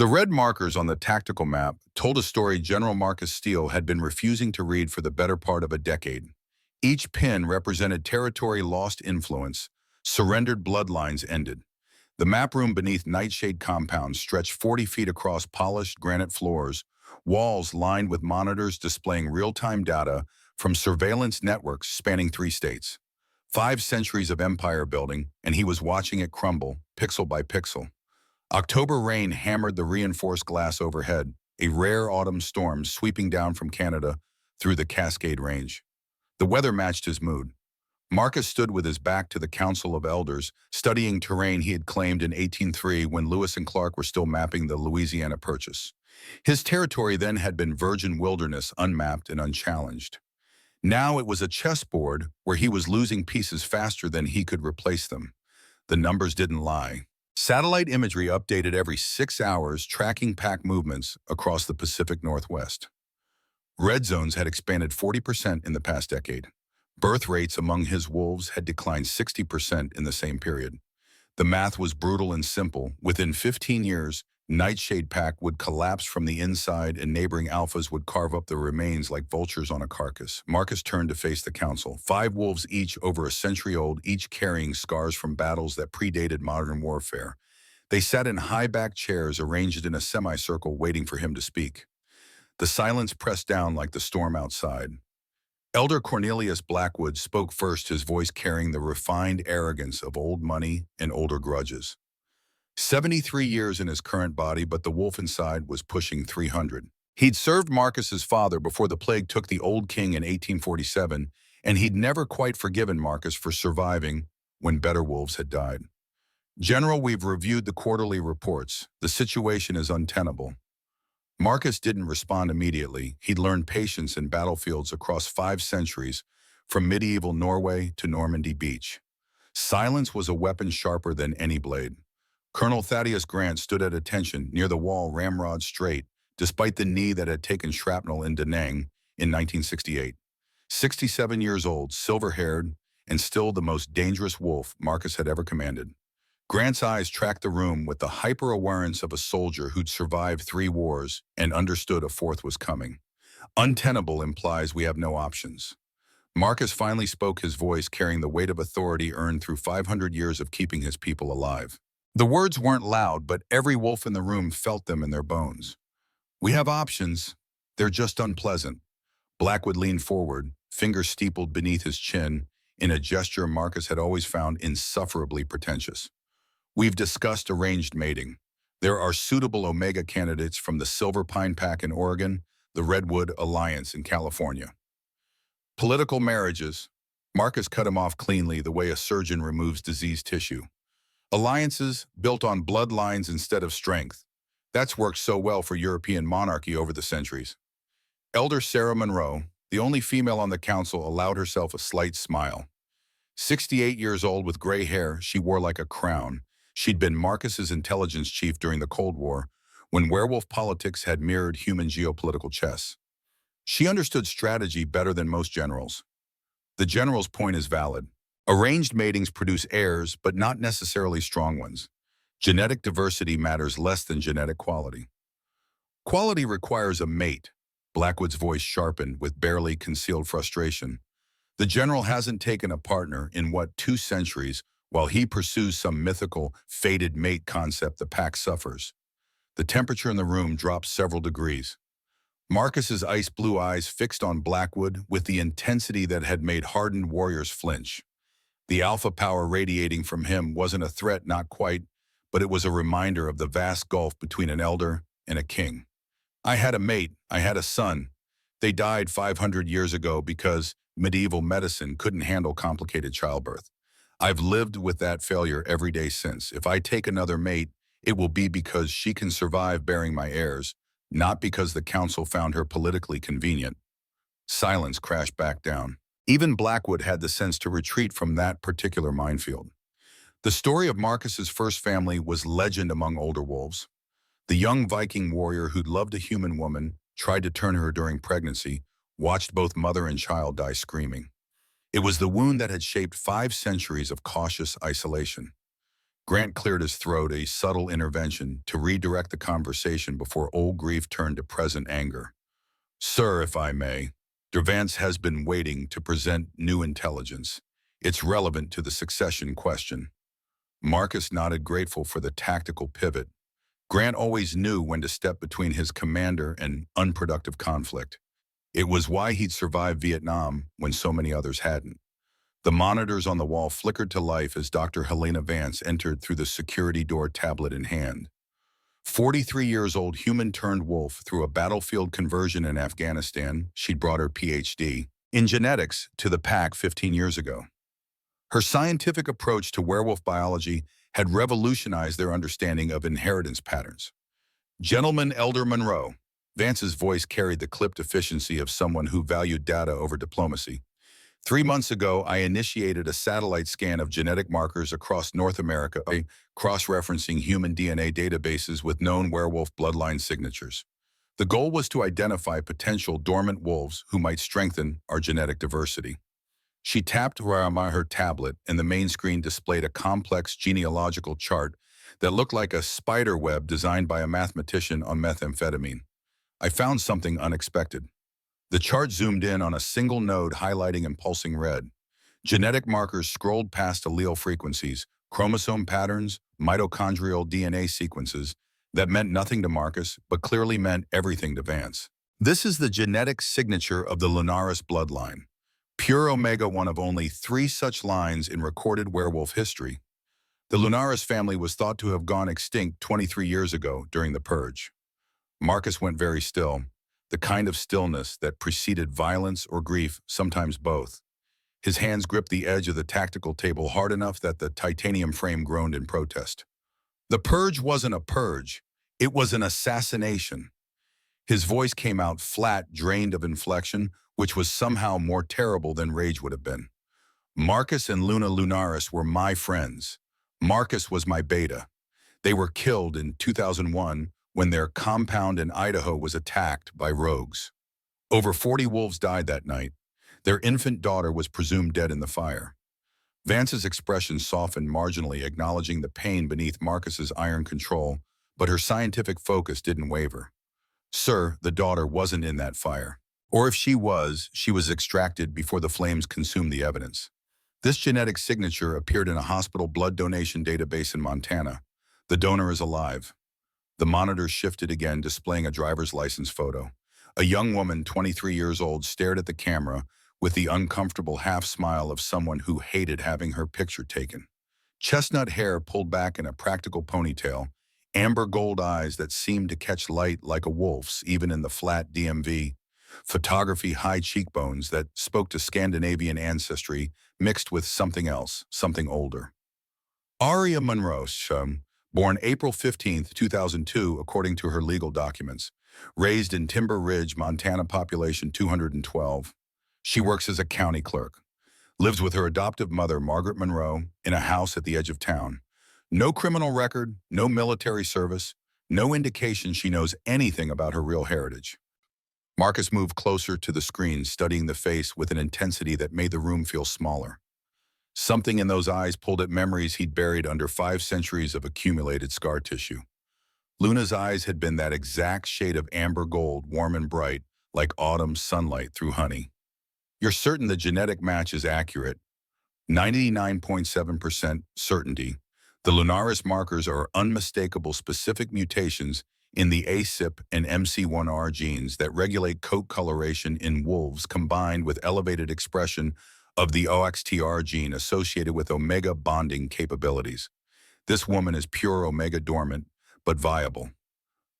The red markers on the tactical map told a story General Marcus Steele had been refusing to read for the better part of a decade. Each pin represented territory lost influence, surrendered bloodlines ended. The map room beneath Nightshade compound stretched 40 feet across polished granite floors, walls lined with monitors displaying real-time data from surveillance networks spanning 3 states. 5 centuries of empire building, and he was watching it crumble, pixel by pixel. October rain hammered the reinforced glass overhead, a rare autumn storm sweeping down from Canada through the Cascade Range. The weather matched his mood. Marcus stood with his back to the Council of Elders, studying terrain he had claimed in 1803 when Lewis and Clark were still mapping the Louisiana Purchase. His territory then had been virgin wilderness, unmapped and unchallenged. Now it was a chessboard where he was losing pieces faster than he could replace them. The numbers didn't lie. Satellite imagery updated every 6 hours, tracking pack movements across the Pacific Northwest. Red zones had expanded 40% in the past decade. Birth rates among his wolves had declined 60% in the same period. The math was brutal and simple. Within 15 years, Nightshade Pack would collapse from the inside and neighboring alphas would carve up the remains like vultures on a carcass. Marcus turned to face the council. 5 wolves each over a century old, each carrying scars from battles that predated modern warfare. They sat in high-backed chairs arranged in a semicircle waiting for him to speak. The silence pressed down like the storm outside. Elder Cornelius Blackwood spoke first, his voice carrying the refined arrogance of old money and older grudges. 73 years in his current body, but the wolf inside was pushing 300. He'd served Marcus's father before the plague took the old king in 1847, and he'd never quite forgiven Marcus for surviving when better wolves had died. General, we've reviewed the quarterly reports. The situation is untenable. Marcus didn't respond immediately. He'd learned patience in battlefields across 5 centuries, from medieval Norway to Normandy Beach. Silence was a weapon sharper than any blade. Colonel Thaddeus Grant stood at attention near the wall, ramrod straight, despite the knee that had taken shrapnel in Da Nang in 1968. 67 years old, silver-haired, and still the most dangerous wolf Marcus had ever commanded. Grant's eyes tracked the room with the hyper-awareness of a soldier who'd survived 3 wars and understood a 4th was coming. Untenable implies we have no options. Marcus finally spoke, his voice carrying the weight of authority earned through 500 years of keeping his people alive. The words weren't loud, but every wolf in the room felt them in their bones. We have options. They're just unpleasant. Blackwood leaned forward, fingers steepled beneath his chin, in a gesture Marcus had always found insufferably pretentious. We've discussed arranged mating. There are suitable Omega candidates from the Silver Pine Pack in Oregon, the Redwood Alliance in California. Political marriages. Marcus cut him off cleanly, the way a surgeon removes diseased tissue. Alliances built on bloodlines instead of strength. That's worked so well for European monarchy over the centuries. Elder Sarah Monroe, the only female on the council, allowed herself a slight smile. 68 years old with gray hair, she wore like a crown. She'd been Marcus's intelligence chief during the Cold War, when werewolf politics had mirrored human geopolitical chess. She understood strategy better than most generals. The general's point is valid. Arranged matings produce heirs, but not necessarily strong ones. Genetic diversity matters less than genetic quality. Quality requires a mate. Blackwood's voice sharpened with barely concealed frustration. The general hasn't taken a partner in, 2 centuries, while he pursues some mythical, fated mate concept. The pack suffers. The temperature in the room dropped several degrees. Marcus's ice-blue eyes fixed on Blackwood with the intensity that had made hardened warriors flinch. The alpha power radiating from him wasn't a threat, not quite, but it was a reminder of the vast gulf between an elder and a king. I had a mate, I had a son. They died 500 years ago because medieval medicine couldn't handle complicated childbirth. I've lived with that failure every day since. If I take another mate, it will be because she can survive bearing my heirs, not because the council found her politically convenient. Silence crashed back down. Even Blackwood had the sense to retreat from that particular minefield. The story of Marcus's first family was legend among older wolves. The young Viking warrior who'd loved a human woman, tried to turn her during pregnancy, watched both mother and child die screaming. It was the wound that had shaped 5 centuries of cautious isolation. Grant cleared his throat, a subtle intervention to redirect the conversation before old grief turned to present anger. Sir, if I may, Dervance has been waiting to present new intelligence. It's relevant to the succession question. Marcus nodded, grateful for the tactical pivot. Grant always knew when to step between his commander and unproductive conflict. It was why he'd survived Vietnam when so many others hadn't. The monitors on the wall flickered to life as Dr. Helena Vance entered through the security door, tablet in hand. 43 years old, human-turned-wolf through a battlefield conversion in Afghanistan. She'd brought her PhD in genetics to the pack 15 years ago. Her scientific approach to werewolf biology had revolutionized their understanding of inheritance patterns. Gentleman Elder Monroe. Vance's voice carried the clipped efficiency of someone who valued data over diplomacy. 3 months ago, I initiated a satellite scan of genetic markers across North America, cross-referencing human DNA databases with known werewolf bloodline signatures. The goal was to identify potential dormant wolves who might strengthen our genetic diversity. She tapped her tablet, and the main screen displayed a complex genealogical chart that looked like a spider web designed by a mathematician on methamphetamine. I found something unexpected. The chart zoomed in on a single node highlighting and pulsing red. Genetic markers scrolled past allele frequencies, chromosome patterns, mitochondrial DNA sequences that meant nothing to Marcus, but clearly meant everything to Vance. This is the genetic signature of the Lunaris bloodline. Pure Omega, one of only 3 such lines in recorded werewolf history. The Lunaris family was thought to have gone extinct 23 years ago during the Purge. Marcus went very still, the kind of stillness that preceded violence or grief, sometimes both. His hands gripped the edge of the tactical table hard enough that the titanium frame groaned in protest. The Purge wasn't a purge, it was an assassination. His voice came out flat, drained of inflection, which was somehow more terrible than rage would have been. Marcus and Luna Lunaris were my friends. Marcus was my beta. They were killed in 2001 when their compound in Idaho was attacked by rogues. Over 40 wolves died that night. Their infant daughter was presumed dead in the fire. Vance's expression softened marginally, acknowledging the pain beneath Marcus's iron control, but her scientific focus didn't waver. Sir, the daughter wasn't in that fire. Or if she was extracted before the flames consumed the evidence. This genetic signature appeared in a hospital blood donation database in Montana. The donor is alive. The monitor shifted again, displaying a driver's license photo. A young woman, 23 years old, stared at the camera with the uncomfortable half-smile of someone who hated having her picture taken. Chestnut hair pulled back in a practical ponytail, amber gold eyes that seemed to catch light like a wolf's, even in the flat DMV. Photography, high cheekbones that spoke to Scandinavian ancestry mixed with something else, something older. Aria Monroe, born April 15, 2002, according to her legal documents. Raised in Timber Ridge, Montana, population 212. She works as a county clerk. Lives with her adoptive mother, Margaret Monroe, in a house at the edge of town. No criminal record, no military service, no indication she knows anything about her real heritage. Marcus moved closer to the screen, studying the face with an intensity that made the room feel smaller. Something in those eyes pulled at memories he'd buried under 5 centuries of accumulated scar tissue. Luna's eyes had been that exact shade of amber gold, warm and bright, like autumn sunlight through honey. You're certain the genetic match is accurate. 99.7% certainty. The Lunaris markers are unmistakable specific mutations in the ACIP and MC1R genes that regulate coat coloration in wolves, combined with elevated expression of the OXTR gene associated with omega bonding capabilities. This woman is pure omega dormant, but viable.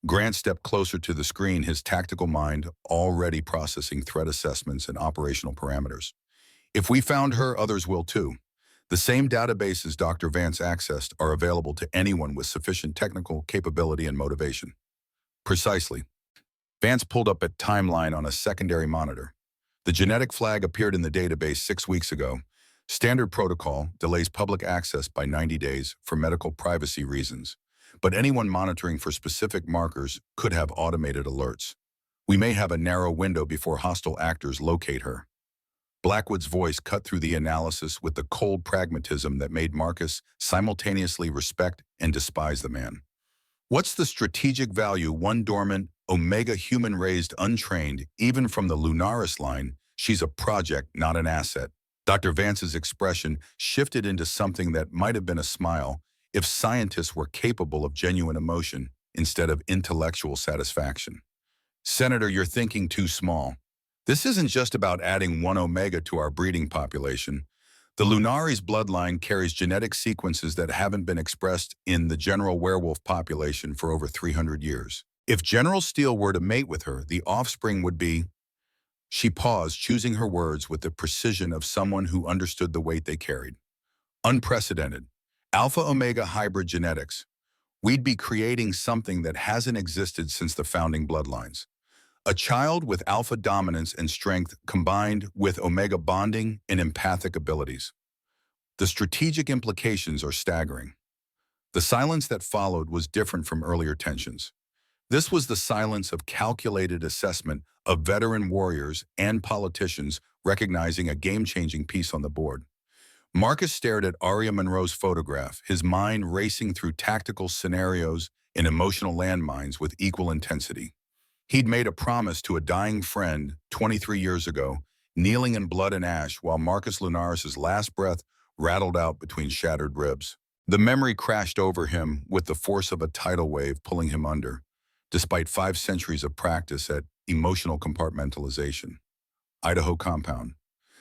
Grant stepped closer to the screen, his tactical mind already processing threat assessments and operational parameters. If we found her, others will too. The same databases Dr. Vance accessed are available to anyone with sufficient technical capability and motivation. Precisely. Vance pulled up a timeline on a secondary monitor. The genetic flag appeared in the database 6 weeks ago. Standard protocol delays public access by 90 days for medical privacy reasons, but anyone monitoring for specific markers could have automated alerts. We may have a narrow window before hostile actors locate her. Blackwood's voice cut through the analysis with the cold pragmatism that made Marcus simultaneously respect and despise the man. What's the strategic value one dormant, Omega human raised untrained, even from the Lunaris line? She's a project, not an asset. Dr. Vance's expression shifted into something that might have been a smile if scientists were capable of genuine emotion instead of intellectual satisfaction. Senator, you're thinking too small. This isn't just about adding one Omega to our breeding population. The Lunaris bloodline carries genetic sequences that haven't been expressed in the general werewolf population for over 300 years. If General Steele were to mate with her, the offspring would be... She paused, choosing her words with the precision of someone who understood the weight they carried. Unprecedented. Alpha-Omega hybrid genetics. We'd be creating something that hasn't existed since the founding bloodlines. A child with alpha dominance and strength combined with omega bonding and empathic abilities. The strategic implications are staggering. The silence that followed was different from earlier tensions. This was the silence of calculated assessment of veteran warriors and politicians recognizing a game-changing piece on the board. Marcus stared at Aria Monroe's photograph, his mind racing through tactical scenarios and emotional landmines with equal intensity. He'd made a promise to a dying friend 23 years ago, kneeling in blood and ash while Marcus Lunaris's last breath rattled out between shattered ribs. The memory crashed over him with the force of a tidal wave pulling him under, despite 5 centuries of practice at emotional compartmentalization. Idaho compound.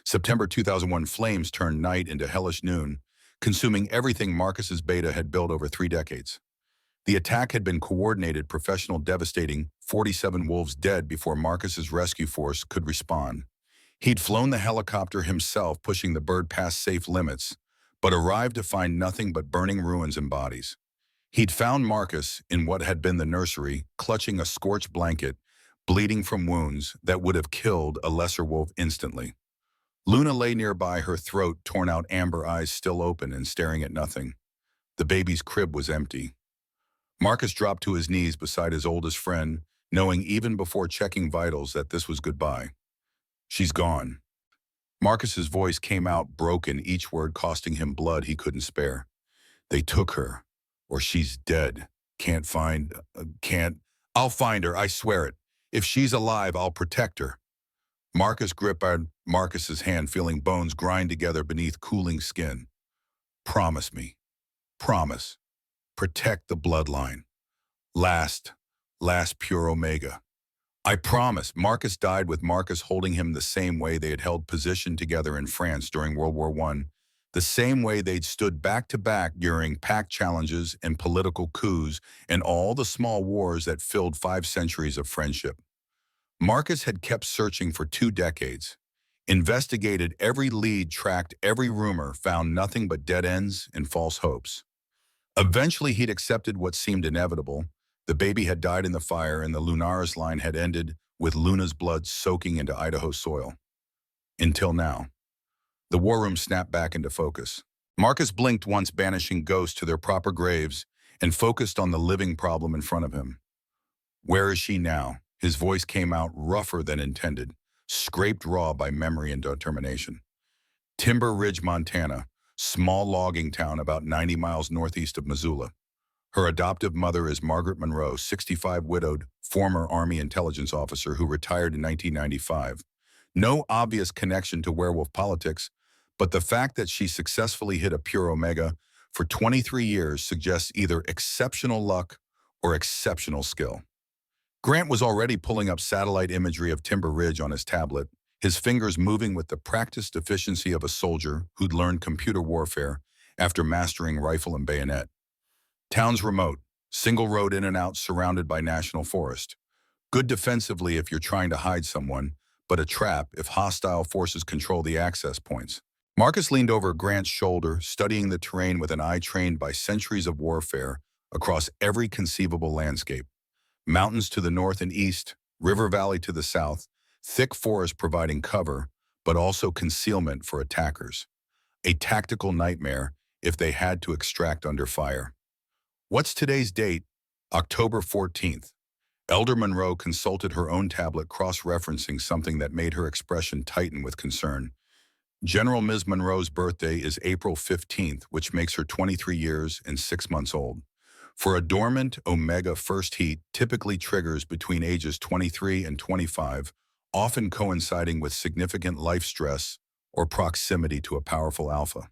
September 2001 flames turned night into hellish noon, consuming everything Marcus's beta had built over 3 decades. The attack had been coordinated, professional, devastating, 47 wolves dead before Marcus's rescue force could respond. He'd flown the helicopter himself, pushing the bird past safe limits, but arrived to find nothing but burning ruins and bodies. He'd found Marcus in what had been the nursery, clutching a scorched blanket, bleeding from wounds that would have killed a lesser wolf instantly. Luna lay nearby, her throat torn out, amber eyes still open and staring at nothing. The baby's crib was empty. Marcus dropped to his knees beside his oldest friend, knowing even before checking vitals that this was goodbye. She's gone. Marcus's voice came out broken, each word costing him blood he couldn't spare. They took her, or she's dead. I'll find her, I swear it. If she's alive, I'll protect her. Marcus gripped Marcus's hand, feeling bones grind together beneath cooling skin. Promise me. Promise. Protect the bloodline. Last pure Omega. I promise. Marcus died with Marcus holding him the same way they had held position together in France during World War I, the same way they'd stood back to back during pact challenges and political coups and all the small wars that filled 5 centuries of friendship. Marcus had kept searching for 2 decades, investigated every lead, tracked every rumor, found nothing but dead ends and false hopes. Eventually, he'd accepted what seemed inevitable. The baby had died in the fire, and the Lunaris line had ended with Luna's blood soaking into Idaho soil. Until now. The war room snapped back into focus. Marcus blinked once, banishing ghosts to their proper graves, and focused on the living problem in front of him. Where is she now? His voice came out rougher than intended, scraped raw by memory and determination. Timber Ridge, Montana, small logging town about 90 miles northeast of Missoula. Her adoptive mother is Margaret Monroe, 65, widowed, former Army intelligence officer who retired in 1995. No obvious connection to werewolf politics, but the fact that she successfully hit a pure Omega for 23 years suggests either exceptional luck or exceptional skill. Grant was already pulling up satellite imagery of Timber Ridge on his tablet, his fingers moving with the practiced efficiency of a soldier who'd learned computer warfare after mastering rifle and bayonet. Town's remote, single road in and out, surrounded by national forest. Good defensively if you're trying to hide someone, but a trap if hostile forces control the access points. Marcus leaned over Grant's shoulder, studying the terrain with an eye trained by centuries of warfare across every conceivable landscape. Mountains to the north and east, river valley to the south, thick forest providing cover, but also concealment for attackers. A tactical nightmare if they had to extract under fire. What's today's date? October 14th. Elder Monroe consulted her own tablet, cross-referencing something that made her expression tighten with concern. General Ms. Monroe's birthday is April 15th, which makes her 23 years and 6 months old. For a dormant Omega first heat typically triggers between ages 23 and 25, often coinciding with significant life stress or proximity to a powerful alpha.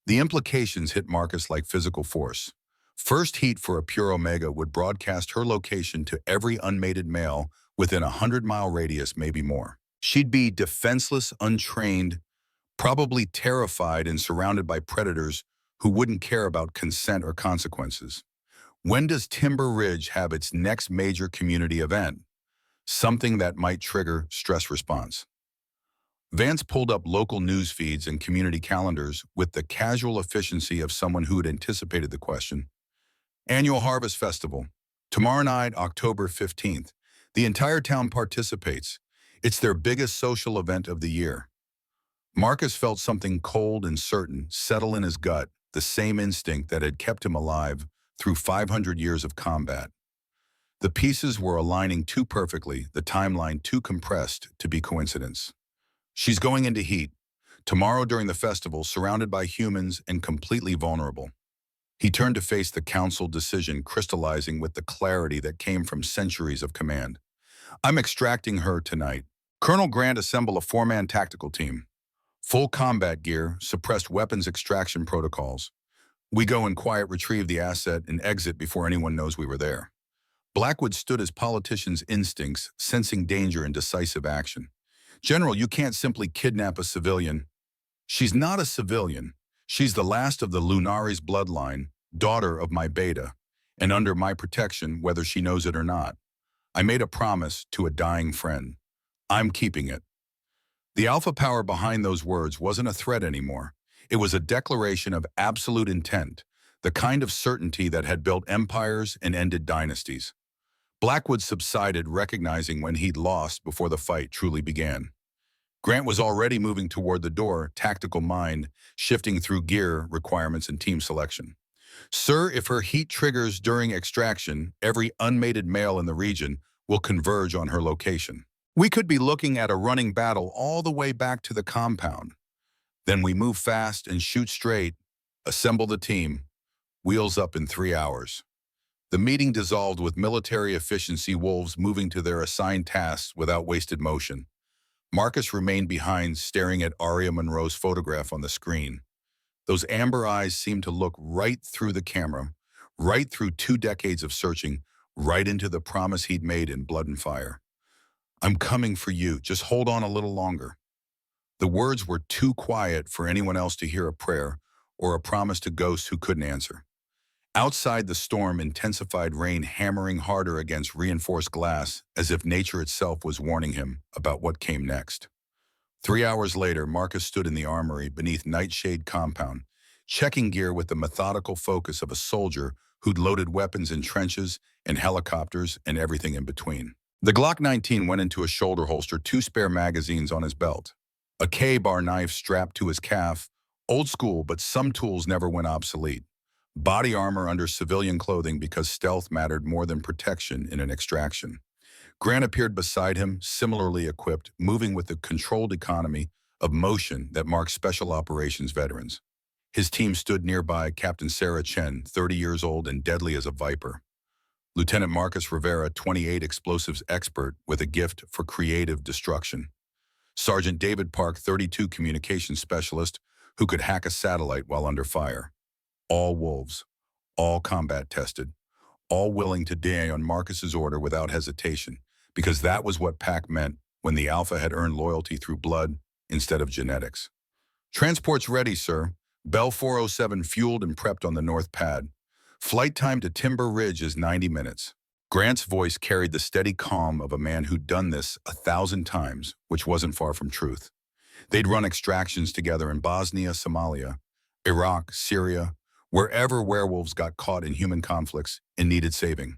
The implications hit Marcus like physical force. First heat for a pure Omega would broadcast her location to every unmated male within a 100-mile radius, maybe more. She'd be defenseless, untrained, probably terrified and surrounded by predators who wouldn't care about consent or consequences. When does Timber Ridge have its next major community event? Something that might trigger stress response. Vance pulled up local news feeds and community calendars with the casual efficiency of someone who had anticipated the question. Annual Harvest Festival. Tomorrow night, October 15th. The entire town participates. It's their biggest social event of the year. Marcus felt something cold and certain settle in his gut, the same instinct that had kept him alive through 500 years of combat. The pieces were aligning too perfectly, the timeline too compressed to be coincidence. She's going into heat. Tomorrow during the festival, surrounded by humans and completely vulnerable. He turned to face the council decision crystallizing with the clarity that came from centuries of command. I'm extracting her tonight. Colonel Grant assemble a four-man tactical team. Full combat gear, suppressed weapons extraction protocols. We go and quiet retrieve the asset and exit before anyone knows we were there. Blackwood stood as politicians' instincts, sensing danger and decisive action. General, you can't simply kidnap a civilian. She's not a civilian. She's the last of the Lunaris bloodline, daughter of my beta, and under my protection, whether she knows it or not. I made a promise to a dying friend. I'm keeping it. The alpha power behind those words wasn't a threat anymore. It was a declaration of absolute intent, the kind of certainty that had built empires and ended dynasties. Blackwood subsided, recognizing when he'd lost before the fight truly began. Grant was already moving toward the door, tactical mind, shifting through gear requirements and team selection. Sir, if her heat triggers during extraction, every unmated male in the region will converge on her location. We could be looking at a running battle all the way back to the compound. Then we move fast and shoot straight, assemble the team, wheels up in 3 hours. The meeting dissolved with military efficiency wolves moving to their assigned tasks without wasted motion. Marcus remained behind, staring at Aria Monroe's photograph on the screen. Those amber eyes seemed to look right through the camera, right through 2 decades of searching, right into the promise he'd made in Blood and Fire. I'm coming for you, just hold on a little longer. The words were too quiet for anyone else to hear a prayer or a promise to ghosts who couldn't answer. Outside, the storm intensified, rain hammering harder against reinforced glass as if nature itself was warning him about what came next. 3 hours later, Marcus stood in the armory beneath Nightshade Compound, checking gear with the methodical focus of a soldier who'd loaded weapons in trenches and helicopters and everything in between. The Glock 19 went into a shoulder holster, 2 spare magazines on his belt, a K-bar knife strapped to his calf, old school, but some tools never went obsolete. Body armor under civilian clothing because stealth mattered more than protection in an extraction. Grant appeared beside him, similarly equipped, moving with the controlled economy of motion that marks special operations veterans. His team stood nearby, Captain Sarah Chen, 30 years old and deadly as a viper. Lieutenant Marcus Rivera, 28, explosives expert with a gift for creative destruction. Sergeant David Park, 32, communications specialist who could hack a satellite while under fire. All wolves, all combat tested, all willing to die on Marcus's order without hesitation, because that was what Pac meant when the Alpha had earned loyalty through blood instead of genetics. Transport's ready, sir. Bell 407 fueled and prepped on the north pad. Flight time to Timber Ridge is 90 minutes. Grant's voice carried the steady calm of a man who'd done this 1,000 times, which wasn't far from truth. They'd run extractions together in Bosnia, Somalia, Iraq, Syria, wherever werewolves got caught in human conflicts and needed saving.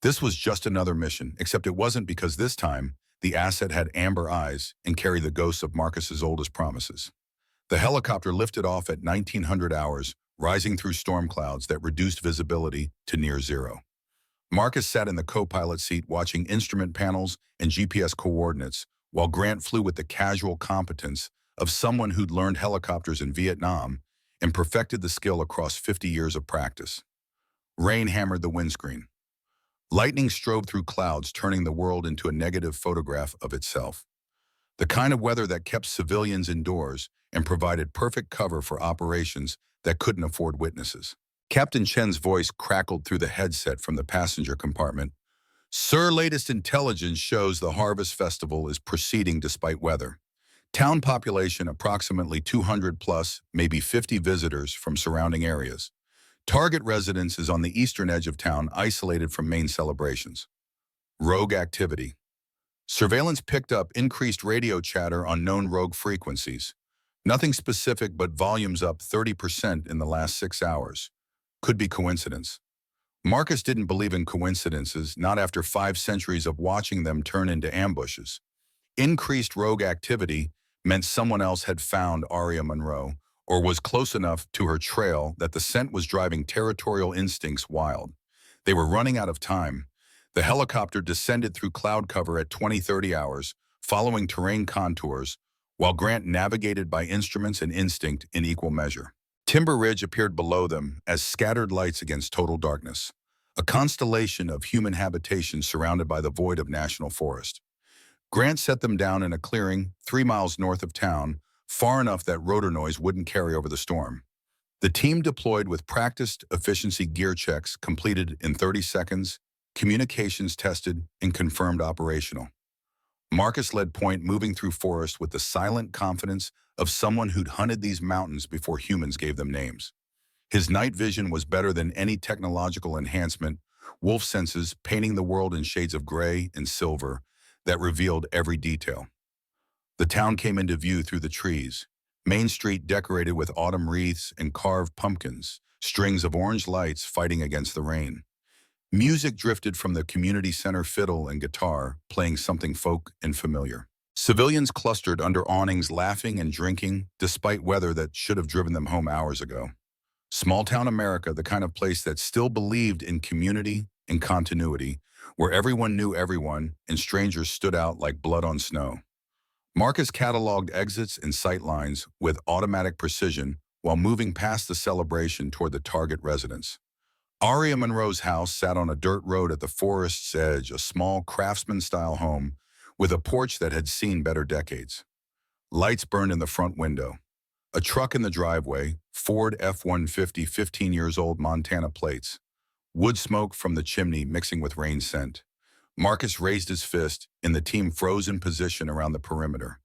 This was just another mission, except it wasn't, because this time, the asset had amber eyes and carried the ghosts of Marcus's oldest promises. The helicopter lifted off at 1900 hours, rising through storm clouds that reduced visibility to near zero. Marcus sat in the co-pilot seat watching instrument panels and GPS coordinates, while Grant flew with the casual competence of someone who'd learned helicopters in Vietnam and perfected the skill across 50 years of practice. Rain hammered the windscreen. Lightning strove through clouds, turning the world into a negative photograph of itself. The kind of weather that kept civilians indoors and provided perfect cover for operations that couldn't afford witnesses. Captain Chen's voice crackled through the headset from the passenger compartment. Sir, latest intelligence shows the Harvest Festival is proceeding despite weather. Town population approximately 200 plus, maybe 50 visitors from surrounding areas. Target residence is on the eastern edge of town, isolated from main celebrations. Rogue activity. Surveillance picked up increased radio chatter on known rogue frequencies. Nothing specific, but volumes up 30% in the last 6 hours. Could be coincidence. Marcus didn't believe in coincidences, not after 5 centuries of watching them turn into ambushes. Increased rogue activity meant someone else had found Aria Monroe, or was close enough to her trail that the scent was driving territorial instincts wild. They were running out of time. The helicopter descended through cloud cover at 20-30 hours, following terrain contours, while Grant navigated by instruments and instinct in equal measure. Timber Ridge appeared below them as scattered lights against total darkness, a constellation of human habitation surrounded by the void of national forest. Grant set them down in a clearing 3 miles north of town, far enough that rotor noise wouldn't carry over the storm. The team deployed with practiced efficiency gear checks completed in 30 seconds, communications tested, and confirmed operational. Marcus led point, moving through forest with the silent confidence of someone who'd hunted these mountains before humans gave them names. His night vision was better than any technological enhancement, wolf senses painting the world in shades of gray and silver that revealed every detail. The town came into view through the trees, Main Street decorated with autumn wreaths and carved pumpkins, strings of orange lights fighting against the rain. Music drifted from the community center, fiddle and guitar, playing something folk and familiar. Civilians clustered under awnings, laughing and drinking, despite weather that should have driven them home hours ago. Small-town America, the kind of place that still believed in community and continuity, where everyone knew everyone and strangers stood out like blood on snow. Marcus cataloged exits and sightlines with automatic precision while moving past the celebration toward the target residence. Aria Monroe's house sat on a dirt road at the forest's edge, a small craftsman-style home with a porch that had seen better decades. Lights burned in the front window. A truck in the driveway, Ford F-150, 15 years old, Montana plates. Wood smoke from the chimney mixing with rain scent. Marcus raised his fist, and the team froze in position around the perimeter.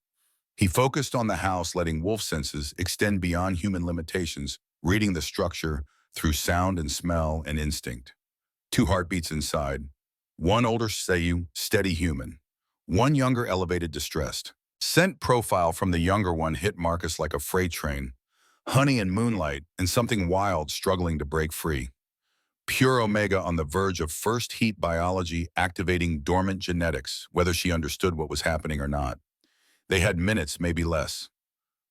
He focused on the house, letting wolf senses extend beyond human limitations, reading the structure through sound and smell and instinct. 2 heartbeats inside. One older, steady human. One younger, elevated, distressed. Scent profile from the younger one hit Marcus like a freight train. Honey and moonlight, and something wild struggling to break free. Pure Omega on the verge of first heat biology activating dormant genetics, whether she understood what was happening or not. They had minutes, maybe less.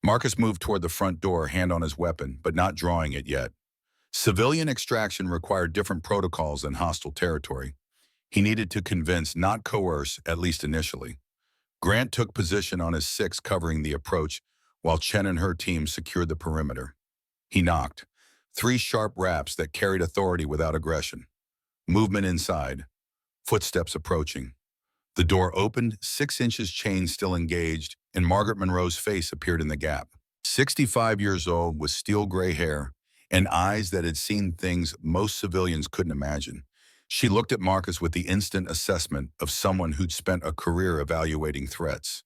Marcus moved toward the front door, hand on his weapon, but not drawing it yet. Civilian extraction required different protocols than hostile territory. He needed to convince, not coerce, at least initially. Grant took position on his 6, covering the approach, while Chen and her team secured the perimeter. He knocked. 3 sharp raps that carried authority without aggression. Movement inside. Footsteps approaching. The door opened, 6 inches chain still engaged, and Margaret Monroe's face appeared in the gap. 65 years old with steel gray hair and eyes that had seen things most civilians couldn't imagine. She looked at Marcus with the instant assessment of someone who'd spent a career evaluating threats.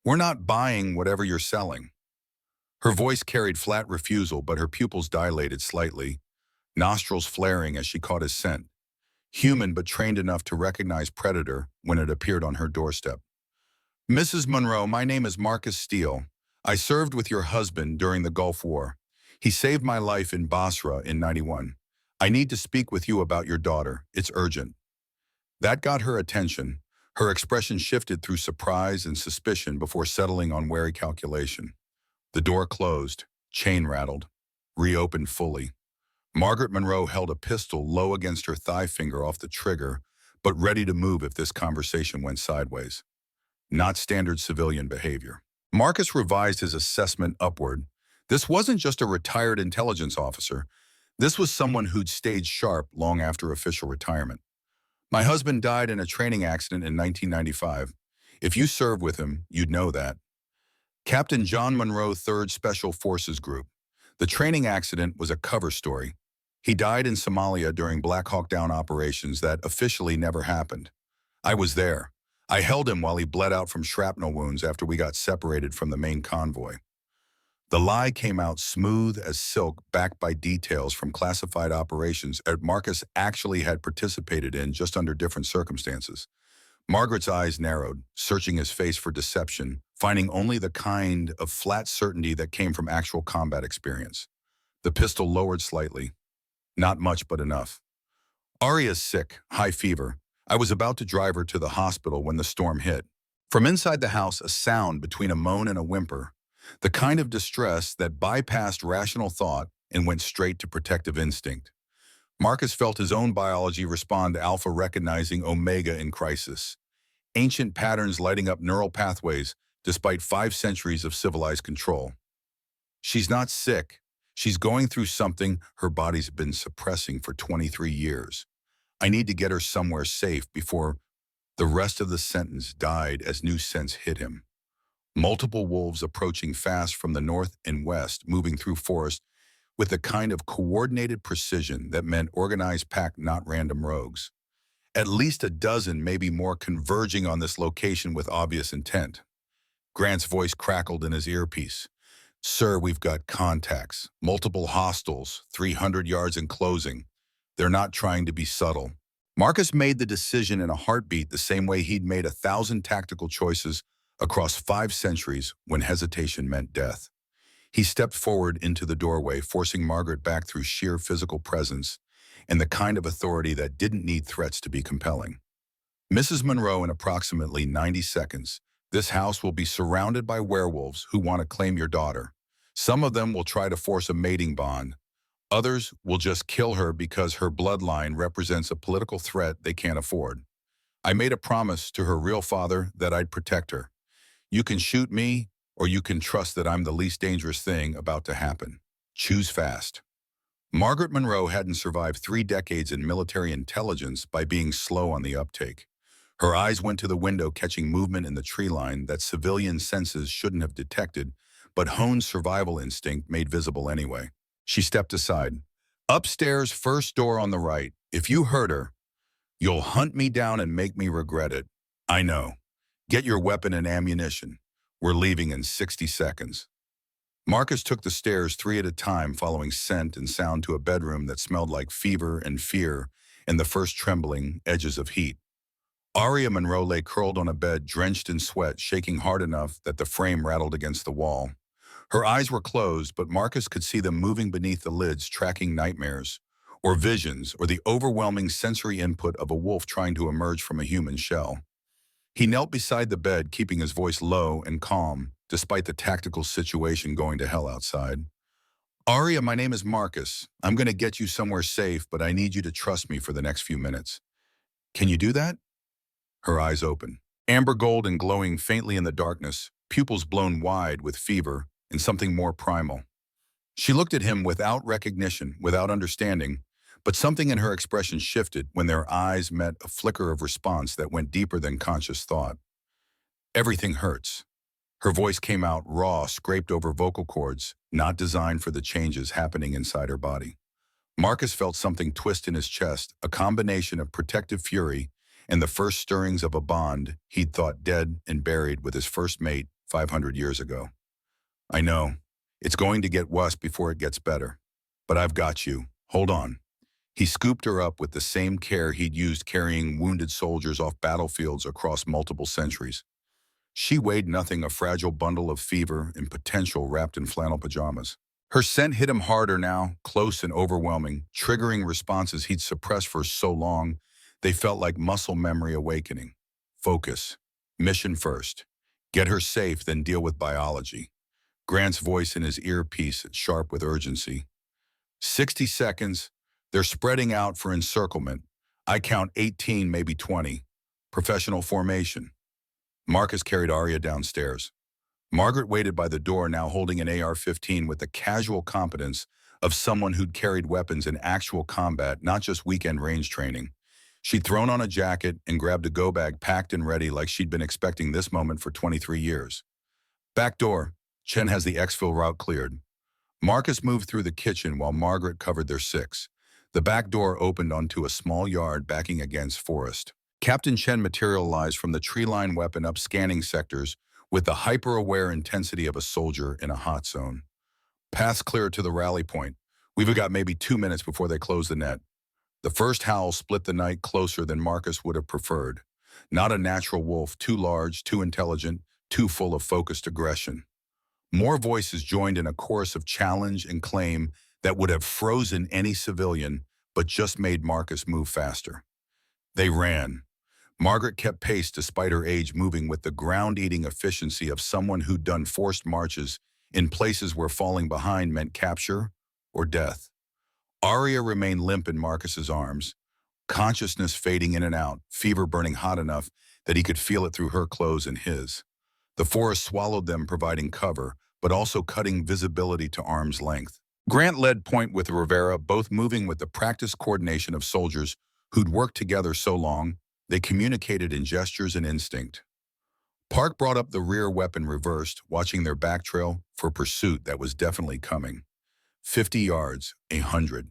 "We're not buying whatever you're selling." Her voice carried flat refusal, but her pupils dilated slightly, nostrils flaring as she caught his scent. Human, but trained enough to recognize predator when it appeared on her doorstep. "Mrs. Monroe, my name is Marcus Steele. I served with your husband during the Gulf War. He saved my life in Basra in '91. I need to speak with you about your daughter. It's urgent." That got her attention. Her expression shifted through surprise and suspicion before settling on wary calculation. The door closed, chain rattled, reopened fully. Margaret Monroe held a pistol low against her thigh, finger off the trigger, but ready to move if this conversation went sideways. Not standard civilian behavior. Marcus revised his assessment upward. This wasn't just a retired intelligence officer. This was someone who'd stayed sharp long after official retirement. My husband died in a training accident in 1995. If you served with him, you'd know that. Captain John Monroe, 3rd Special Forces Group. The training accident was a cover story. He died in Somalia during Black Hawk Down operations that officially never happened. I was there. I held him while he bled out from shrapnel wounds after we got separated from the main convoy. The lie came out smooth as silk, backed by details from classified operations that Marcus actually had participated in, just under different circumstances. Margaret's eyes narrowed, searching his face for deception, finding only the kind of flat certainty that came from actual combat experience. The pistol lowered slightly. Not much, but enough. Arya's sick, high fever. I was about to drive her to the hospital when the storm hit. From inside the house, a sound between a moan and a whimper, the kind of distress that bypassed rational thought and went straight to protective instinct. Marcus felt his own biology respond to alpha recognizing omega in crisis. Ancient patterns lighting up neural pathways despite 5 centuries of civilized control. She's not sick. She's going through something her body's been suppressing for 23 years. I need to get her somewhere safe before the rest of the sentence died as new sense hit him. Multiple wolves approaching fast from the north and west, moving through forest with a kind of coordinated precision that meant organized pack, not random rogues. At least a dozen, maybe more, converging on this location with obvious intent. Grant's voice crackled in his earpiece. Sir, we've got contacts, multiple hostiles, 300 yards in closing. They're not trying to be subtle. Marcus made the decision in a heartbeat, the same way he'd made 1,000 tactical choices across 5 centuries when hesitation meant death. He stepped forward into the doorway, forcing Margaret back through sheer physical presence and the kind of authority that didn't need threats to be compelling. Mrs. Monroe, in approximately 90 seconds, this house will be surrounded by werewolves who want to claim your daughter. Some of them will try to force a mating bond. Others will just kill her because her bloodline represents a political threat they can't afford. I made a promise to her real father that I'd protect her. You can shoot me, or you can trust that I'm the least dangerous thing about to happen. Choose fast. Margaret Monroe hadn't survived 3 decades in military intelligence by being slow on the uptake. Her eyes went to the window, catching movement in the tree line that civilian senses shouldn't have detected, but honed survival instinct made visible anyway. She stepped aside. Upstairs, first door on the right. If you hurt her, you'll hunt me down and make me regret it. I know. Get your weapon and ammunition. We're leaving in 60 seconds. Marcus took the stairs 3 at a time, following scent and sound to a bedroom that smelled like fever and fear and the first trembling edges of heat. Arya Monroe lay curled on a bed, drenched in sweat, shaking hard enough that the frame rattled against the wall. Her eyes were closed, but Marcus could see them moving beneath the lids, tracking nightmares, or visions, or the overwhelming sensory input of a wolf trying to emerge from a human shell. He knelt beside the bed, keeping his voice low and calm, despite the tactical situation going to hell outside. Arya, my name is Marcus. I'm going to get you somewhere safe, but I need you to trust me for the next few minutes. Can you do that? Her eyes open, amber gold and glowing faintly in the darkness, pupils blown wide with fever and something more primal. She looked at him without recognition, without understanding, but something in her expression shifted when their eyes met, a flicker of response that went deeper than conscious thought. Everything hurts. Her voice came out raw, scraped over vocal cords, not designed for the changes happening inside her body. Marcus felt something twist in his chest, a combination of protective fury and the first stirrings of a bond he'd thought dead and buried with his first mate 500 years ago. I know. It's going to get worse before it gets better. But I've got you. Hold on. He scooped her up with the same care he'd used carrying wounded soldiers off battlefields across multiple centuries. She weighed nothing, a fragile bundle of fever and potential wrapped in flannel pajamas. Her scent hit him harder now, close and overwhelming, triggering responses he'd suppressed for so long they felt like muscle memory awakening. Focus. Mission first. Get her safe, then deal with biology. Grant's voice in his earpiece, sharp with urgency. 60 seconds. They're spreading out for encirclement. I count 18, maybe 20. Professional formation. Marcus carried Arya downstairs. Margaret waited by the door, now holding an AR-15 with the casual competence of someone who'd carried weapons in actual combat, not just weekend range training. She'd thrown on a jacket and grabbed a go bag packed and ready like she'd been expecting this moment for 23 years. Back door. Chen has the exfil route cleared. Marcus moved through the kitchen while Margaret covered their six. The back door opened onto a small yard backing against forest. Captain Chen materialized from the tree-line weapon up scanning sectors with the hyper-aware intensity of a soldier in a hot zone. Paths clear to the rally point. We've got maybe 2 minutes before they close the net. The first howl split the night closer than Marcus would have preferred. Not a natural wolf, too large, too intelligent, too full of focused aggression. More voices joined in a chorus of challenge and claim that would have frozen any civilian, but just made Marcus move faster. They ran. Margaret kept pace despite her age, moving with the ground-eating efficiency of someone who'd done forced marches in places where falling behind meant capture or death. Arya remained limp in Marcus's arms, consciousness fading in and out, fever burning hot enough that he could feel it through her clothes and his. The forest swallowed them, providing cover, but also cutting visibility to arm's length. Grant led point with Rivera, both moving with the practiced coordination of soldiers who'd worked together so long, they communicated in gestures and instinct. Park brought up the rear weapon reversed, watching their back trail for pursuit that was definitely coming. 50 yards, 100.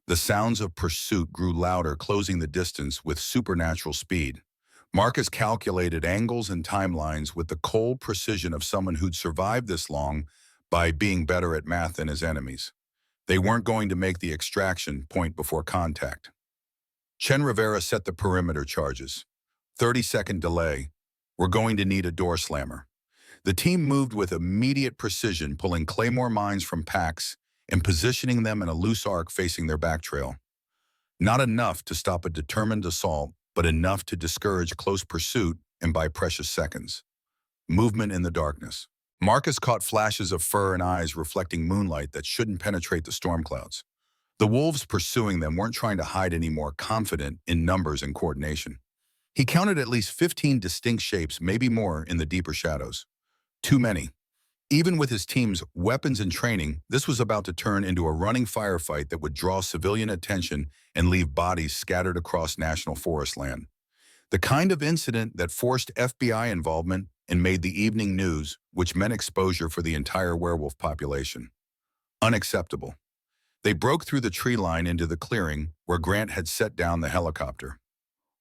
The sounds of pursuit grew louder, closing the distance with supernatural speed. Marcus calculated angles and timelines with the cold precision of someone who'd survived this long by being better at math than his enemies. They weren't going to make the extraction point before contact. Chen Rivera set the perimeter charges. 30-second delay. We're going to need a door slammer. The team moved with immediate precision, pulling claymore mines from packs and positioning them in a loose arc facing their back trail. Not enough to stop a determined assault, but enough to discourage close pursuit and buy precious seconds. Movement in the darkness. Marcus caught flashes of fur and eyes reflecting moonlight that shouldn't penetrate the storm clouds. The wolves pursuing them weren't trying to hide anymore, confident in numbers and coordination. He counted at least 15 distinct shapes, maybe more, in the deeper shadows. Too many. Even with his team's weapons and training, this was about to turn into a running firefight that would draw civilian attention and leave bodies scattered across national forest land. The kind of incident that forced FBI involvement and made the evening news, which meant exposure for the entire werewolf population. Unacceptable. They broke through the tree line into the clearing where Grant had set down the helicopter.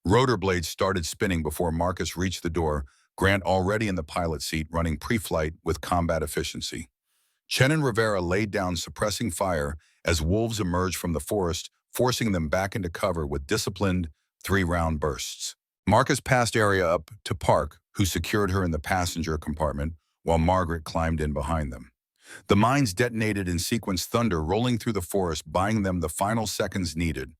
Rotor blades started spinning before Marcus reached the door, Grant already in the pilot seat running pre-flight with combat efficiency. Chen and Rivera laid down suppressing fire as wolves emerged from the forest, forcing them back into cover with disciplined 3-round bursts. Marcus passed Arya up to Park, who secured her in the passenger compartment, while Margaret climbed in behind them. The mines detonated in sequence, thunder rolling through the forest, buying them the final seconds needed.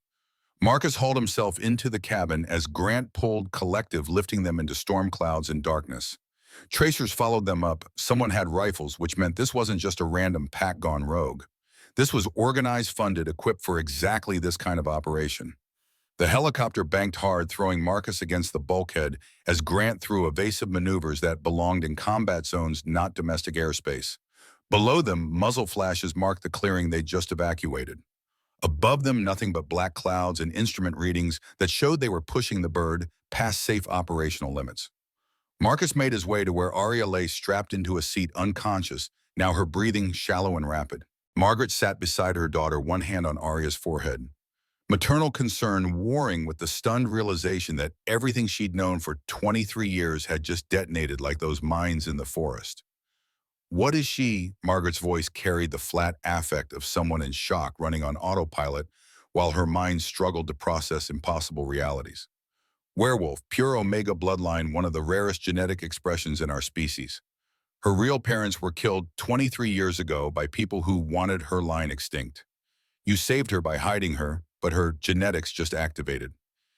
Marcus hauled himself into the cabin as Grant pulled collective, lifting them into storm clouds and darkness. Tracers followed them up. Someone had rifles, which meant this wasn't just a random pack gone rogue. This was organized, funded, equipped for exactly this kind of operation. The helicopter banked hard, throwing Marcus against the bulkhead as Grant threw evasive maneuvers that belonged in combat zones, not domestic airspace. Below them, muzzle flashes marked the clearing they'd just evacuated. Above them, nothing but black clouds and instrument readings that showed they were pushing the bird past safe operational limits. Marcus made his way to where Arya lay strapped into a seat unconscious, now her breathing shallow and rapid. Margaret sat beside her daughter, one hand on Arya's forehead. Maternal concern warring with the stunned realization that everything she'd known for 23 years had just detonated like those mines in the forest. What is she? Margaret's voice carried the flat affect of someone in shock running on autopilot while her mind struggled to process impossible realities. Werewolf, pure omega bloodline, one of the rarest genetic expressions in our species. Her real parents were killed 23 years ago by people who wanted her line extinct. You saved her by hiding her, but her genetics just activated.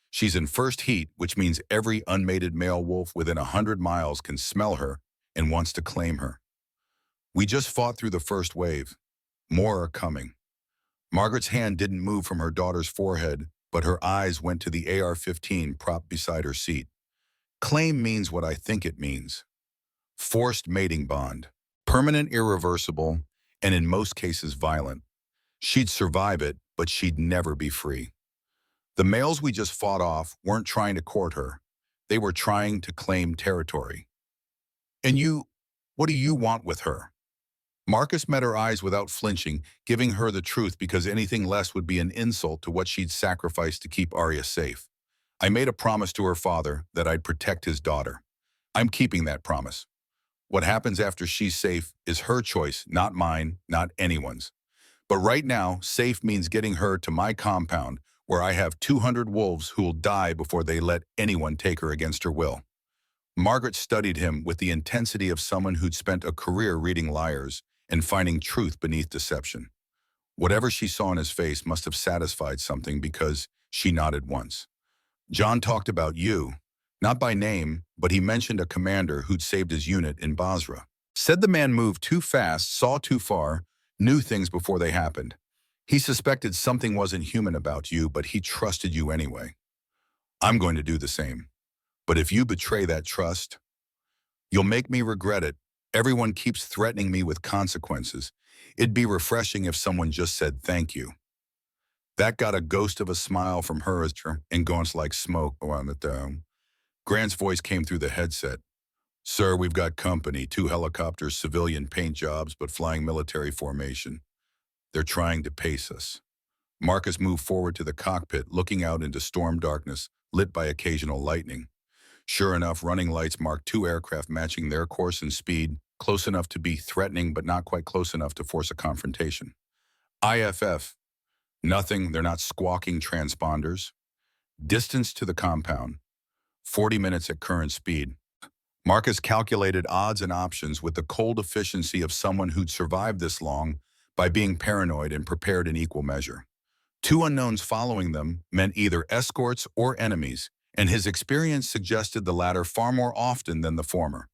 She's in first heat, which means every unmated male wolf within 100 miles can smell her and wants to claim her. We just fought through the first wave. More are coming. Margaret's hand didn't move from her daughter's forehead, but her eyes went to the AR-15 propped beside her seat. Claim means what I think it means. forced mating bond, permanent, irreversible, and in most cases violent. She'd survive it, but she'd never be free. The males we just fought off weren't trying to court her. They were trying to claim territory. And you, what do you want with her? Marcus met her eyes without flinching, giving her the truth because anything less would be an insult to what she'd sacrificed to keep Arya safe. I made a promise to her father that I'd protect his daughter. I'm keeping that promise. What happens after she's safe is her choice, not mine, not anyone's. But right now, safe means getting her to my compound, where I have 200 wolves who'll die before they let anyone take her against her will. Margaret studied him with the intensity of someone who'd spent a career reading liars and finding truth beneath deception. Whatever she saw in his face must have satisfied something because she nodded once. John talked about you, not by name, but he mentioned a commander who'd saved his unit in Basra. Said the man moved too fast, saw too far, knew things before they happened. He suspected something wasn't human about you, but he trusted you anyway. I'm going to do the same. But if you betray that trust, you'll make me regret it. Everyone keeps threatening me with consequences. It'd be refreshing if someone just said thank you. That got a ghost of a smile from her and gone like smoke around it. Grant's voice came through the headset. Sir, we've got company, 2 helicopters, civilian paint jobs, but flying military formation. They're trying to pace us. Marcus moved forward to the cockpit, looking out into storm darkness, lit by occasional lightning. Sure enough, running lights marked 2 aircraft matching their course and speed, close enough to be threatening, but not quite close enough to force a confrontation. IFF. Nothing, they're not squawking transponders. Distance to the compound. 40 minutes at current speed. Marcus calculated odds and options with the cold efficiency of someone who'd survived this long by being paranoid and prepared in equal measure. 2 unknowns following them meant either escorts or enemies, and his experience suggested the latter far more often than the former.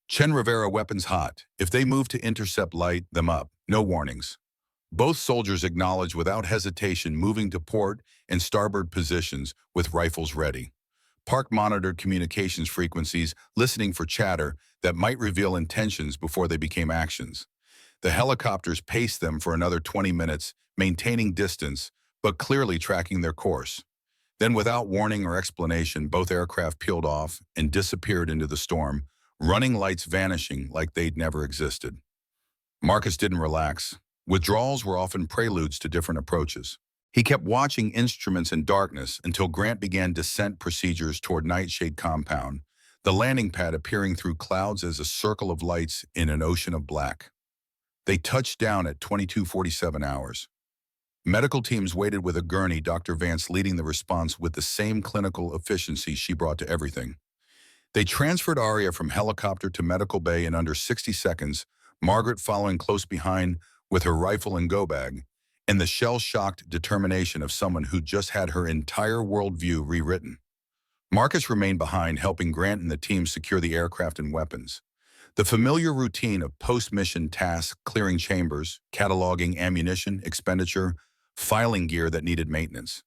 Chen Rivera weapons hot. If they move to intercept, light them up. No warnings. Both soldiers acknowledged without hesitation, moving to port and starboard positions with rifles ready. Park monitored communications frequencies, listening for chatter that might reveal intentions before they became actions. The helicopters paced them for another 20 minutes, maintaining distance, but clearly tracking their course. Then, without warning or explanation, both aircraft peeled off and disappeared into the storm, running lights vanishing like they'd never existed. Marcus didn't relax. Withdrawals were often preludes to different approaches. He kept watching instruments in darkness until Grant began descent procedures toward Nightshade Compound, the landing pad appearing through clouds as a circle of lights in an ocean of black. They touched down at 22:47 hours. Medical teams waited with a gurney, Dr. Vance leading the response with the same clinical efficiency she brought to everything. They transferred Arya from helicopter to medical bay in under 60 seconds, Margaret following close behind with her rifle and go bag, and the shell-shocked determination of someone who just had her entire worldview rewritten. Marcus remained behind, helping Grant and the team secure the aircraft and weapons. The familiar routine of post-mission tasks, clearing chambers, cataloging ammunition, expenditure, filing gear that needed maintenance.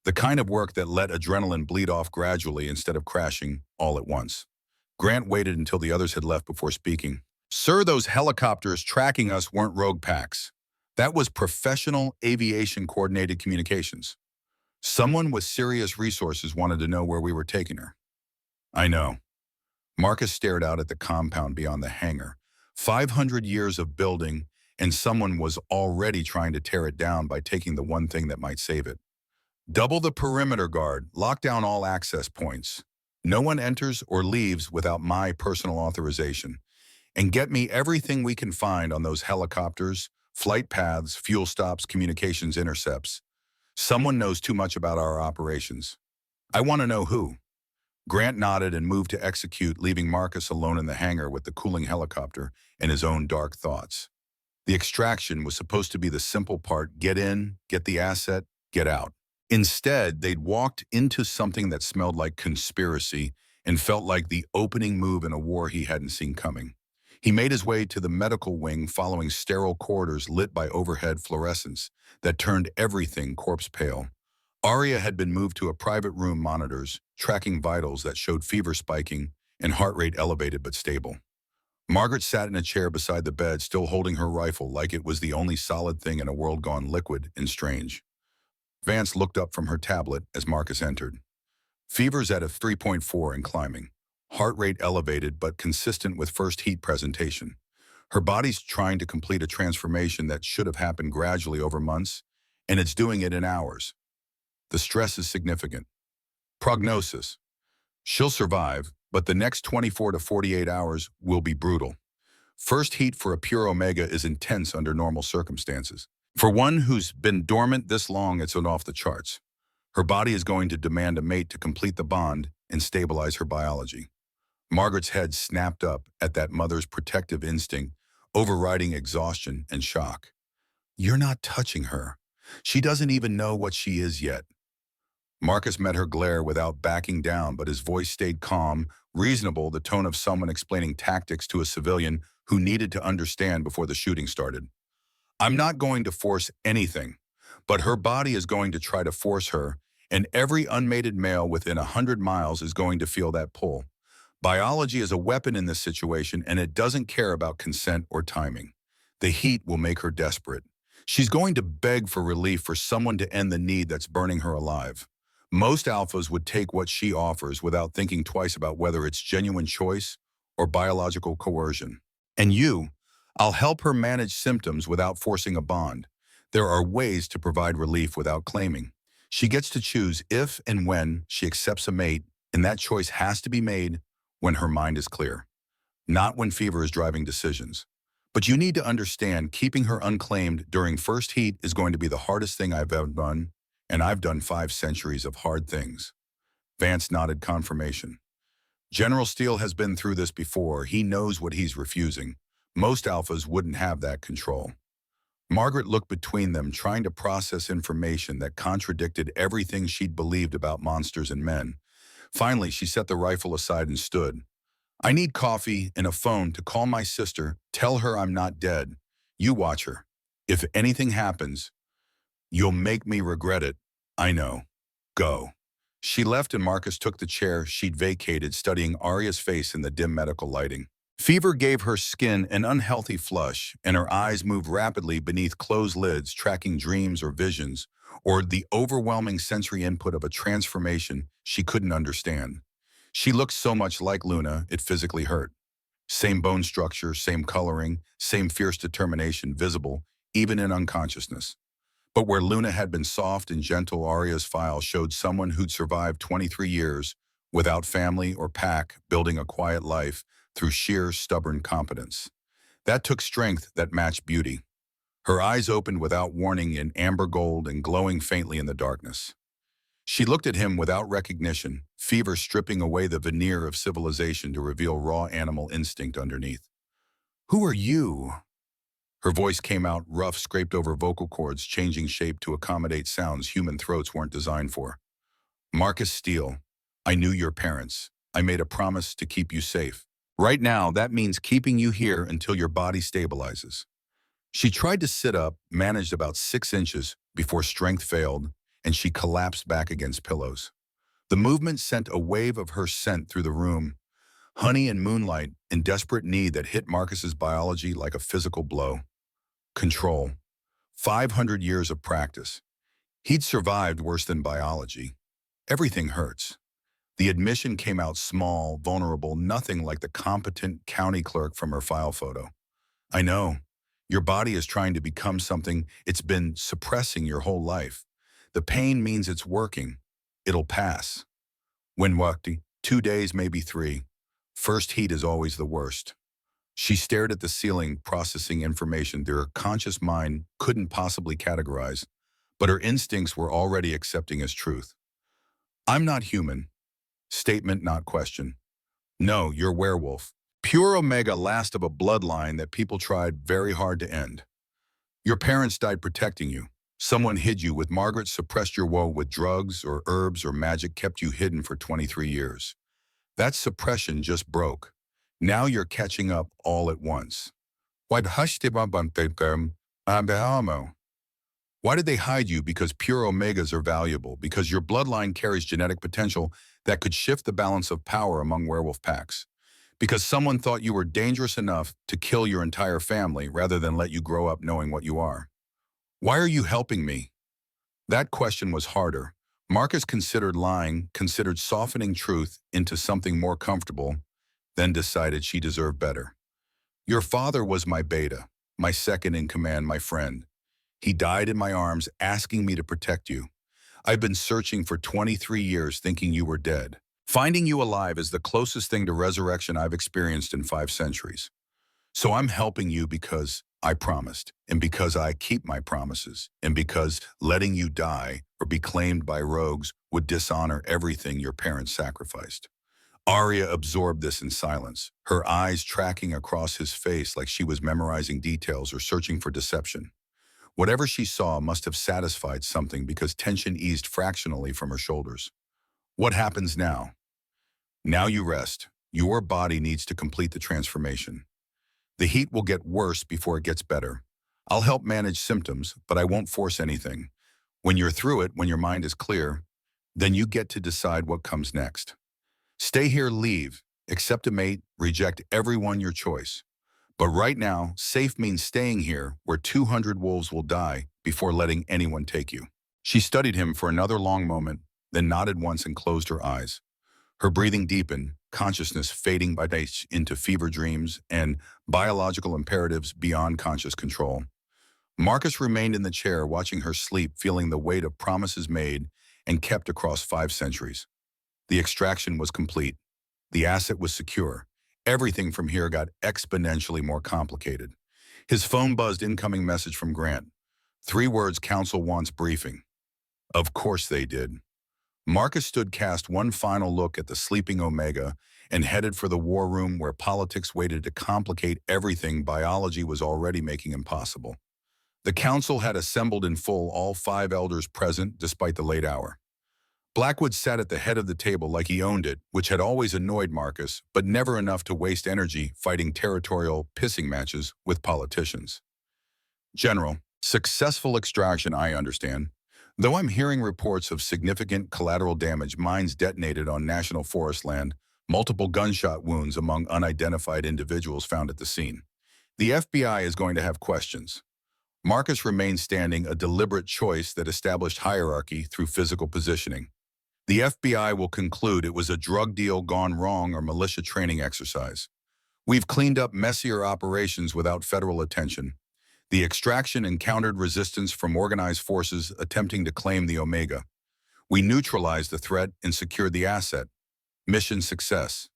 The kind of work that let adrenaline bleed off gradually instead of crashing all at once. Grant waited until the others had left before speaking. Sir, those helicopters tracking us weren't rogue packs. That was professional aviation coordinated communications. Someone with serious resources wanted to know where we were taking her. I know. Marcus stared out at the compound beyond the hangar. 500 years of building, and someone was already trying to tear it down by taking the one thing that might save it. Double the perimeter guard, lock down all access points. No one enters or leaves without my personal authorization. And get me everything we can find on those helicopters, flight paths, fuel stops, communications intercepts. Someone knows too much about our operations. I want to know who. Grant nodded and moved to execute, leaving Marcus alone in the hangar with the cooling helicopter and his own dark thoughts. The extraction was supposed to be the simple part: get in, get the asset, get out. Instead, they'd walked into something that smelled like conspiracy and felt like the opening move in a war he hadn't seen coming. He made his way to the medical wing, following sterile corridors lit by overhead fluorescence that turned everything corpse pale. Arya had been moved to a private room, monitors tracking vitals that showed fever spiking and heart rate elevated but stable. Margaret sat in a chair beside the bed, still holding her rifle like it was the only solid thing in a world gone liquid and strange. Vance looked up from her tablet as Marcus entered. Fever's at a 3.4 and climbing. Heart rate elevated but consistent with first heat presentation. Her body's trying to complete a transformation that should have happened gradually over months, and it's doing it in hours. The stress is significant. Prognosis. She'll survive, but the next 24 to 48 hours will be brutal. First heat for a pure Omega is intense under normal circumstances. For one who's been dormant this long, it's off the charts. Her body is going to demand a mate to complete the bond and stabilize her biology. Margaret's head snapped up at that mother's protective instinct, overriding exhaustion and shock. You're not touching her. She doesn't even know what she is yet. Marcus met her glare without backing down, but his voice stayed calm, reasonable, the tone of someone explaining tactics to a civilian who needed to understand before the shooting started. I'm not going to force anything, but her body is going to try to force her, and every unmated male within 100 miles is going to feel that pull. Biology is a weapon in this situation, and it doesn't care about consent or timing. The heat will make her desperate. She's going to beg for relief for someone to end the need that's burning her alive. Most alphas would take what she offers without thinking twice about whether it's genuine choice or biological coercion. And I'll help her manage symptoms without forcing a bond. There are ways to provide relief without claiming. She gets to choose if and when she accepts a mate, and that choice has to be made when her mind is clear, not when fever is driving decisions. But you need to understand, keeping her unclaimed during first heat is going to be the hardest thing I've ever done, and I've done 5 centuries of hard things. Vance nodded confirmation. General Steele has been through this before. He knows what he's refusing. Most alphas wouldn't have that control. Margaret looked between them, trying to process information that contradicted everything she'd believed about monsters and men. Finally, she set the rifle aside and stood. I need coffee and a phone to call my sister, tell her I'm not dead. You watch her. If anything happens, you'll make me regret it. I know. Go. She left and Marcus took the chair she'd vacated, studying Arya's face in the dim medical lighting. Fever gave her skin an unhealthy flush, and her eyes moved rapidly beneath closed lids, tracking dreams or visions, or the overwhelming sensory input of a transformation she couldn't understand. She looked so much like Luna, it physically hurt. Same bone structure, same coloring, same fierce determination visible, even in unconsciousness. But where Luna had been soft and gentle, Arya's file showed someone who'd survived 23 years without family or pack, building a quiet life through sheer stubborn competence. That took strength that matched beauty. Her eyes opened without warning in amber gold and glowing faintly in the darkness. She looked at him without recognition, fever stripping away the veneer of civilization to reveal raw animal instinct underneath. Who are you? Her voice came out rough, scraped over vocal cords, changing shape to accommodate sounds human throats weren't designed for. Marcus Steele, I knew your parents. I made a promise to keep you safe. Right now, that means keeping you here until your body stabilizes. She tried to sit up, managed about 6 inches before strength failed, and she collapsed back against pillows. The movement sent a wave of her scent through the room, honey and moonlight in desperate need that hit Marcus's biology like a physical blow. Control. 500 years of practice. He'd survived worse than biology. Everything hurts. The admission came out small, vulnerable, nothing like the competent county clerk from her file photo. I know. Your body is trying to become something it's been suppressing your whole life. The pain means it's working. It'll pass. When wakti, 2 days, maybe 3. First heat is always the worst. She stared at the ceiling, processing information that her conscious mind couldn't possibly categorize, but her instincts were already accepting as truth. I'm not human. Statement, not question. No, you're werewolf. Pure Omega, last of a bloodline that people tried very hard to end. Your parents died protecting you. Someone hid you. With Margaret, suppressed your woe with drugs or herbs or magic, kept you hidden for 23 years. That suppression just broke. Now you're catching up all at once. Why did they hide you? Because pure Omegas are valuable, because your bloodline carries genetic potential that could shift the balance of power among werewolf packs. Because someone thought you were dangerous enough to kill your entire family rather than let you grow up knowing what you are. Why are you helping me? That question was harder. Marcus considered lying, considered softening truth into something more comfortable, then decided she deserved better. Your father was my beta, my second in command, my friend. He died in my arms asking me to protect you. I've been searching for 23 years thinking you were dead. Finding you alive is the closest thing to resurrection I've experienced in 5 centuries. So I'm helping you because I promised, and because I keep my promises, and because letting you die or be claimed by rogues would dishonor everything your parents sacrificed. Arya absorbed this in silence, her eyes tracking across his face like she was memorizing details or searching for deception. Whatever she saw must have satisfied something because tension eased fractionally from her shoulders. What happens now? Now you rest. Your body needs to complete the transformation. The heat will get worse before it gets better. I'll help manage symptoms, but I won't force anything. When you're through it, when your mind is clear, then you get to decide what comes next. Stay here, leave, accept a mate, reject everyone your choice. But right now, safe means staying here where 200 wolves will die before letting anyone take you. She studied him for another long moment, then nodded once and closed her eyes. Her breathing deepened, consciousness fading by days into fever dreams and biological imperatives beyond conscious control. Marcus remained in the chair watching her sleep, feeling the weight of promises made and kept across 5 centuries. The extraction was complete. The asset was secure. Everything from here got exponentially more complicated. His phone buzzed incoming message from Grant. 3 words, council wants briefing. Of course they did. Marcus stood cast one final look at the sleeping Omega and headed for the war room where politics waited to complicate everything biology was already making impossible. The council had assembled in full, all 5 elders present despite the late hour. Blackwood sat at the head of the table like he owned it, which had always annoyed Marcus, but never enough to waste energy fighting territorial pissing matches with politicians. General, successful extraction, I understand. Though I'm hearing reports of significant collateral damage, mines detonated on national forest land, multiple gunshot wounds among unidentified individuals found at the scene. The FBI is going to have questions. Marcus remained standing, a deliberate choice that established hierarchy through physical positioning. The FBI will conclude it was a drug deal gone wrong or militia training exercise. We've cleaned up messier operations without federal attention. The extraction encountered resistance from organized forces attempting to claim the Omega. We neutralized the threat and secured the asset. Mission success.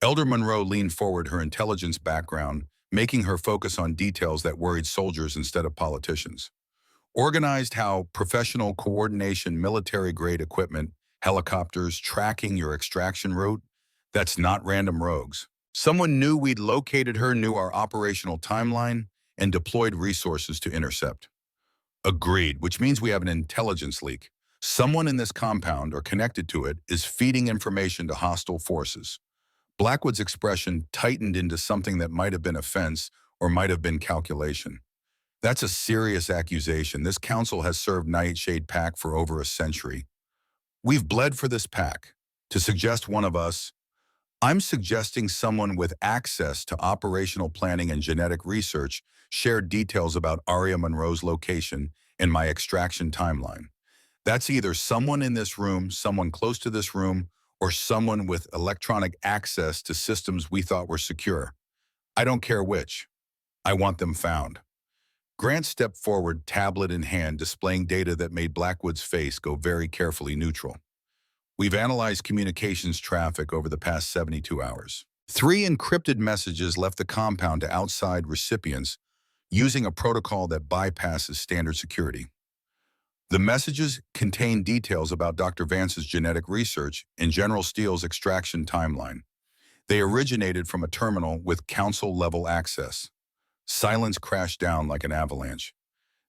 Elder Monroe leaned forward, her intelligence background, making her focus on details that worried soldiers instead of politicians. Organized how professional coordination, military-grade equipment, helicopters tracking your extraction route, that's not random rogues. Someone knew we'd located her, knew our operational timeline, and deployed resources to intercept. Agreed, which means we have an intelligence leak. Someone in this compound or connected to it is feeding information to hostile forces. Blackwood's expression tightened into something that might have been offense or might have been calculation. That's a serious accusation. This council has served Nightshade Pack for over a century. We've bled for this pack. To suggest one of us, I'm suggesting someone with access to operational planning and genetic research shared details about Arya Monroe's location and my extraction timeline. That's either someone in this room, someone close to this room, or someone with electronic access to systems we thought were secure. I don't care which. I want them found. Grant stepped forward, tablet in hand, displaying data that made Blackwood's face go very carefully neutral. We've analyzed communications traffic over the past 72 hours. 3 encrypted messages left the compound to outside recipients using a protocol that bypasses standard security. The messages contain details about Dr. Vance's genetic research and General Steele's extraction timeline. They originated from a terminal with council-level access. Silence crashed down like an avalanche.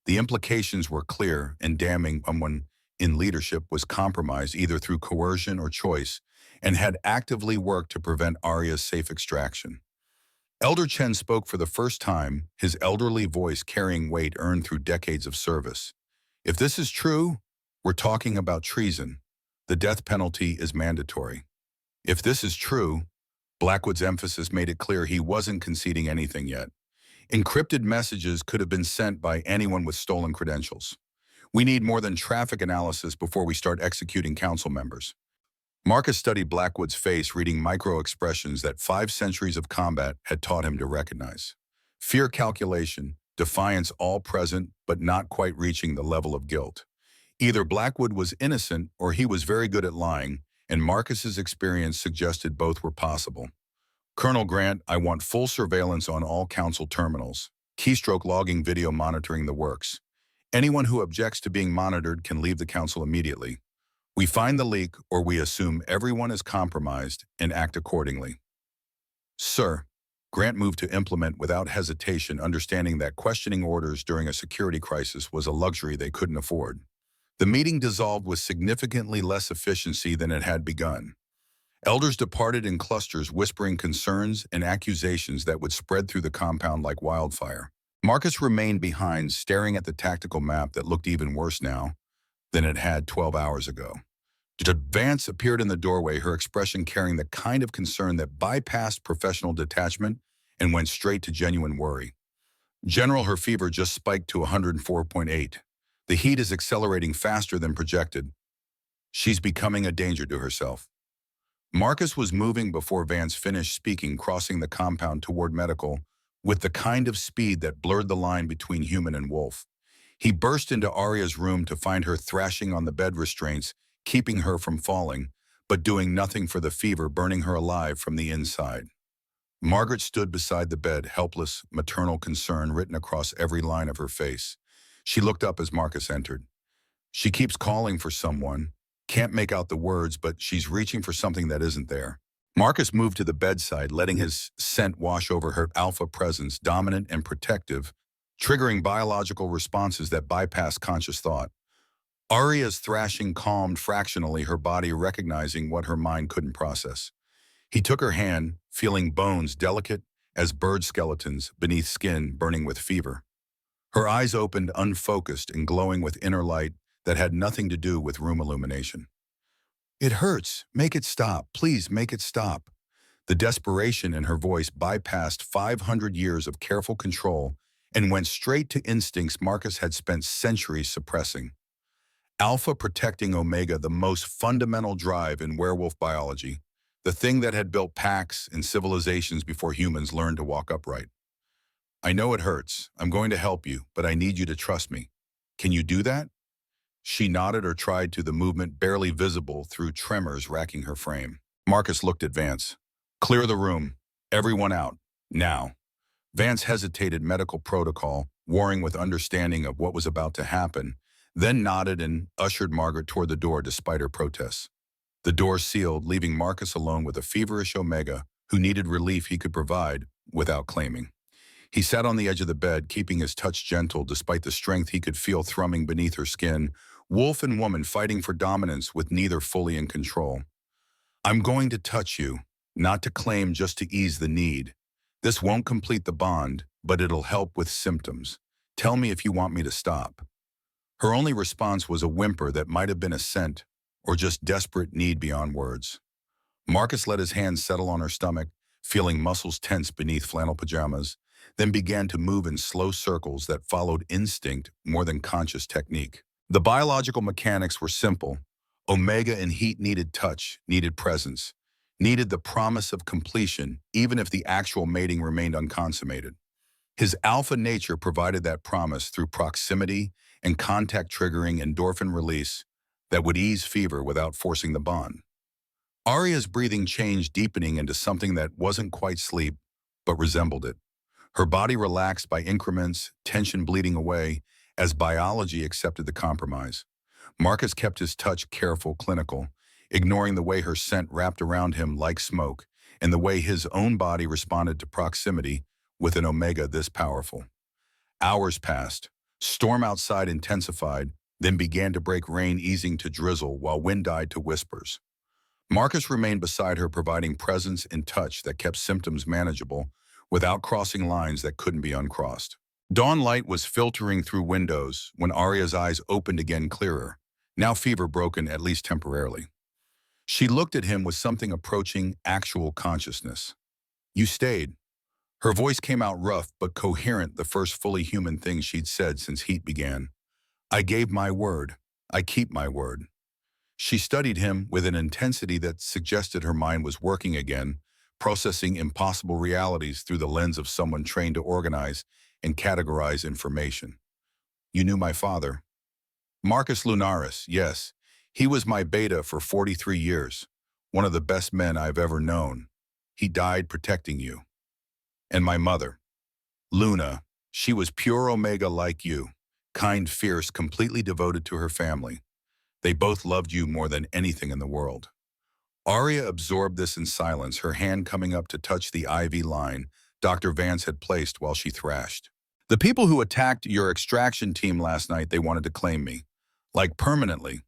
The implications were clear and damning. Someone in leadership was compromised either through coercion or choice and had actively worked to prevent Arya's safe extraction. Elder Chen spoke for the first time, his elderly voice carrying weight earned through decades of service. If this is true, we're talking about treason. The death penalty is mandatory. If this is true, Blackwood's emphasis made it clear he wasn't conceding anything yet. Encrypted messages could have been sent by anyone with stolen credentials. We need more than traffic analysis before we start executing council members. Marcus studied Blackwood's face, reading micro-expressions that 5 centuries of combat had taught him to recognize. Fear, calculation, defiance, all present, but not quite reaching the level of guilt. Either Blackwood was innocent or he was very good at lying, and Marcus's experience suggested both were possible. Colonel Grant, I want full surveillance on all council terminals. Keystroke logging, video monitoring the works. Anyone who objects to being monitored can leave the council immediately. We find the leak, or we assume everyone is compromised and act accordingly. Sir, Grant moved to implement without hesitation, understanding that questioning orders during a security crisis was a luxury they couldn't afford. The meeting dissolved with significantly less efficiency than it had begun. Elders departed in clusters, whispering concerns and accusations that would spread through the compound like wildfire. Marcus remained behind, staring at the tactical map that looked even worse now than it had 12 hours ago. Vance appeared in the doorway, her expression carrying the kind of concern that bypassed professional detachment and went straight to genuine worry. General, her fever just spiked to 104.8. The heat is accelerating faster than projected. She's becoming a danger to herself. Marcus was moving before Vance finished speaking, crossing the compound toward medical with the kind of speed that blurred the line between human and wolf. He burst into Arya's room to find her thrashing on the bed restraints, keeping her from falling, but doing nothing for the fever burning her alive from the inside. Margaret stood beside the bed, helpless, maternal concern written across every line of her face. She looked up as Marcus entered. She keeps calling for someone, can't make out the words, but she's reaching for something that isn't there. Marcus moved to the bedside, letting his scent wash over her alpha presence, dominant and protective, triggering biological responses that bypass conscious thought. Arya's thrashing calmed fractionally, her body recognizing what her mind couldn't process. He took her hand, feeling bones delicate as bird skeletons beneath skin burning with fever. Her eyes opened, unfocused and glowing with inner light that had nothing to do with room illumination. It hurts. Make it stop. Please make it stop. The desperation in her voice bypassed 500 years of careful control and went straight to instincts Marcus had spent centuries suppressing. Alpha protecting Omega, the most fundamental drive in werewolf biology, the thing that had built packs and civilizations before humans learned to walk upright. I know it hurts. I'm going to help you, but I need you to trust me. Can you do that? She nodded or tried to, the movement barely visible through tremors racking her frame. Marcus looked at Vance. Clear the room. Everyone out. Now. Vance hesitated, medical protocol, warring with understanding of what was about to happen, then nodded and ushered Margaret toward the door despite her protests. The door sealed, leaving Marcus alone with a feverish Omega who needed relief he could provide without claiming. He sat on the edge of the bed, keeping his touch gentle despite the strength he could feel thrumming beneath her skin, wolf and woman fighting for dominance with neither fully in control. I'm going to touch you, not to claim, just to ease the need. This won't complete the bond, but it'll help with symptoms. Tell me if you want me to stop. Her only response was a whimper that might have been assent or just desperate need beyond words. Marcus let his hands settle on her stomach, feeling muscles tense beneath flannel pajamas, then began to move in slow circles that followed instinct more than conscious technique. The biological mechanics were simple. Omega and heat needed touch, needed presence, needed the promise of completion, even if the actual mating remained unconsummated. His alpha nature provided that promise through proximity and contact, triggering endorphin release that would ease fever without forcing the bond. Arya's breathing changed, deepening into something that wasn't quite sleep, but resembled it. Her body relaxed by increments, tension bleeding away as biology accepted the compromise. Marcus kept his touch careful, clinical, ignoring the way her scent wrapped around him like smoke and the way his own body responded to proximity with an Omega this powerful. Hours passed. Storm outside intensified, then began to break, rain easing to drizzle while wind died to whispers. Marcus remained beside her, providing presence and touch that kept symptoms manageable without crossing lines that couldn't be uncrossed. Dawn light was filtering through windows when Arya's eyes opened again, clearer, now fever broken, at least temporarily. She looked at him with something approaching actual consciousness. You stayed. Her voice came out rough but coherent, the first fully human thing she'd said since heat began. I gave my word. I keep my word. She studied him with an intensity that suggested her mind was working again, processing impossible realities through the lens of someone trained to organize and categorize information. You knew my father. Marcus Lunaris, yes. He was my beta for 43 years, one of the best men I've ever known. He died protecting you. And my mother, Luna, she was pure Omega like you, kind, fierce, completely devoted to her family. They both loved you more than anything in the world. Arya absorbed this in silence, her hand coming up to touch the IV line Dr. Vance had placed while she thrashed. The people who attacked your extraction team last night, they wanted to claim me. Like permanently.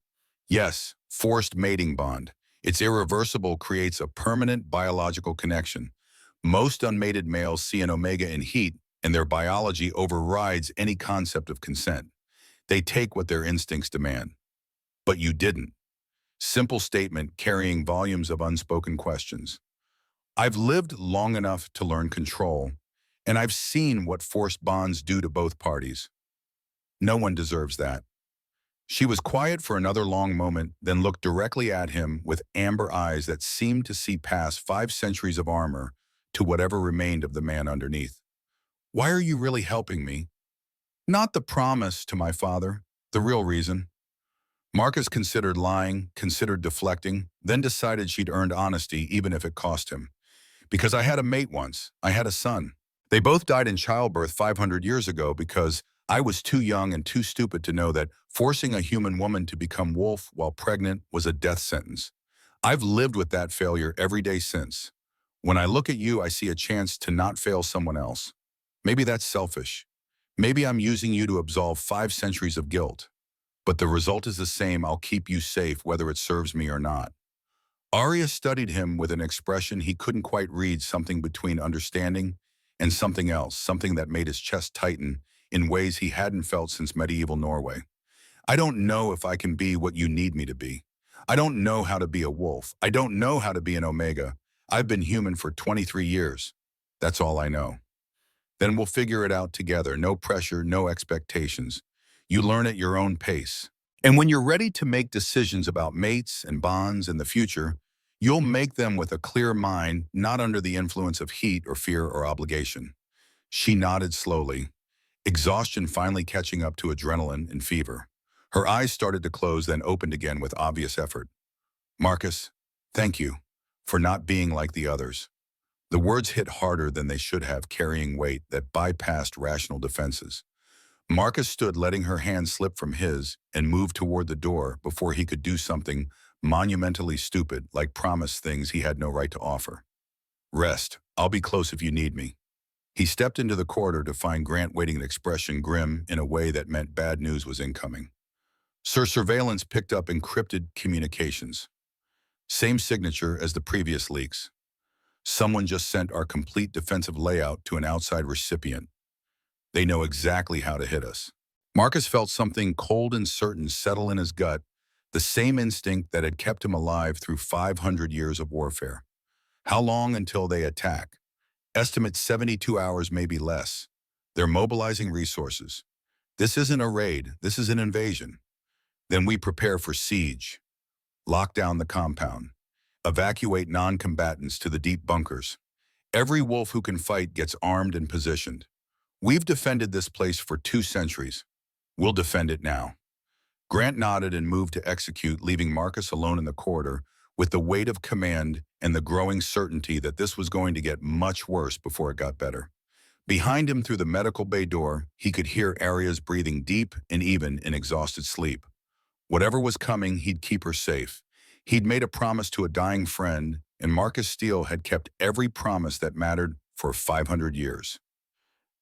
Yes, forced mating bond. It's irreversible, creates a permanent biological connection. Most unmated males see an omega in heat, and their biology overrides any concept of consent. They take what their instincts demand. But you didn't. Simple statement carrying volumes of unspoken questions. I've lived long enough to learn control, and I've seen what forced bonds do to both parties. No one deserves that. She was quiet for another long moment, then looked directly at him with amber eyes that seemed to see past 5 centuries of armor to whatever remained of the man underneath. Why are you really helping me? Not the promise to my father, the real reason. Marcus considered lying, considered deflecting, then decided she'd earned honesty even if it cost him. Because I had a mate once. I had a son. They both died in childbirth 500 years ago because I was too young and too stupid to know that forcing a human woman to become wolf while pregnant was a death sentence. I've lived with that failure every day since. When I look at you, I see a chance to not fail someone else. Maybe that's selfish. Maybe I'm using you to absolve 5 centuries of guilt. But the result is the same. I'll keep you safe whether it serves me or not. Arya studied him with an expression he couldn't quite read, something between understanding and something else, something that made his chest tighten in ways he hadn't felt since medieval Norway. I don't know if I can be what you need me to be. I don't know how to be a wolf. I don't know how to be an omega. I've been human for 23 years. That's all I know. Then we'll figure it out together. No pressure, no expectations. You learn at your own pace. And when you're ready to make decisions about mates and bonds in the future, you'll make them with a clear mind, not under the influence of heat or fear or obligation. She nodded slowly, exhaustion finally catching up to adrenaline and fever. Her eyes started to close, then opened again with obvious effort. Marcus, thank you for not being like the others. The words hit harder than they should have, carrying weight that bypassed rational defenses. Marcus stood, letting her hand slip from his, and moved toward the door before he could do something monumentally stupid, like promise things he had no right to offer. Rest. I'll be close if you need me. He stepped into the corridor to find Grant waiting, an expression grim in a way that meant bad news was incoming. Sir, surveillance picked up encrypted communications. Same signature as the previous leaks. Someone just sent our complete defensive layout to an outside recipient. They know exactly how to hit us. Marcus felt something cold and certain settle in his gut, the same instinct that had kept him alive through 500 years of warfare. How long until they attack? Estimate 72 hours, maybe less. They're mobilizing resources. This isn't a raid, this is an invasion. Then we prepare for siege. Lock down the compound. Evacuate non-combatants to the deep bunkers. Every wolf who can fight gets armed and positioned. We've defended this place for 2 centuries. We'll defend it now. Grant nodded and moved to execute, leaving Marcus alone in the corridor with the weight of command and the growing certainty that this was going to get much worse before it got better. Behind him, through the medical bay door, he could hear Arya's breathing deep and even in exhausted sleep. Whatever was coming, he'd keep her safe. He'd made a promise to a dying friend, and Marcus Steele had kept every promise that mattered for 500 years.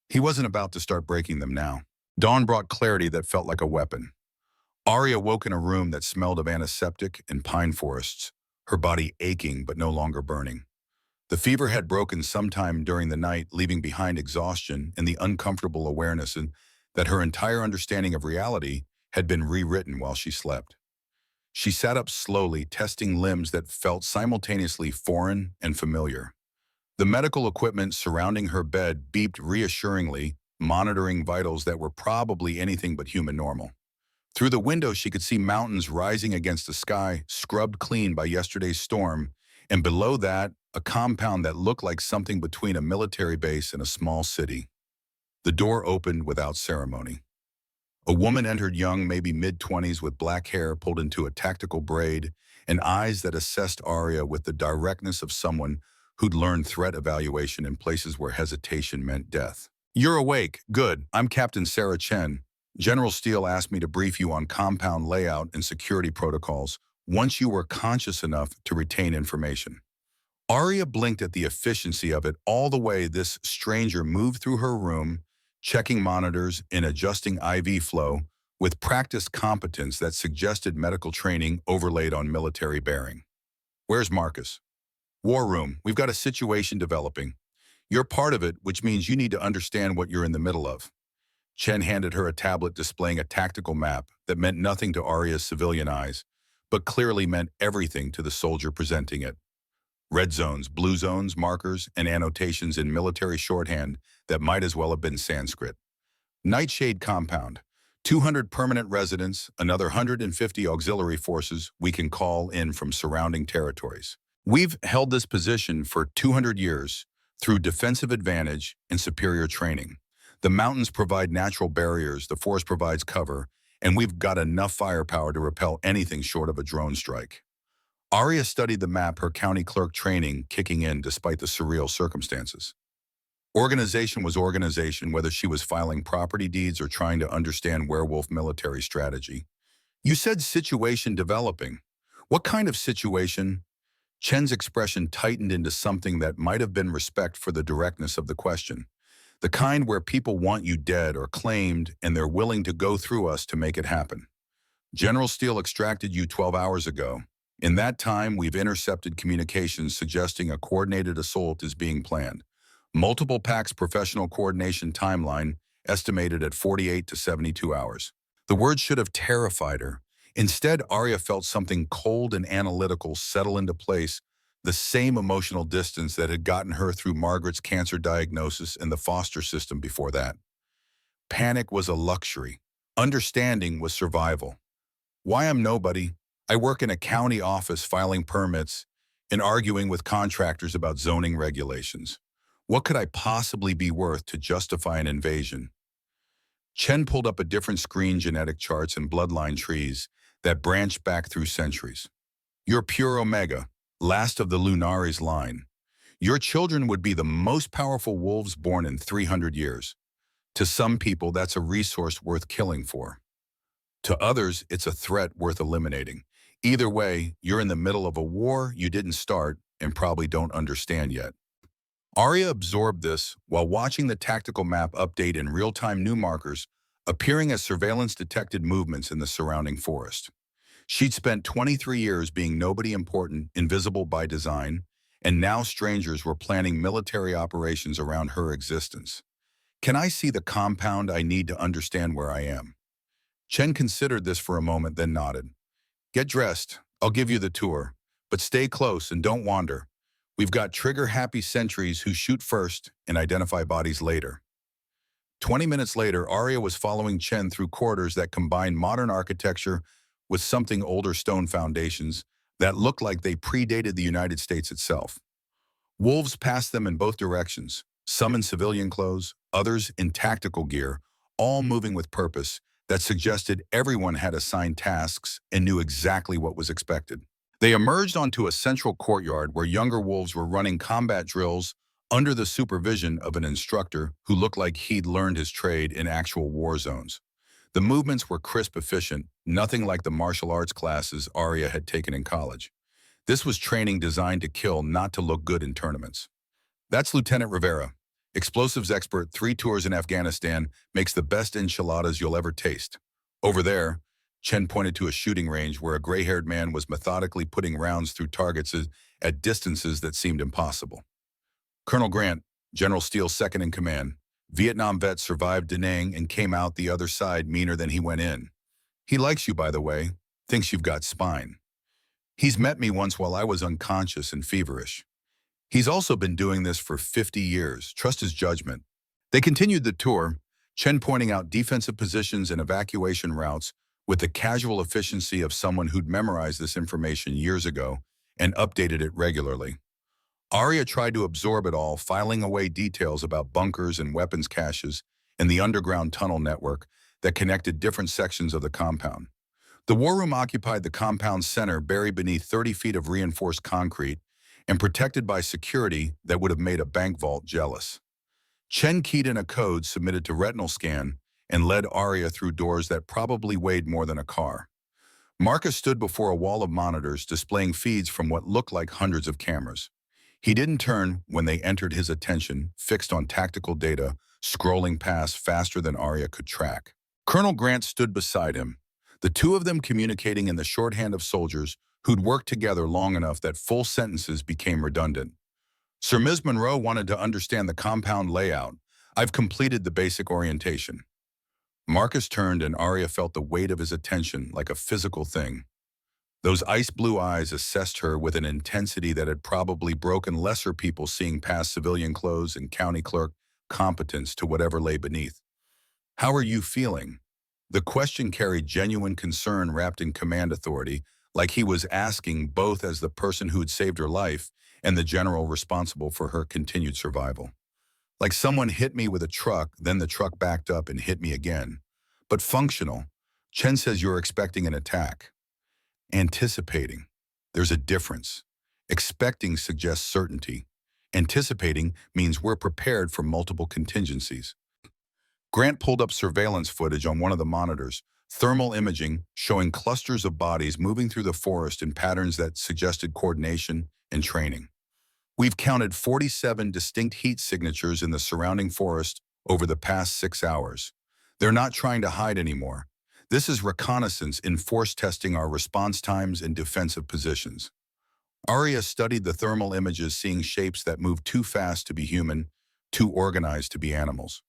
He wasn't about to start breaking them now. Dawn brought clarity that felt like a weapon. Arya woke in a room that smelled of antiseptic and pine forests, her body aching but no longer burning. The fever had broken sometime during the night, leaving behind exhaustion and the uncomfortable awareness that her entire understanding of reality had been rewritten while she slept. She sat up slowly, testing limbs that felt simultaneously foreign and familiar. The medical equipment surrounding her bed beeped reassuringly, monitoring vitals that were probably anything but human normal. Through the window, she could see mountains rising against the sky, scrubbed clean by yesterday's storm, and below that, a compound that looked like something between a military base and a small city. The door opened without ceremony. A woman entered, young, maybe mid-20s, with black hair pulled into a tactical braid and eyes that assessed Arya with the directness of someone who'd learned threat evaluation in places where hesitation meant death. "You're awake. Good. I'm Captain Sarah Chen. General Steele asked me to brief you on compound layout and security protocols once you were conscious enough to retain information." Arya blinked at the efficiency of it all the way this stranger moved through her room, checking monitors and adjusting IV flow with practiced competence that suggested medical training overlaid on military bearing. "Where's Marcus?" "War room. We've got a situation developing. You're part of it, which means you need to understand what you're in the middle of." Chen handed her a tablet displaying a tactical map that meant nothing to Arya's civilian eyes, but clearly meant everything to the soldier presenting it. Red zones, blue zones, markers, and annotations in military shorthand that might as well have been Sanskrit. Nightshade compound. 200 permanent residents, another 150 auxiliary forces we can call in from surrounding territories. We've held this position for 200 years through defensive advantage and superior training. The mountains provide natural barriers, the forest provides cover, and we've got enough firepower to repel anything short of a drone strike. Arya studied the map, her county clerk training kicking in despite the surreal circumstances. Organization was organization, whether she was filing property deeds or trying to understand werewolf military strategy. "You said situation developing. What kind of situation?" Chen's expression tightened into something that might have been respect for the directness of the question. "The kind where people want you dead or claimed and they're willing to go through us to make it happen. General Steele extracted you 12 hours ago. In that time, we've intercepted communications suggesting a coordinated assault is being planned. Multiple packs professional coordination timeline estimated at 48 to 72 hours. The word should have terrified her. Instead, Arya felt something cold and analytical settle into place, the same emotional distance that had gotten her through Margaret's cancer diagnosis and the foster system before that. Panic was a luxury. Understanding was survival. "Why, I'm nobody. I work in a county office filing permits and arguing with contractors about zoning regulations. What could I possibly be worth to justify an invasion?" Chen pulled up a different screen, genetic charts and bloodline trees that branched back through centuries. "You're pure Omega, last of the Lunaris line. Your children would be the most powerful wolves born in 300 years. To some people, that's a resource worth killing for. To others, it's a threat worth eliminating. Either way, you're in the middle of a war you didn't start and probably don't understand yet." Arya absorbed this while watching the tactical map update in real-time, new markers appearing as surveillance detected movements in the surrounding forest. She'd spent 23 years being nobody important, invisible by design, and now strangers were planning military operations around her existence. "Can I see the compound? I need to understand where I am." Chen considered this for a moment, then nodded. "Get dressed. I'll give you the tour. But stay close and don't wander. We've got trigger-happy sentries who shoot first and identify bodies later." 20 minutes later, Arya was following Chen through corridors that combined modern architecture with something older stone foundations that looked like they predated the United States itself. Wolves passed them in both directions, some in civilian clothes, others in tactical gear, all moving with purpose that suggested everyone had assigned tasks and knew exactly what was expected. They emerged onto a central courtyard where younger wolves were running combat drills under the supervision of an instructor who looked like he'd learned his trade in actual war zones. The movements were crisp, efficient, nothing like the martial arts classes Arya had taken in college. This was training designed to kill, not to look good in tournaments. "That's Lieutenant Rivera, explosives expert, 3 tours in Afghanistan, makes the best enchiladas you'll ever taste. Over there," Chen pointed to a shooting range where a gray-haired man was methodically putting rounds through targets at distances that seemed impossible. "Colonel Grant, General Steele's second in command. Vietnam vet, survived Da Nang and came out the other side meaner than he went in. He likes you, by the way. thinks you've got spine. He's met me once while I was unconscious and feverish. He's also been doing this for 50 years. Trust his judgment. They continued the tour, Chen pointing out defensive positions and evacuation routes with the casual efficiency of someone who'd memorized this information years ago and updated it regularly. Arya tried to absorb it all, filing away details about bunkers and weapons caches and the underground tunnel network that connected different sections of the compound. The war room occupied the compound's center, buried beneath 30 feet of reinforced concrete and protected by security that would have made a bank vault jealous. Chen keyed in a code submitted to retinal scan and led Arya through doors that probably weighed more than a car. Marcus stood before a wall of monitors displaying feeds from what looked like hundreds of cameras. He didn't turn when they entered, his attention fixed on tactical data, scrolling past faster than Arya could track. Colonel Grant stood beside him, the two of them communicating in the shorthand of soldiers who'd worked together long enough that full sentences became redundant. Sir Ms. Monroe wanted to understand the compound layout. I've completed the basic orientation. Marcus turned and Arya felt the weight of his attention like a physical thing. Those ice-blue eyes assessed her with an intensity that had probably broken lesser people seeing past civilian clothes and county clerk competence to whatever lay beneath. How are you feeling? The question carried genuine concern wrapped in command authority, like he was asking both as the person who'd saved her life and the general responsible for her continued survival. Like someone hit me with a truck, then the truck backed up and hit me again. But functional. Chen says you're expecting an attack. Anticipating. There's a difference. Expecting suggests certainty. Anticipating means we're prepared for multiple contingencies. Grant pulled up surveillance footage on one of the monitors, thermal imaging showing clusters of bodies moving through the forest in patterns that suggested coordination and training. We've counted 47 distinct heat signatures in the surrounding forest over the past 6 hours. They're not trying to hide anymore. This is reconnaissance in force, testing our response times and defensive positions. Arya studied the thermal images, seeing shapes that moved too fast to be human, too organized to be animals.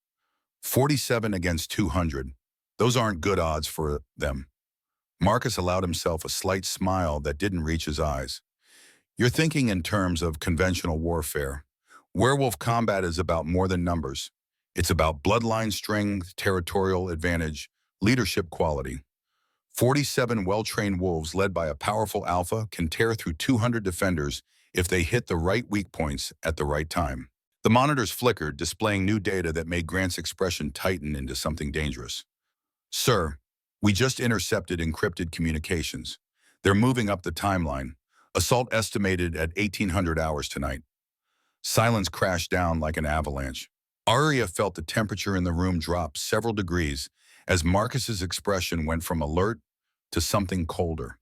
47 against 200. Those aren't good odds for them. Marcus allowed himself a slight smile that didn't reach his eyes. You're thinking in terms of conventional warfare. Werewolf combat is about more than numbers. It's about bloodline strength, territorial advantage, leadership quality. 47 well-trained wolves led by a powerful alpha can tear through 200 defenders if they hit the right weak points at the right time. The monitors flickered, displaying new data that made Grant's expression tighten into something dangerous. Sir, we just intercepted encrypted communications. They're moving up the timeline. Assault estimated at 1800 hours tonight. Silence crashed down like an avalanche. Arya felt the temperature in the room drop several degrees as Marcus's expression went from alert to something colder,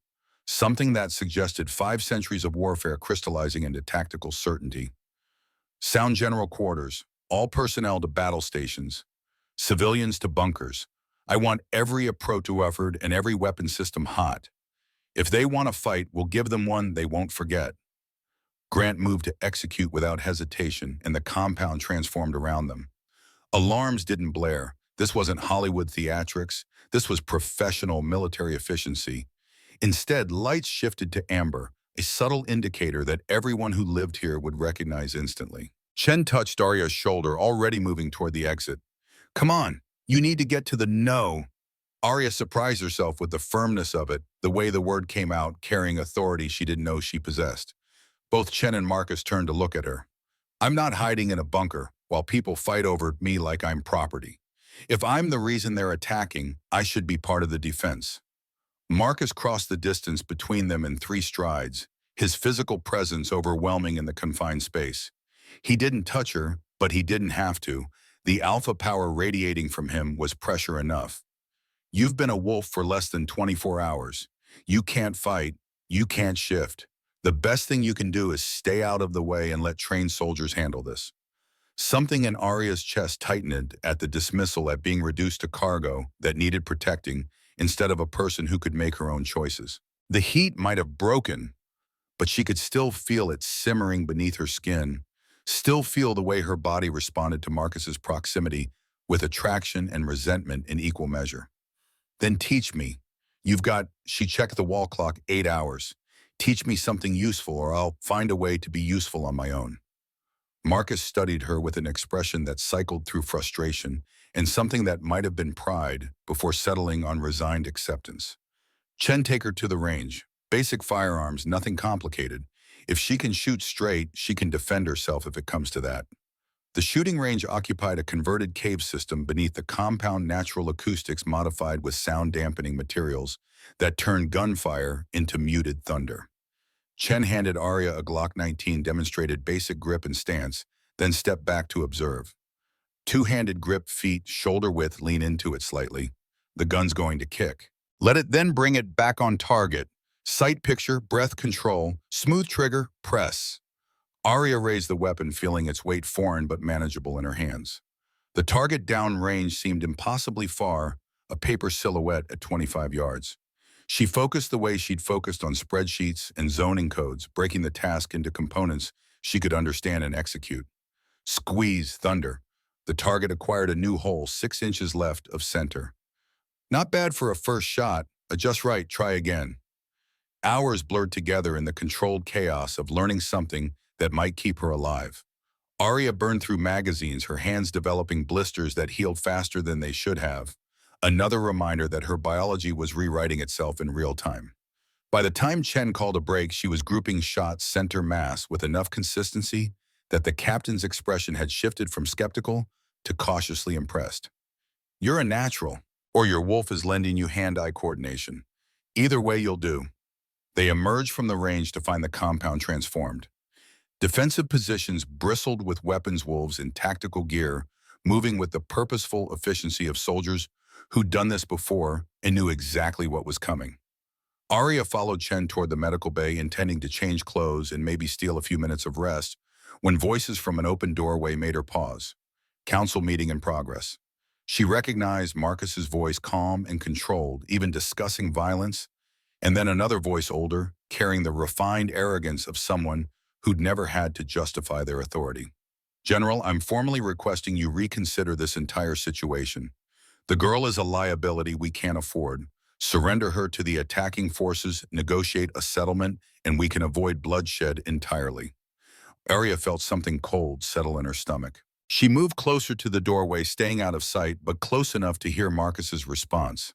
something that suggested 5 centuries of warfare crystallizing into tactical certainty. Sound general quarters, all personnel to battle stations, civilians to bunkers. I want every approach to effort and every weapon system hot. If they want to fight, we'll give them one they won't forget. Grant moved to execute without hesitation, and the compound transformed around them. Alarms didn't blare. This wasn't Hollywood theatrics. This was professional military efficiency. Instead, lights shifted to amber, a subtle indicator that everyone who lived here would recognize instantly. Chen touched Arya's shoulder, already moving toward the exit. Come on, you need to get to the no. Arya surprised herself with the firmness of it, the way the word came out, carrying authority she didn't know she possessed. Both Chen and Marcus turned to look at her. I'm not hiding in a bunker while people fight over me like I'm property. If I'm the reason they're attacking, I should be part of the defense. Marcus crossed the distance between them in 3 strides, his physical presence overwhelming in the confined space. He didn't touch her, but he didn't have to. The alpha power radiating from him was pressure enough. You've been a wolf for less than 24 hours. You can't fight. You can't shift. The best thing you can do is stay out of the way and let trained soldiers handle this. Something in Arya's chest tightened at the dismissal, at being reduced to cargo that needed protecting instead of a person who could make her own choices. The heat might have broken, but she could still feel it simmering beneath her skin, still feel the way her body responded to Marcus's proximity with attraction and resentment in equal measure. Then teach me. She checked the wall clock 8 hours. Teach me something useful or I'll find a way to be useful on my own. Marcus studied her with an expression that cycled through frustration and something that might have been pride before settling on resigned acceptance. Chen, take her to the range. Basic firearms, nothing complicated. If she can shoot straight, she can defend herself if it comes to that. The shooting range occupied a converted cave system beneath the compound natural acoustics modified with sound-dampening materials that turned gunfire into muted thunder. Chen handed Arya a Glock 19, demonstrated basic grip and stance, then stepped back to observe. Two-handed grip, feet, shoulder width, lean into it slightly. The gun's going to kick. Let it then bring it back on target. Sight picture, breath control, smooth trigger, press. Arya raised the weapon, feeling its weight foreign but manageable in her hands. The target down range seemed impossibly far, a paper silhouette at 25 yards. She focused the way she'd focused on spreadsheets and zoning codes, breaking the task into components she could understand and execute. Squeeze, thunder. The target acquired a new hole 6 inches left of center. Not bad for a first shot. Adjust right, try again. Hours blurred together in the controlled chaos of learning something that might keep her alive. Arya burned through magazines, her hands developing blisters that healed faster than they should have. Another reminder that her biology was rewriting itself in real time. By the time Chen called a break, she was grouping shots center mass with enough consistency that the captain's expression had shifted from skeptical to cautiously impressed. You're a natural, or your wolf is lending you hand-eye coordination. Either way you'll do. They emerged from the range to find the compound transformed. Defensive positions bristled with weapons, wolves in tactical gear, moving with the purposeful efficiency of soldiers who'd done this before and knew exactly what was coming. Arya followed Chen toward the medical bay, intending to change clothes and maybe steal a few minutes of rest, when voices from an open doorway made her pause. Council meeting in progress. She recognized Marcus's voice, calm and controlled, even discussing violence, and then another voice, older, carrying the refined arrogance of someone who'd never had to justify their authority. General, I'm formally requesting you reconsider this entire situation. The girl is a liability we can't afford. Surrender her to the attacking forces, negotiate a settlement, and we can avoid bloodshed entirely. Arya felt something cold settle in her stomach. She moved closer to the doorway, staying out of sight, but close enough to hear Marcus's response.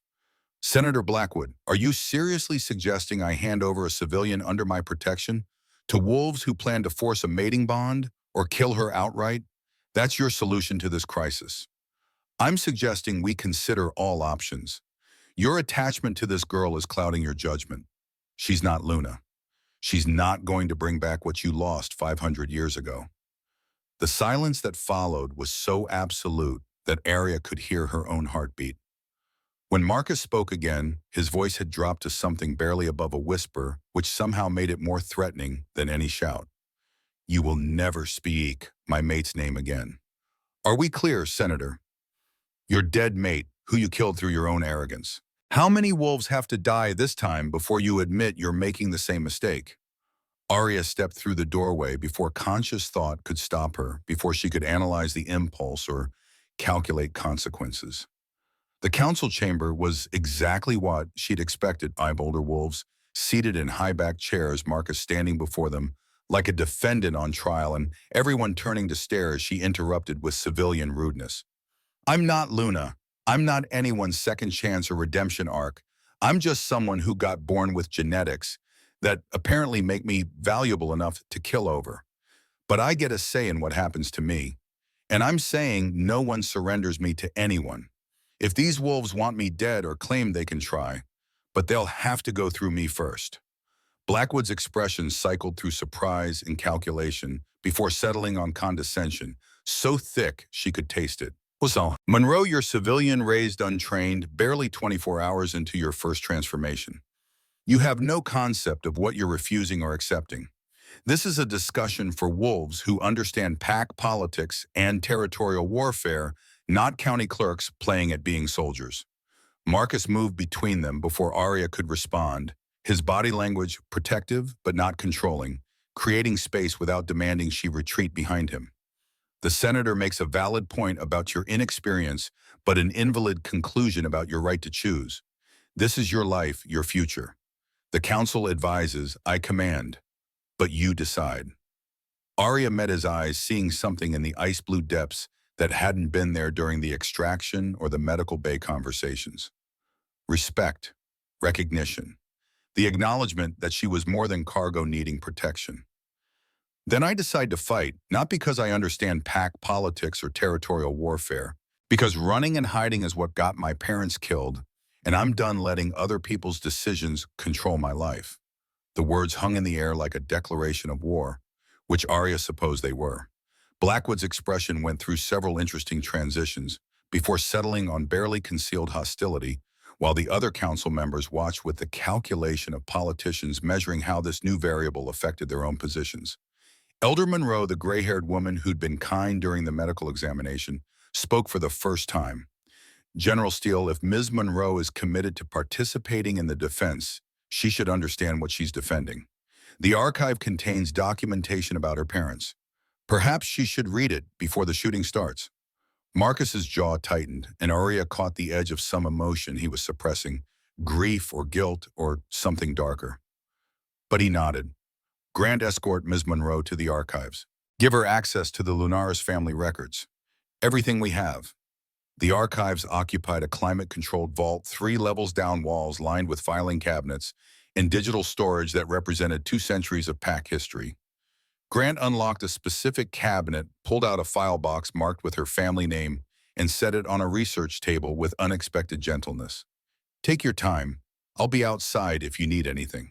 Senator Blackwood, are you seriously suggesting I hand over a civilian under my protection to wolves who plan to force a mating bond or kill her outright? That's your solution to this crisis. I'm suggesting we consider all options. Your attachment to this girl is clouding your judgment. She's not Luna. She's not going to bring back what you lost 500 years ago. The silence that followed was so absolute that Arya could hear her own heartbeat. When Marcus spoke again, his voice had dropped to something barely above a whisper, which somehow made it more threatening than any shout. You will never speak my mate's name again. Are we clear, Senator? Your dead mate, who you killed through your own arrogance. How many wolves have to die this time before you admit you're making the same mistake? Arya stepped through the doorway before conscious thought could stop her, before she could analyze the impulse or calculate consequences. The council chamber was exactly what she'd expected. Five older wolves, seated in high-backed chairs, Marcus standing before them like a defendant on trial, and everyone turning to stare as she interrupted with civilian rudeness. I'm not Luna. I'm not anyone's second chance or redemption arc. I'm just someone who got born with genetics that apparently make me valuable enough to kill over. But I get a say in what happens to me. And I'm saying no one surrenders me to anyone. If these wolves want me dead or claim they can try, but they'll have to go through me first. Blackwood's expression cycled through surprise and calculation before settling on condescension, so thick she could taste it. So, Monroe, you're civilian, raised untrained, barely 24 hours into your first transformation. You have no concept of what you're refusing or accepting. This is a discussion for wolves who understand pack politics and territorial warfare, not county clerks playing at being soldiers. Marcus moved between them before Arya could respond, his body language protective but not controlling, creating space without demanding she retreat behind him. The senator makes a valid point about your inexperience, but an invalid conclusion about your right to choose. This is your life, your future. The council advises, I command, but you decide. Arya met his eyes, seeing something in the ice-blue depths that hadn't been there during the extraction or the medical bay conversations. Respect, recognition, the acknowledgement that she was more than cargo needing protection. Then I decide to fight, not because I understand pack politics or territorial warfare, because running and hiding is what got my parents killed, and I'm done letting other people's decisions control my life. The words hung in the air like a declaration of war, which Arya supposed they were. Blackwood's expression went through several interesting transitions before settling on barely concealed hostility, while the other council members watched with the calculation of politicians measuring how this new variable affected their own positions. Elder Monroe, the gray-haired woman who'd been kind during the medical examination, spoke for the first time. General Steele, if Ms. Monroe is committed to participating in the defense, she should understand what she's defending. The archive contains documentation about her parents. Perhaps she should read it before the shooting starts. Marcus's jaw tightened, and Arya caught the edge of some emotion he was suppressing, grief or guilt or something darker. But he nodded. Grant escort Ms. Monroe to the archives. Give her access to the Lunaris family records. Everything we have. The archives occupied a climate-controlled vault 3 levels down, walls lined with filing cabinets and digital storage that represented 2 centuries of pack history. Grant unlocked a specific cabinet, pulled out a file box marked with her family name, and set it on a research table with unexpected gentleness. Take your time. I'll be outside if you need anything.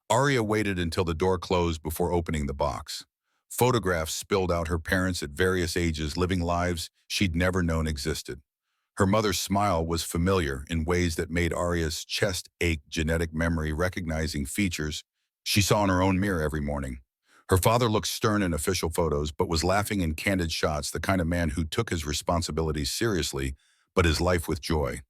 Arya waited until the door closed before opening the box. Photographs spilled out her parents at various ages, living lives she'd never known existed. Her mother's smile was familiar in ways that made Arya's chest ache, genetic memory recognizing features she saw in her own mirror every morning. Her father looked stern in official photos, but was laughing in candid shots, the kind of man who took his responsibilities seriously, but his life with joy.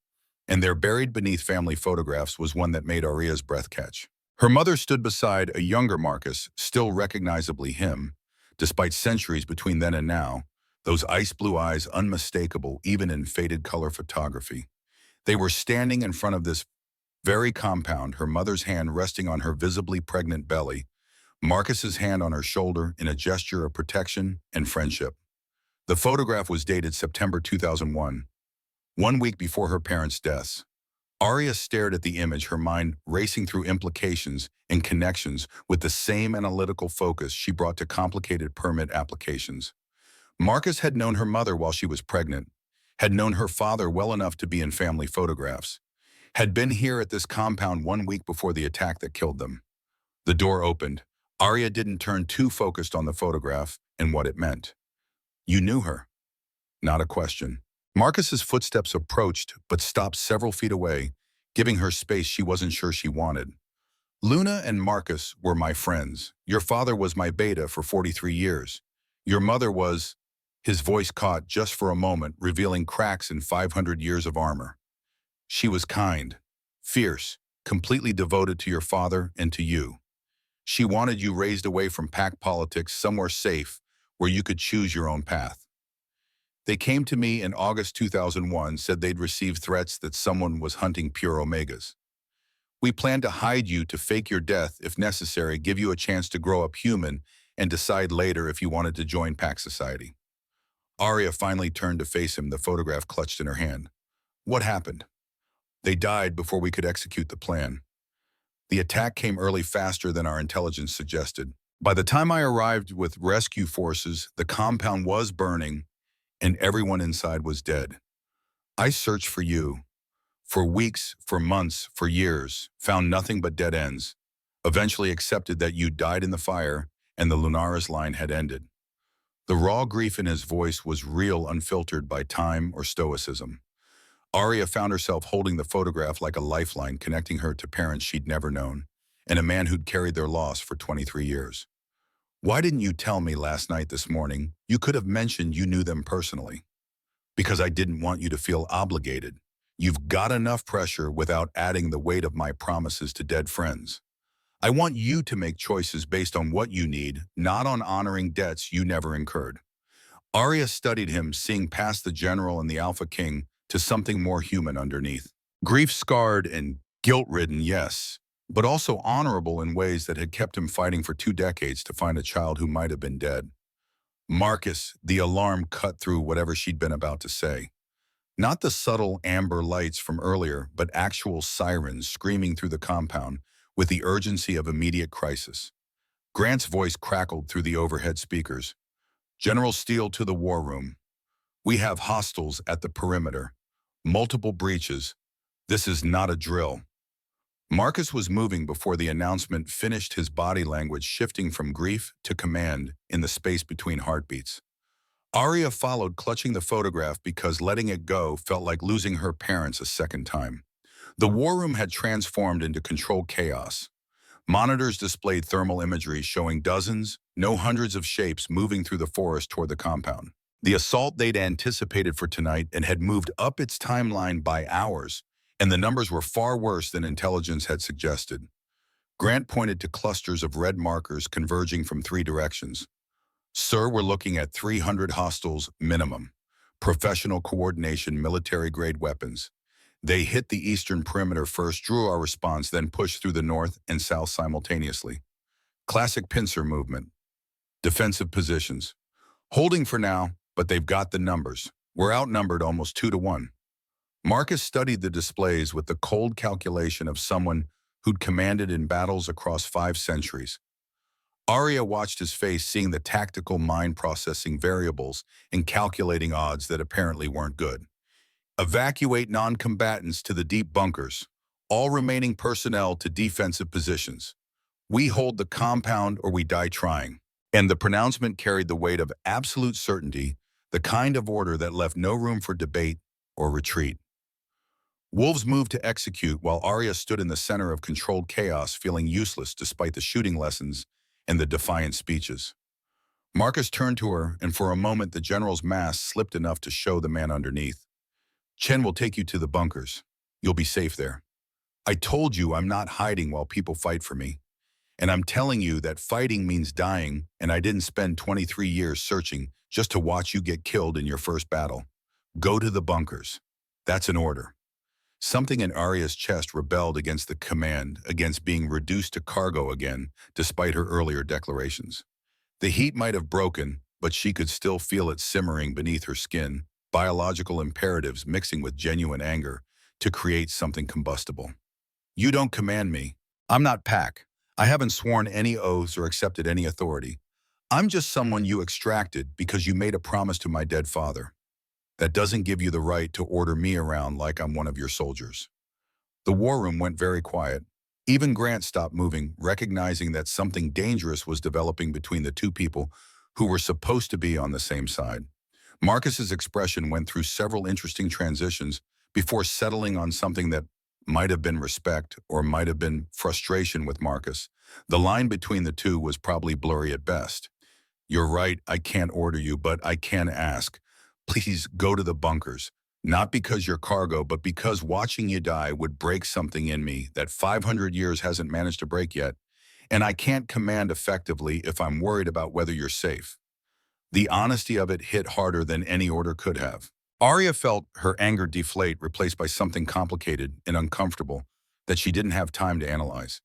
And there, buried beneath family photographs, was one that made Arya's breath catch. Her mother stood beside a younger Marcus, still recognizably him, despite centuries between then and now, those ice-blue eyes unmistakable even in faded color photography. They were standing in front of this very compound, her mother's hand resting on her visibly pregnant belly, Marcus's hand on her shoulder in a gesture of protection and friendship. The photograph was dated September 2001, 1 week before her parents' deaths. Arya stared at the image, her mind racing through implications and connections with the same analytical focus she brought to complicated permit applications. Marcus had known her mother while she was pregnant, had known her father well enough to be in family photographs, had been here at this compound 1 week before the attack that killed them. The door opened. Arya didn't turn too focused on the photograph and what it meant. You knew her. Not a question. Marcus's footsteps approached but stopped several feet away, giving her space she wasn't sure she wanted. Luna and Marcus were my friends. Your father was my beta for 43 years. Your mother was... His voice caught just for a moment, revealing cracks in 500 years of armor. She was kind, fierce, completely devoted to your father and to you. She wanted you raised away from pack politics, somewhere safe, where you could choose your own path. They came to me in August 2001, said they'd received threats that someone was hunting pure Omegas. We planned to hide you, to fake your death if necessary, give you a chance to grow up human, and decide later if you wanted to join pack society. Arya finally turned to face him, the photograph clutched in her hand. What happened? They died before we could execute the plan. The attack came early, faster than our intelligence suggested. By the time I arrived with rescue forces, the compound was burning, and everyone inside was dead. I searched for you. For weeks, for months, for years, found nothing but dead ends. Eventually accepted that you died in the fire, and the Lunaris line had ended. The raw grief in his voice was real, unfiltered by time or stoicism. Arya found herself holding the photograph like a lifeline, connecting her to parents she'd never known, and a man who'd carried their loss for 23 years. Why didn't you tell me last night, this morning? You could have mentioned you knew them personally. Because I didn't want you to feel obligated. You've got enough pressure without adding the weight of my promises to dead friends. I want you to make choices based on what you need, not on honoring debts you never incurred. Arya studied him, seeing past the general and the AlphaKing to something more human underneath. Grief-scarred and guilt-ridden, yes, but also honorable in ways that had kept him fighting for 2 decades to find a child who might have been dead. Marcus, the alarm cut through whatever she'd been about to say. Not the subtle amber lights from earlier, but actual sirens screaming through the compound with the urgency of immediate crisis. Grant's voice crackled through the overhead speakers. General Steele to the war room. We have hostiles at the perimeter. Multiple breaches. This is not a drill. Marcus was moving before the announcement finished, his body language shifting from grief to command in the space between heartbeats. Arya followed, clutching the photograph because letting it go felt like losing her parents a second time. The war room had transformed into controlled chaos. Monitors displayed thermal imagery showing dozens, no hundreds of shapes moving through the forest toward the compound. The assault they'd anticipated for tonight and had moved up its timeline by hours, and the numbers were far worse than intelligence had suggested. Grant pointed to clusters of red markers converging from 3 directions. Sir, we're looking at 300 hostiles minimum. Professional coordination, military-grade weapons. They hit the eastern perimeter first, drew our response, then pushed through the north and south simultaneously. Classic pincer movement. Defensive positions. Holding for now, but they've got the numbers. We're outnumbered almost 2-1. Marcus studied the displays with the cold calculation of someone who'd commanded in battles across 5 centuries. Arya watched his face, seeing the tactical mind-processing variables and calculating odds that apparently weren't good. Evacuate non-combatants to the deep bunkers. All remaining personnel to defensive positions. We hold the compound or we die trying. And the pronouncement carried the weight of absolute certainty, the kind of order that left no room for debate or retreat. Wolves moved to execute while Arya stood in the center of controlled chaos, feeling useless despite the shooting lessons and the defiant speeches. Marcus turned to her, and for a moment the general's mask slipped enough to show the man underneath. Chen will take you to the bunkers. You'll be safe there. I told you I'm not hiding while people fight for me. And I'm telling you that fighting means dying, and I didn't spend 23 years searching just to watch you get killed in your first battle. Go to the bunkers. That's an order. Something in Arya's chest rebelled against the command, against being reduced to cargo again, despite her earlier declarations. The heat might have broken, but she could still feel it simmering beneath her skin, biological imperatives mixing with genuine anger to create something combustible. You don't command me. I'm not Pack. I haven't sworn any oaths or accepted any authority. I'm just someone you extracted because you made a promise to my dead father. That doesn't give you the right to order me around like I'm one of your soldiers. The war room went very quiet. Even Grant stopped moving, recognizing that something dangerous was developing between the 2 people who were supposed to be on the same side. Marcus's expression went through several interesting transitions before settling on something that might have been respect or might have been frustration with Marcus. The line between the 2 was probably blurry at best. You're right, I can't order you, but I can ask. Please go to the bunkers. Not because you're cargo, but because watching you die would break something in me that 500 years hasn't managed to break yet, and I can't command effectively if I'm worried about whether you're safe. The honesty of it hit harder than any order could have. Arya felt her anger deflate, replaced by something complicated and uncomfortable that she didn't have time to analyze.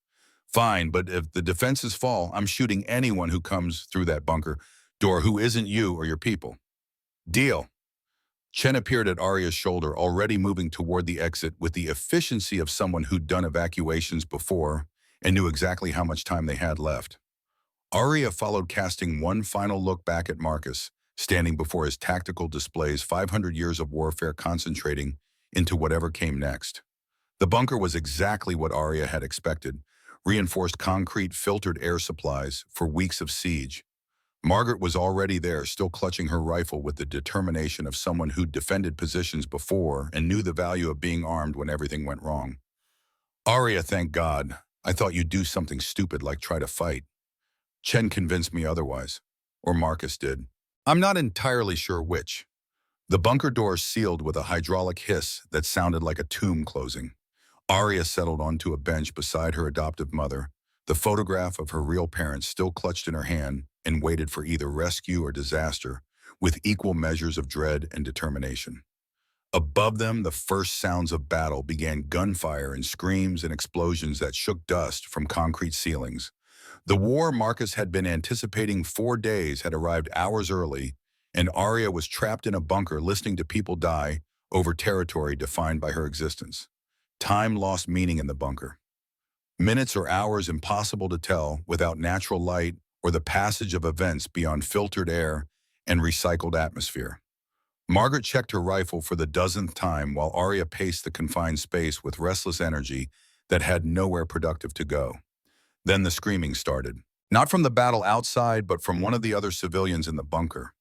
Fine, but if the defenses fall, I'm shooting anyone who comes through that bunker door who isn't you or your people. Deal. Chen appeared at Arya's shoulder, already moving toward the exit with the efficiency of someone who'd done evacuations before and knew exactly how much time they had left. Arya followed, casting one final look back at Marcus, standing before his tactical displays, 500 years of warfare concentrating into whatever came next. The bunker was exactly what Arya had expected, reinforced concrete, filtered air supplies for weeks of siege. Margaret was already there, still clutching her rifle with the determination of someone who'd defended positions before and knew the value of being armed when everything went wrong. Arya, thank God. I thought you'd do something stupid like try to fight. Chen convinced me otherwise. Or Marcus did. I'm not entirely sure which. The bunker doors sealed with a hydraulic hiss that sounded like a tomb closing. Arya settled onto a bench beside her adoptive mother, the photograph of her real parents still clutched in her hand, and waited for either rescue or disaster with equal measures of dread and determination. Above them, the first sounds of battle began: gunfire and screams and explosions that shook dust from concrete ceilings. The war Marcus had been anticipating 4 days had arrived hours early, and Arya was trapped in a bunker listening to people die over territory defined by her existence. Time lost meaning in the bunker. Minutes or hours impossible to tell without natural light or the passage of events beyond filtered air and recycled atmosphere. Margaret checked her rifle for the dozenth time while Arya paced the confined space with restless energy that had nowhere productive to go. Then the screaming started. Not from the battle outside, but from one of the other civilians in the bunker.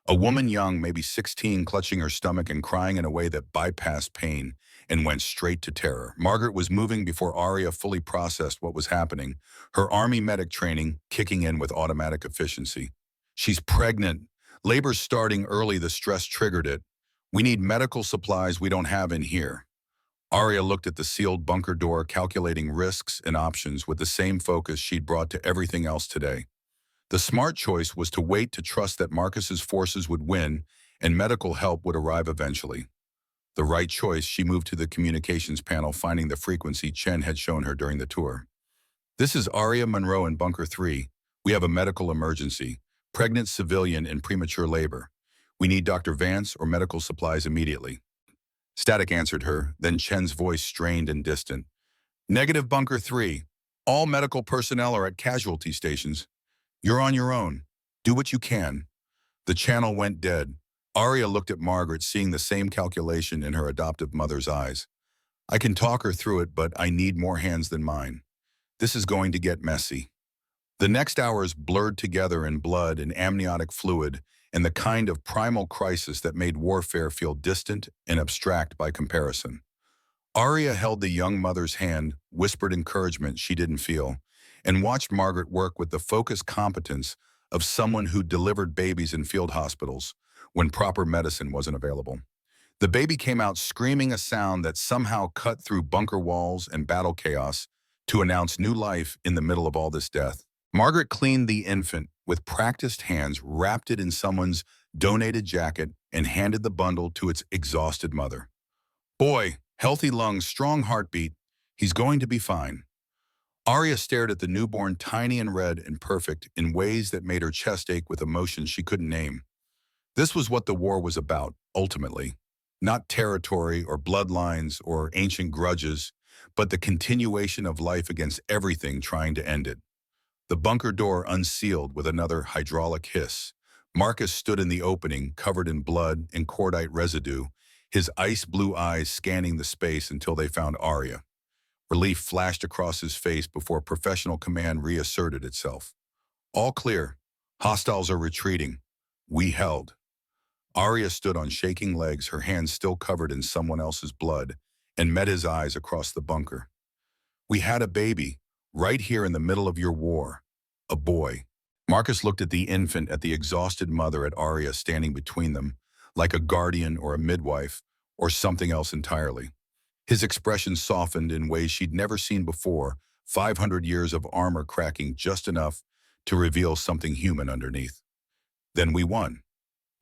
A woman young, maybe 16, clutching her stomach and crying in a way that bypassed pain and went straight to terror. Margaret was moving before Arya fully processed what was happening, her army medic training kicking in with automatic efficiency. She's pregnant. Labor's starting early, the stress triggered it. We need medical supplies we don't have in here. Arya looked at the sealed bunker door, calculating risks and options with the same focus she'd brought to everything else today. The smart choice was to wait, to trust that Marcus's forces would win and medical help would arrive eventually. The right choice, she moved to the communications panel, finding the frequency Chen had shown her during the tour. This is Arya Monroe in Bunker 3. We have a medical emergency. Pregnant civilian in premature labor. We need Dr. Vance or medical supplies immediately. Static answered her, then Chen's voice strained and distant. Negative, Bunker 3. All medical personnel are at casualty stations. You're on your own. Do what you can. The channel went dead. Arya looked at Margaret, seeing the same calculation in her adoptive mother's eyes. I can talk her through it, but I need more hands than mine. This is going to get messy. The next hours blurred together in blood and amniotic fluid and the kind of primal crisis that made warfare feel distant and abstract by comparison. Arya held the young mother's hand, whispered encouragement she didn't feel, and watched Margaret work with the focused competence of someone who delivered babies in field hospitals when proper medicine wasn't available. The baby came out screaming, a sound that somehow cut through bunker walls and battle chaos to announce new life in the middle of all this death. Margaret cleaned the infant with practiced hands, wrapped it in someone's donated jacket, and handed the bundle to its exhausted mother. Boy, healthy lungs, strong heartbeat. He's going to be fine. Arya stared at the newborn, tiny and red and perfect, in ways that made her chest ache with emotions she couldn't name. This was what the war was about, ultimately. Not territory or bloodlines or ancient grudges, but the continuation of life against everything trying to end it. The bunker door unsealed with another hydraulic hiss. Marcus stood in the opening, covered in blood and cordite residue, his ice-blue eyes scanning the space until they found Arya. Relief flashed across his face before professional command reasserted itself. All clear. Hostiles are retreating. We held. Arya stood on shaking legs, her hands still covered in someone else's blood, and met his eyes across the bunker. We had a baby, right here in the middle of your war. A boy. Marcus looked at the infant, at the exhausted mother, at Arya standing between them, like a guardian or a midwife, or something else entirely. His expression softened in ways she'd never seen before, 500 years of armor cracking just enough to reveal something human underneath. Then we won.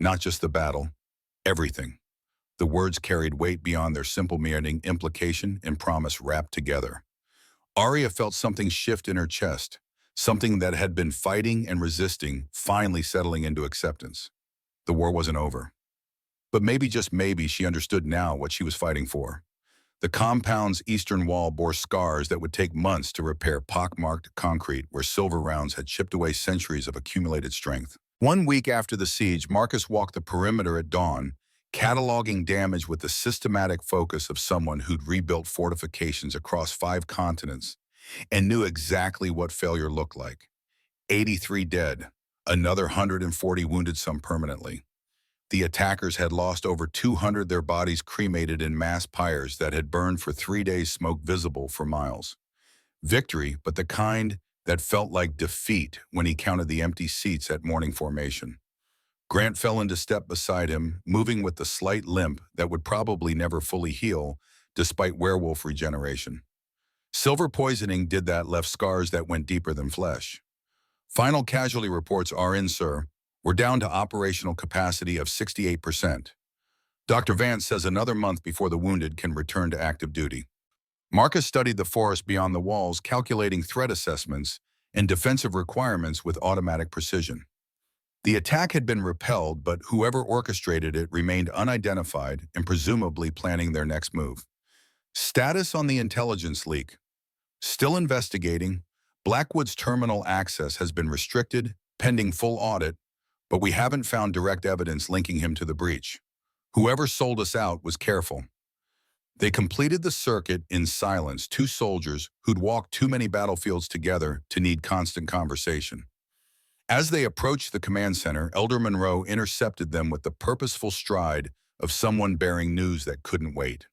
Not just the battle, everything. The words carried weight beyond their simple meaning, implication and promise wrapped together. Arya felt something shift in her chest, something that had been fighting and resisting, finally settling into acceptance. The war wasn't over. But maybe, just maybe, she understood now what she was fighting for. The compound's eastern wall bore scars that would take months to repair, pockmarked concrete where silver rounds had chipped away centuries of accumulated strength. 1 week after the siege, Marcus walked the perimeter at dawn, cataloging damage with the systematic focus of someone who'd rebuilt fortifications across 5 continents and knew exactly what failure looked like. 83 dead, another 140 wounded, some permanently. The attackers had lost over 200, their bodies cremated in mass pyres that had burned for 3 days, smoke visible for miles. Victory, but the kind that felt like defeat when he counted the empty seats at morning formation. Grant fell into step beside him, moving with the slight limp that would probably never fully heal, despite werewolf regeneration. Silver poisoning did that, left scars that went deeper than flesh. Final casualty reports are in, sir. We're down to operational capacity of 68%. Dr. Vance says another month before the wounded can return to active duty. Marcus studied the forest beyond the walls, calculating threat assessments and defensive requirements with automatic precision. The attack had been repelled, but whoever orchestrated it remained unidentified and presumably planning their next move. Status on the intelligence leak. Still investigating. Blackwood's terminal access has been restricted, pending full audit, but we haven't found direct evidence linking him to the breach. Whoever sold us out was careful. They completed the circuit in silence, two soldiers who'd walked too many battlefields together to need constant conversation. As they approached the command center, Elder Monroe intercepted them with the purposeful stride of someone bearing news that couldn't wait.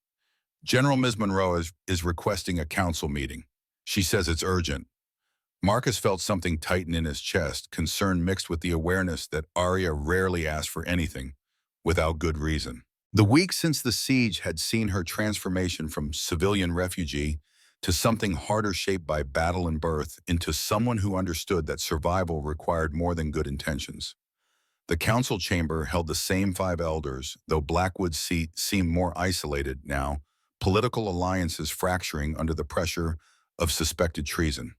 General Ms. Monroe is requesting a council meeting. She says it's urgent. Marcus felt something tighten in his chest, concern mixed with the awareness that Arya rarely asked for anything without good reason. The week since the siege had seen her transformation from civilian refugee to something harder shaped by battle and birth into someone who understood that survival required more than good intentions. The council chamber held the same 5 elders, though Blackwood's seat seemed more isolated now, political alliances fracturing under the pressure of suspected treason.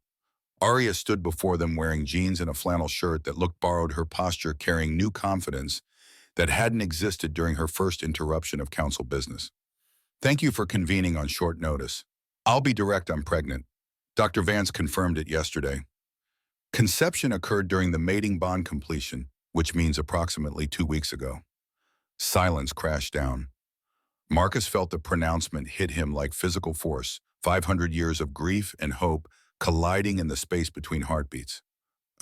Arya stood before them wearing jeans and a flannel shirt that looked borrowed, her posture carrying new confidence that hadn't existed during her first interruption of council business. Thank you for convening on short notice. I'll be direct, I'm pregnant. Dr. Vance confirmed it yesterday. Conception occurred during the mating bond completion, which means approximately 2 weeks ago. Silence crashed down. Marcus felt the pronouncement hit him like physical force, 500 years of grief and hope colliding in the space between heartbeats.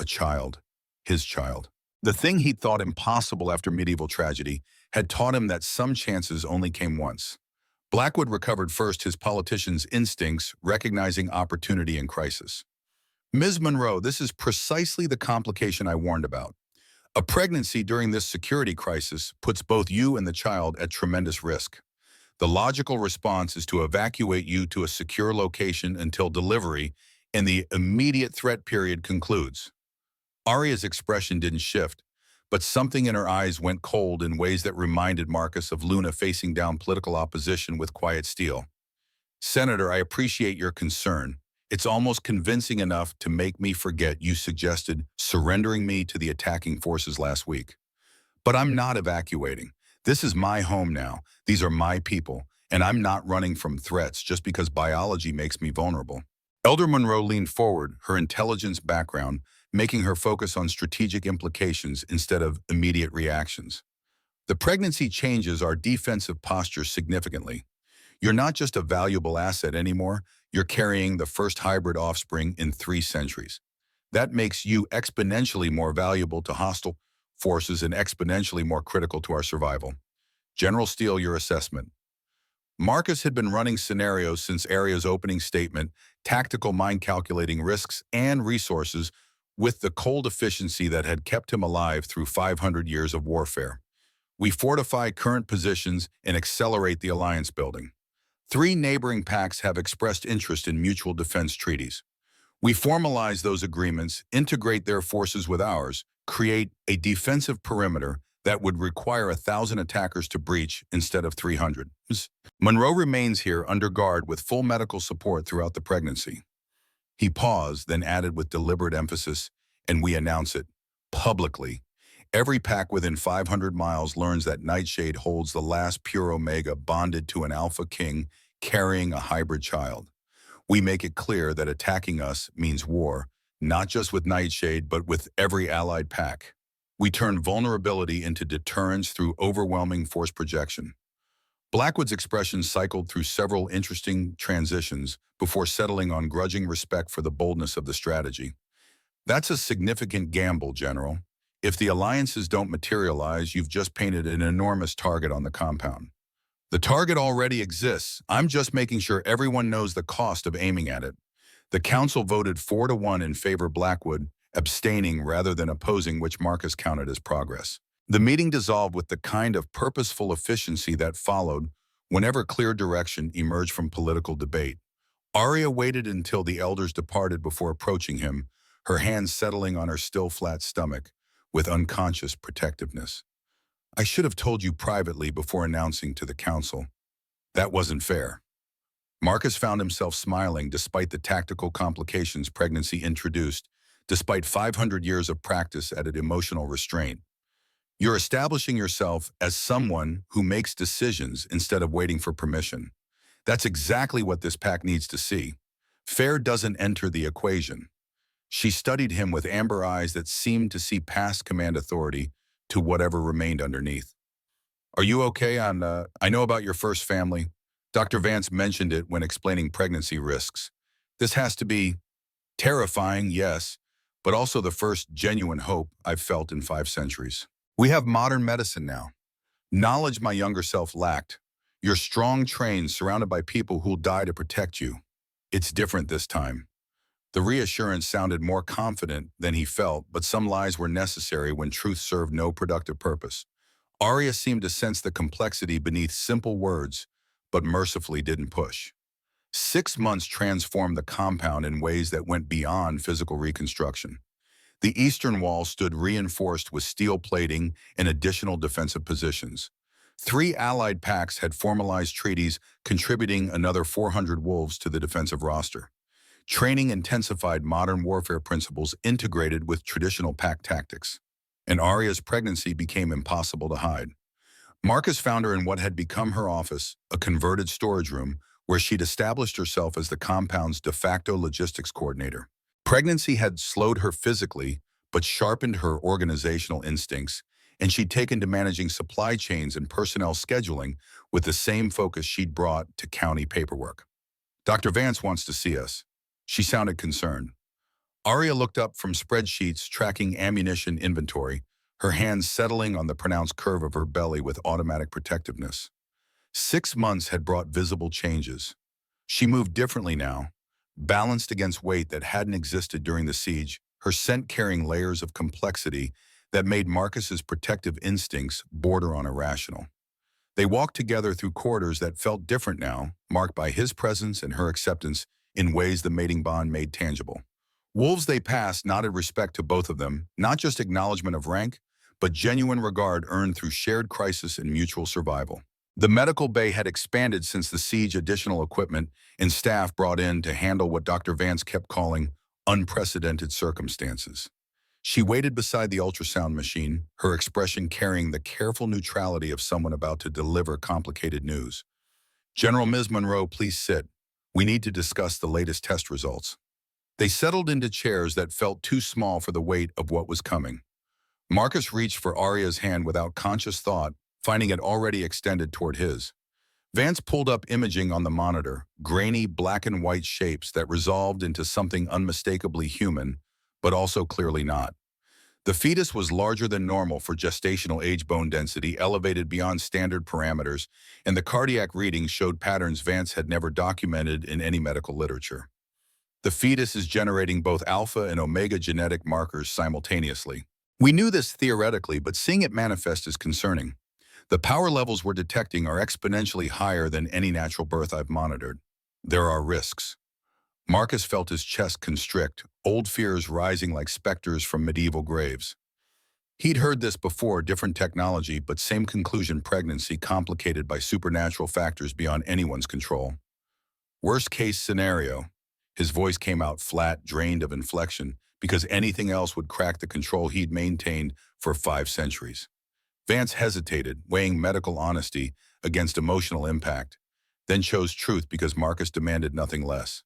A child, his child. The thing he'd thought impossible after medieval tragedy had taught him that some chances only came once. Blackwood recovered first, his politician's instincts, recognizing opportunity in crisis. Ms. Monroe, this is precisely the complication I warned about. A pregnancy during this security crisis puts both you and the child at tremendous risk. The logical response is to evacuate you to a secure location until delivery and the immediate threat period concludes. Arya's expression didn't shift, but something in her eyes went cold in ways that reminded Marcus of Luna facing down political opposition with quiet steel. Senator, I appreciate your concern. It's almost convincing enough to make me forget you suggested surrendering me to the attacking forces last week. But I'm not evacuating. This is my home now. These are my people, and I'm not running from threats just because biology makes me vulnerable. Elder Monroe leaned forward, her intelligence background making her focus on strategic implications instead of immediate reactions. The pregnancy changes our defensive posture significantly. You're not just a valuable asset anymore, you're carrying the first hybrid offspring in 3 centuries. That makes you exponentially more valuable to hostile forces and exponentially more critical to our survival. General Steele, your assessment. Marcus had been running scenarios since Arya's opening statement, tactical mind calculating risks and resources with the cold efficiency that had kept him alive through 500 years of warfare. We fortify current positions and accelerate the alliance building. 3 neighboring pacts have expressed interest in mutual defense treaties. We formalize those agreements, integrate their forces with ours, create a defensive perimeter that would require 1,000 attackers to breach instead of 300. Monroe remains here under guard with full medical support throughout the pregnancy. He paused, then added with deliberate emphasis, and we announce it publicly. Every pack within 500 miles learns that Nightshade holds the last pure Omega bonded to an AlphaKing carrying a hybrid child. We make it clear that attacking us means war, not just with Nightshade, but with every allied pack. We turn vulnerability into deterrence through overwhelming force projection. Blackwood's expression cycled through several interesting transitions before settling on grudging respect for the boldness of the strategy. That's a significant gamble, General. If the alliances don't materialize, you've just painted an enormous target on the compound. The target already exists. I'm just making sure everyone knows the cost of aiming at it. The council voted 4-1 in favor of Blackwood, abstaining rather than opposing, which Marcus counted as progress. The meeting dissolved with the kind of purposeful efficiency that followed whenever clear direction emerged from political debate. Arya waited until the elders departed before approaching him, her hands settling on her still flat stomach with unconscious protectiveness. I should have told you privately before announcing to the council. That wasn't fair. Marcus found himself smiling despite the tactical complications pregnancy introduced, despite 500 years of practice at an emotional restraint. You're establishing yourself as someone who makes decisions instead of waiting for permission. That's exactly what this pack needs to see. Fair doesn't enter the equation. She studied him with amber eyes that seemed to see past command authority to whatever remained underneath. Are you okay I know about your first family. Dr. Vance mentioned it when explaining pregnancy risks. This has to be terrifying, yes, but also the first genuine hope I've felt in 5 centuries. We have modern medicine now. Knowledge my younger self lacked. You're strong, trained, surrounded by people who'll die to protect you. It's different this time. The reassurance sounded more confident than he felt, but some lies were necessary when truth served no productive purpose. Arya seemed to sense the complexity beneath simple words, but mercifully didn't push. 6 months transformed the compound in ways that went beyond physical reconstruction. The eastern wall stood reinforced with steel plating and additional defensive positions. 3 allied packs had formalized treaties contributing another 400 wolves to the defensive roster. Training intensified modern warfare principles integrated with traditional pack tactics. And Arya's pregnancy became impossible to hide. Marcus found her in what had become her office, a converted storage room, where she'd established herself as the compound's de facto logistics coordinator. Pregnancy had slowed her physically, but sharpened her organizational instincts, and she'd taken to managing supply chains and personnel scheduling with the same focus she'd brought to county paperwork. Dr. Vance wants to see us. She sounded concerned. Arya looked up from spreadsheets tracking ammunition inventory, her hands settling on the pronounced curve of her belly with automatic protectiveness. 6 months had brought visible changes. She moved differently now, balanced against weight that hadn't existed during the siege, her scent carrying layers of complexity that made Marcus's protective instincts border on irrational. They walked together through corridors that felt different now, marked by his presence and her acceptance in ways the mating bond made tangible. Wolves they passed nodded respect to both of them, not just acknowledgement of rank, but genuine regard earned through shared crisis and mutual survival. The medical bay had expanded since the siege, additional equipment and staff brought in to handle what Dr. Vance kept calling unprecedented circumstances. She waited beside the ultrasound machine, her expression carrying the careful neutrality of someone about to deliver complicated news. General Ms. Monroe, please sit. We need to discuss the latest test results. They settled into chairs that felt too small for the weight of what was coming. Marcus reached for Arya's hand without conscious thought, finding it already extended toward his. Vance pulled up imaging on the monitor, grainy black and white shapes that resolved into something unmistakably human, but also clearly not. The fetus was larger than normal for gestational age, bone density elevated beyond standard parameters, and the cardiac readings showed patterns Vance had never documented in any medical literature. The fetus is generating both alpha and omega genetic markers simultaneously. We knew this theoretically, but seeing it manifest is concerning. The power levels we're detecting are exponentially higher than any natural birth I've monitored. There are risks. Marcus felt his chest constrict, old fears rising like specters from medieval graves. He'd heard this before, different technology, but same conclusion: pregnancy complicated by supernatural factors beyond anyone's control. Worst case scenario. His voice came out flat, drained of inflection, because anything else would crack the control he'd maintained for 5 centuries. Vance hesitated, weighing medical honesty against emotional impact, then chose truth because Marcus demanded nothing less.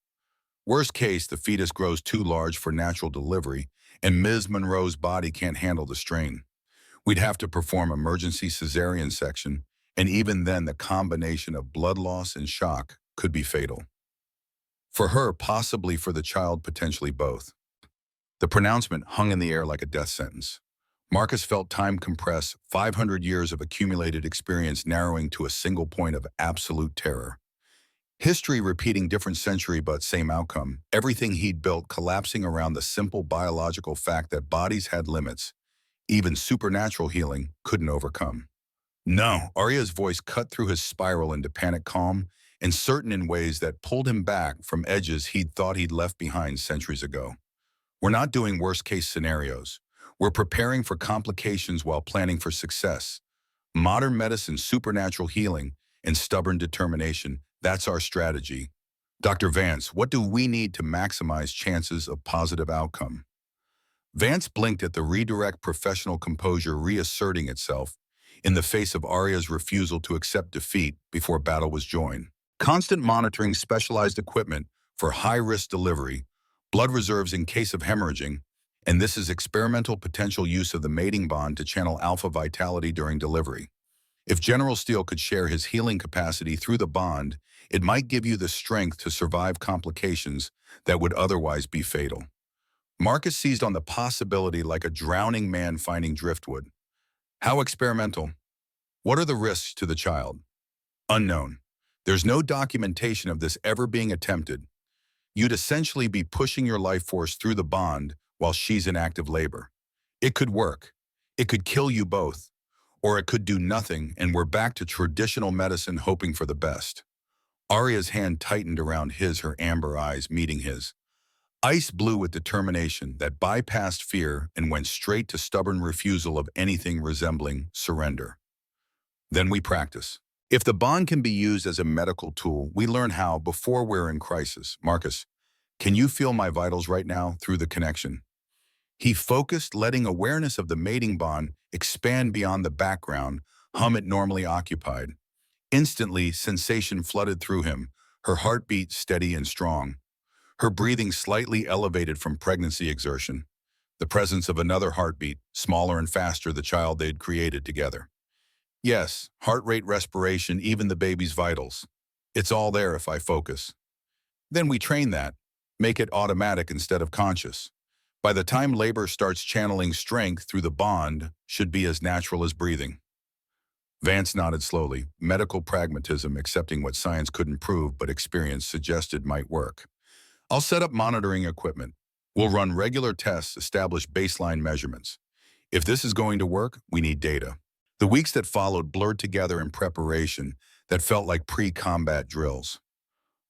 Worst case, the fetus grows too large for natural delivery, and Ms. Monroe's body can't handle the strain. We'd have to perform emergency cesarean section, and even then the combination of blood loss and shock could be fatal. For her, possibly; for the child, potentially both. The pronouncement hung in the air like a death sentence. Marcus felt time compress, 500 years of accumulated experience narrowing to a single point of absolute terror. History repeating different century but same outcome, everything he'd built collapsing around the simple biological fact that bodies had limits, even supernatural healing couldn't overcome. No, Arya's voice cut through his spiral into panic calm, and certain in ways that pulled him back from edges he'd thought he'd left behind centuries ago. We're not doing worst-case scenarios. We're preparing for complications while planning for success. Modern medicine, supernatural healing, and stubborn determination, that's our strategy. Dr. Vance, what do we need to maximize chances of positive outcome? Vance blinked at the redirect professional composure reasserting itself in the face of Arya's refusal to accept defeat before battle was joined. Constant monitoring, specialized equipment for high-risk delivery, blood reserves in case of hemorrhaging, and this is experimental potential use of the mating bond to channel alpha vitality during delivery. If General Steele could share his healing capacity through the bond, it might give you the strength to survive complications that would otherwise be fatal. Marcus seized on the possibility like a drowning man finding driftwood. How experimental? What are the risks to the child? Unknown. There's no documentation of this ever being attempted. You'd essentially be pushing your life force through the bond while she's in active labor. It could work. It could kill you both. Or it could do nothing and we're back to traditional medicine hoping for the best. Arya's hand tightened around his, her amber eyes meeting his. Ice blue with determination that bypassed fear and went straight to stubborn refusal of anything resembling surrender. Then we practice. If the bond can be used as a medical tool, we learn how before we're in crisis. Marcus, can you feel my vitals right now through the connection? He focused, letting awareness of the mating bond expand beyond the background hum it normally occupied. Instantly, sensation flooded through him, her heartbeat steady and strong, her breathing slightly elevated from pregnancy exertion, the presence of another heartbeat, smaller and faster, the child they'd created together. Yes, heart rate, respiration, even the baby's vitals. It's all there if I focus. Then we train that, make it automatic instead of conscious. By the time labor starts, channeling strength through the bond should be as natural as breathing. Vance nodded slowly, medical pragmatism, accepting what science couldn't prove but experience suggested might work. I'll set up monitoring equipment. We'll run regular tests, establish baseline measurements. If this is going to work, we need data. The weeks that followed blurred together in preparation that felt like pre-combat drills.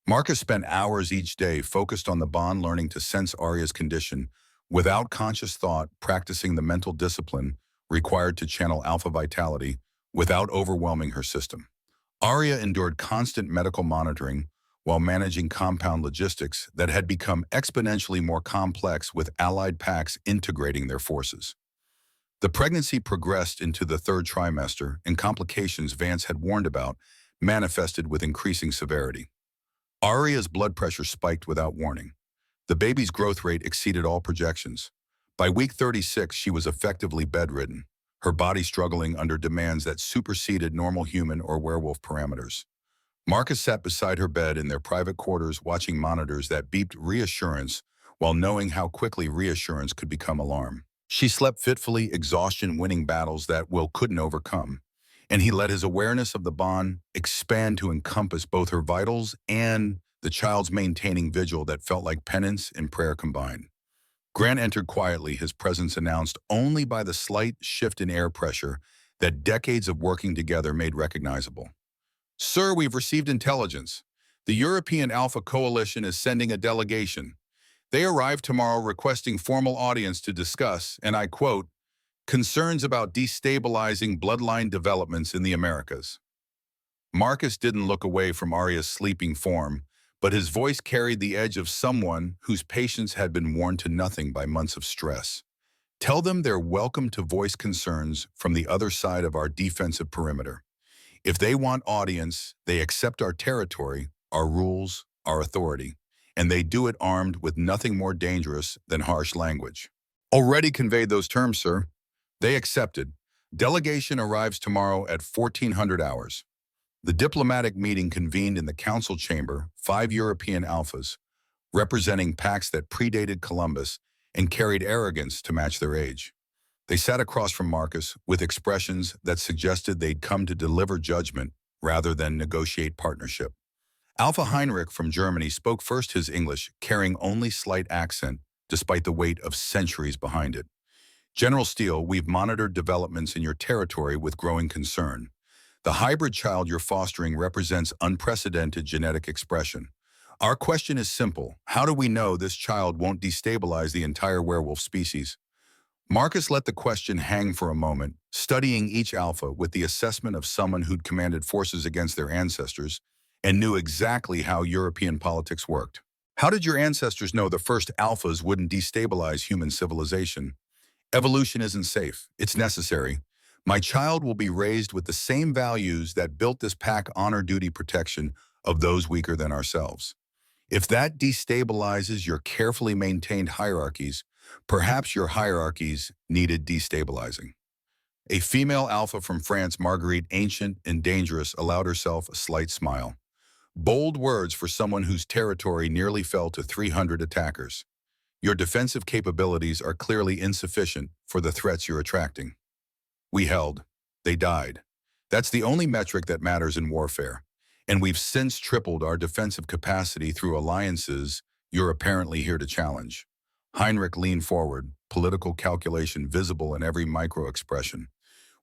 Marcus spent hours each day focused on the bond, learning to sense Arya's condition without conscious thought, practicing the mental discipline required to channel alpha vitality without overwhelming her system. Arya endured constant medical monitoring while managing compound logistics that had become exponentially more complex with allied packs integrating their forces. The pregnancy progressed into the third trimester, and complications Vance had warned about manifested with increasing severity. Arya's blood pressure spiked without warning. The baby's growth rate exceeded all projections. By week 36, she was effectively bedridden, her body struggling under demands that superseded normal human or werewolf parameters. Marcus sat beside her bed in their private quarters, watching monitors that beeped reassurance while knowing how quickly reassurance could become alarm. She slept fitfully, exhaustion winning battles that Will couldn't overcome, and he let his awareness of the bond expand to encompass both her vitals and the child's, maintaining vigil that felt like penance and prayer combined. Grant entered quietly, his presence announced only by the slight shift in air pressure that decades of working together made recognizable. Sir, we've received intelligence. The European Alpha Coalition is sending a delegation. They arrive tomorrow requesting formal audience to discuss, and I quote, concerns about destabilizing bloodline developments in the Americas. Marcus didn't look away from Arya's sleeping form, but his voice carried the edge of someone whose patience had been worn to nothing by months of stress. Tell them they're welcome to voice concerns from the other side of our defensive perimeter. If they want audience, they accept our territory, our rules, our authority, and they do it armed with nothing more dangerous than harsh language. Already conveyed those terms, sir. They accepted. Delegation arrives tomorrow at 1400 hours. The diplomatic meeting convened in the council chamber, 5 European alphas, representing packs that predated Columbus and carried arrogance to match their age. They sat across from Marcus with expressions that suggested they'd come to deliver judgment rather than negotiate partnership. Alpha Heinrich from Germany spoke first, his English carrying only slight accent despite the weight of centuries behind it. General Steele, we've monitored developments in your territory with growing concern. The hybrid child you're fostering represents unprecedented genetic expression. Our question is simple. How do we know this child won't destabilize the entire werewolf species? Marcus let the question hang for a moment, studying each alpha with the assessment of someone who'd commanded forces against their ancestors and knew exactly how European politics worked. How did your ancestors know the first alphas wouldn't destabilize human civilization? Evolution isn't safe. It's necessary. My child will be raised with the same values that built this pack honor duty protection of those weaker than ourselves. If that destabilizes your carefully maintained hierarchies, perhaps your hierarchies needed destabilizing. A female alpha from France, Marguerite, ancient and dangerous, allowed herself a slight smile. Bold words for someone whose territory nearly fell to 300 attackers. Your defensive capabilities are clearly insufficient for the threats you're attracting. We held. They died. That's the only metric that matters in warfare. And we've since tripled our defensive capacity through alliances you're apparently here to challenge. Heinrich leaned forward, political calculation visible in every micro-expression.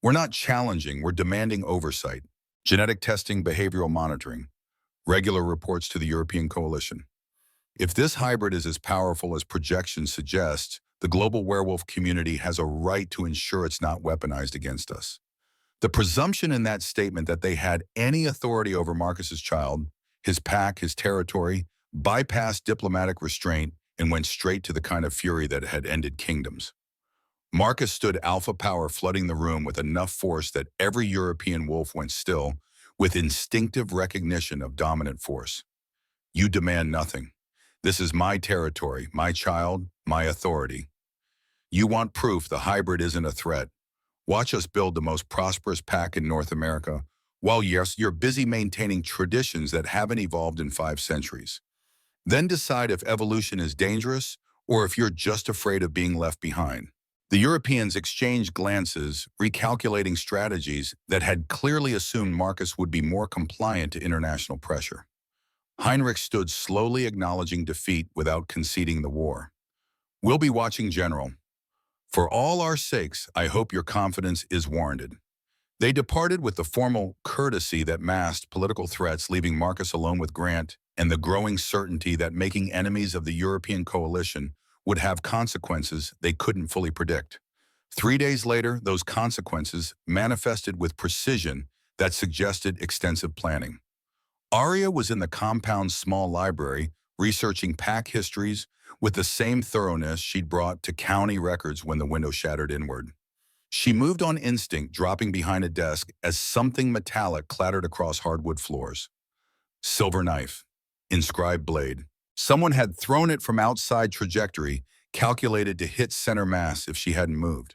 We're not challenging, we're demanding oversight. Genetic testing, behavioral monitoring, regular reports to the European coalition. If this hybrid is as powerful as projections suggest, the global werewolf community has a right to ensure it's not weaponized against us. The presumption in that statement that they had any authority over Marcus's child, his pack, his territory, bypassed diplomatic restraint and went straight to the kind of fury that had ended kingdoms. Marcus stood alpha power flooding the room with enough force that every European wolf went still, with instinctive recognition of dominant force. You demand nothing. This is my territory, my child, my authority. You want proof the hybrid isn't a threat. Watch us build the most prosperous pack in North America, while yes, you're busy maintaining traditions that haven't evolved in 5 centuries. Then decide if evolution is dangerous or if you're just afraid of being left behind. The Europeans exchanged glances, recalculating strategies that had clearly assumed Marcus would be more compliant to international pressure. Heinrich stood slowly acknowledging defeat without conceding the war. We'll be watching, General. For all our sakes, I hope your confidence is warranted. They departed with the formal courtesy that masked political threats, leaving Marcus alone with Grant and the growing certainty that making enemies of the European coalition would have consequences they couldn't fully predict. 3 days later, those consequences manifested with precision that suggested extensive planning. Arya was in the compound's small library, researching pack histories with the same thoroughness she'd brought to county records when the window shattered inward. She moved on instinct, dropping behind a desk as something metallic clattered across hardwood floors. Silver knife. Inscribed blade. Someone had thrown it from outside trajectory, calculated to hit center mass if she hadn't moved.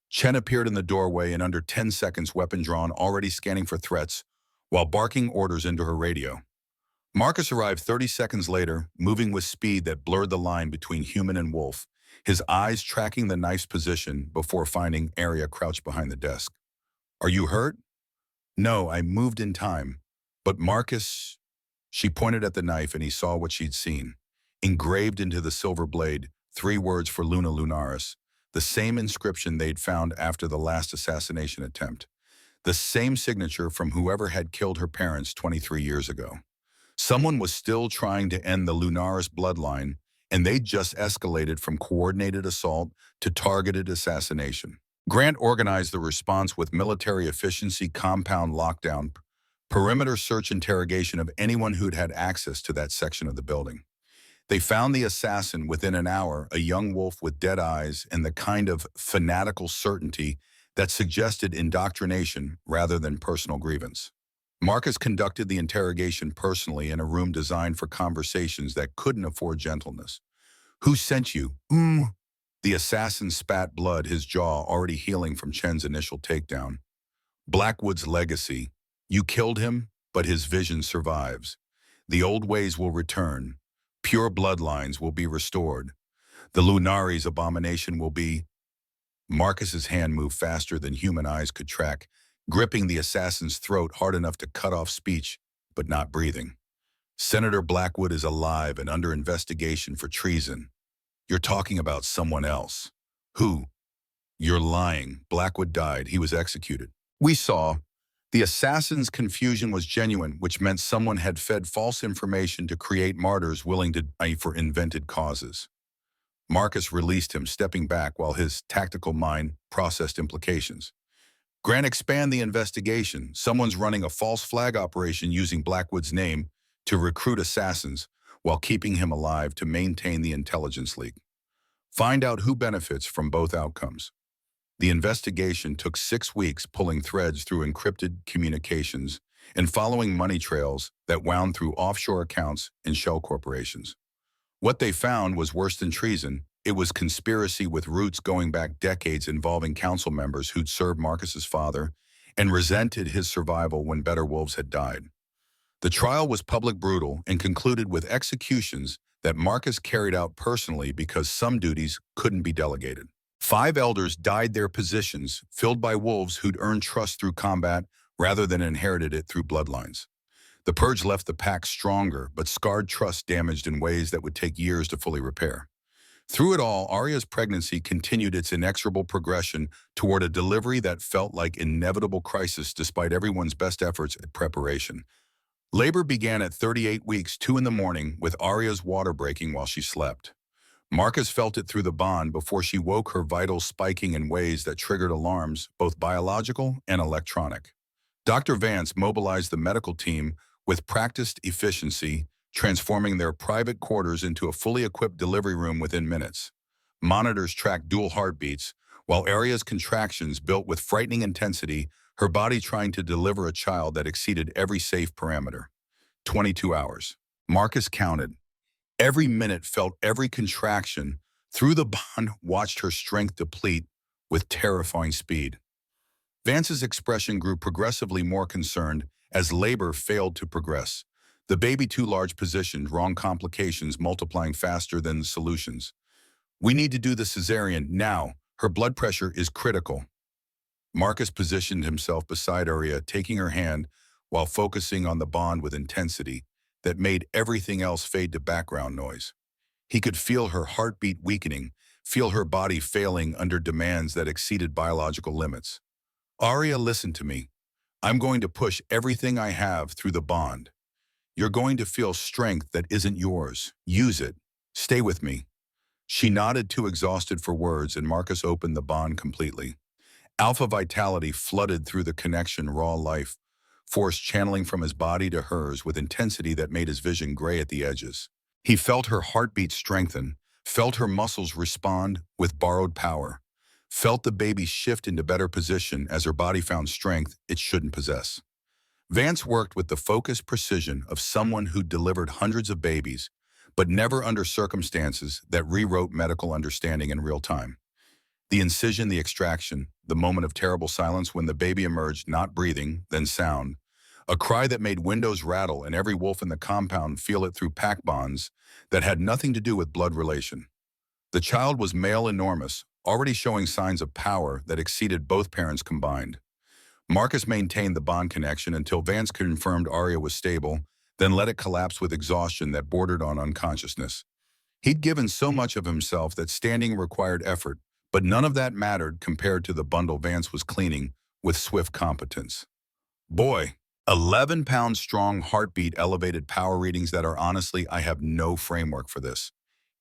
Chen appeared in the doorway in under 10 seconds, weapon drawn, already scanning for threats, while barking orders into her radio. Marcus arrived 30 seconds later, moving with speed that blurred the line between human and wolf, his eyes tracking the knife's position before finding Arya crouched behind the desk. Are you hurt? No, I moved in time. But Marcus... She pointed at the knife and he saw what she'd seen. Engraved into the silver blade, 3 words for Luna Lunaris, the same inscription they'd found after the last assassination attempt. The same signature from whoever had killed her parents 23 years ago. Someone was still trying to end the Lunaris bloodline, and they'd just escalated from coordinated assault to targeted assassination. Grant organized the response with military efficiency, compound lockdown, perimeter search, interrogation of anyone who'd had access to that section of the building. They found the assassin within an hour, a young wolf with dead eyes and the kind of fanatical certainty that suggested indoctrination rather than personal grievance. Marcus conducted the interrogation personally in a room designed for conversations that couldn't afford gentleness. Who sent you? The assassin spat blood, his jaw already healing from Chen's initial takedown. Blackwood's legacy. You killed him, but his vision survives. The old ways will return. Pure bloodlines will be restored. The Lunaris abomination will be... Marcus's hand moved faster than human eyes could track, gripping the assassin's throat hard enough to cut off speech, but not breathing. Senator Blackwood is alive and under investigation for treason. You're talking about someone else. Who? You're lying. Blackwood died. He was executed. We saw. The assassin's confusion was genuine, which meant someone had fed false information to create martyrs willing to die for invented causes. Marcus released him, stepping back while his tactical mind processed implications. Grant, expand the investigation. Someone's running a false flag operation using Blackwood's name to recruit assassins while keeping him alive to maintain the intelligence leak. Find out who benefits from both outcomes. The investigation took 6 weeks, pulling threads through encrypted communications and following money trails that wound through offshore accounts and shell corporations. What they found was worse than treason. It was conspiracy with roots going back decades, involving council members who'd served Marcus's father and resented his survival when better wolves had died. The trial was public, brutal, and concluded with executions that Marcus carried out personally because some duties couldn't be delegated. 5 elders died their positions, filled by wolves who'd earned trust through combat rather than inherited it through bloodlines. The purge left the pack stronger, but scarred trust damaged in ways that would take years to fully repair. Through it all, Arya's pregnancy continued its inexorable progression toward a delivery that felt like inevitable crisis despite everyone's best efforts at preparation. Labor began at 38 weeks, 2 in the morning, with Arya's water breaking while she slept. Marcus felt it through the bond before she woke, her vitals spiking in ways that triggered alarms, both biological and electronic. Dr. Vance mobilized the medical team with practiced efficiency, transforming their private quarters into a fully equipped delivery room within minutes. Monitors tracked dual heartbeats, while Arya's contractions built with frightening intensity, her body trying to deliver a child that exceeded every safe parameter. 22 hours. Marcus counted. Every minute felt every contraction. Through the bond, watched her strength deplete with terrifying speed. Vance's expression grew progressively more concerned as labor failed to progress. The baby too large positioned, wrong complications multiplying faster than the solutions. We need to do the cesarean now. Her blood pressure is critical. Marcus positioned himself beside Arya, taking her hand while focusing on the bond with intensity that made everything else fade to background noise. He could feel her heartbeat weakening, feel her body failing under demands that exceeded biological limits. Arya, listen to me. I'm going to push everything I have through the bond. You're going to feel strength that isn't yours. Use it. Stay with me. She nodded, too exhausted for words, and Marcus opened the bond completely. Alpha vitality flooded through the connection, raw life force channeling from his body to hers with intensity that made his vision gray at the edges. He felt her heartbeat strengthen, felt her muscles respond with borrowed power, felt the baby shift into better position as her body found strength it shouldn't possess. Vance worked with the focused precision of someone who delivered hundreds of babies, but never under circumstances that rewrote medical understanding in real time. The incision, the extraction, the moment of terrible silence when the baby emerged, not breathing, then sound. A cry that made windows rattle and every wolf in the compound feel it through pack bonds that had nothing to do with blood relation. The child was male, enormous, already showing signs of power that exceeded both parents combined. Marcus maintained the bond connection until Vance confirmed Arya was stable, then let it collapse with exhaustion that bordered on unconsciousness. He'd given so much of himself that standing required effort, but none of that mattered compared to the bundle Vance was cleaning with swift competence. Boy, 11-pound strong heartbeat, elevated power readings that are honestly, I have no framework for this.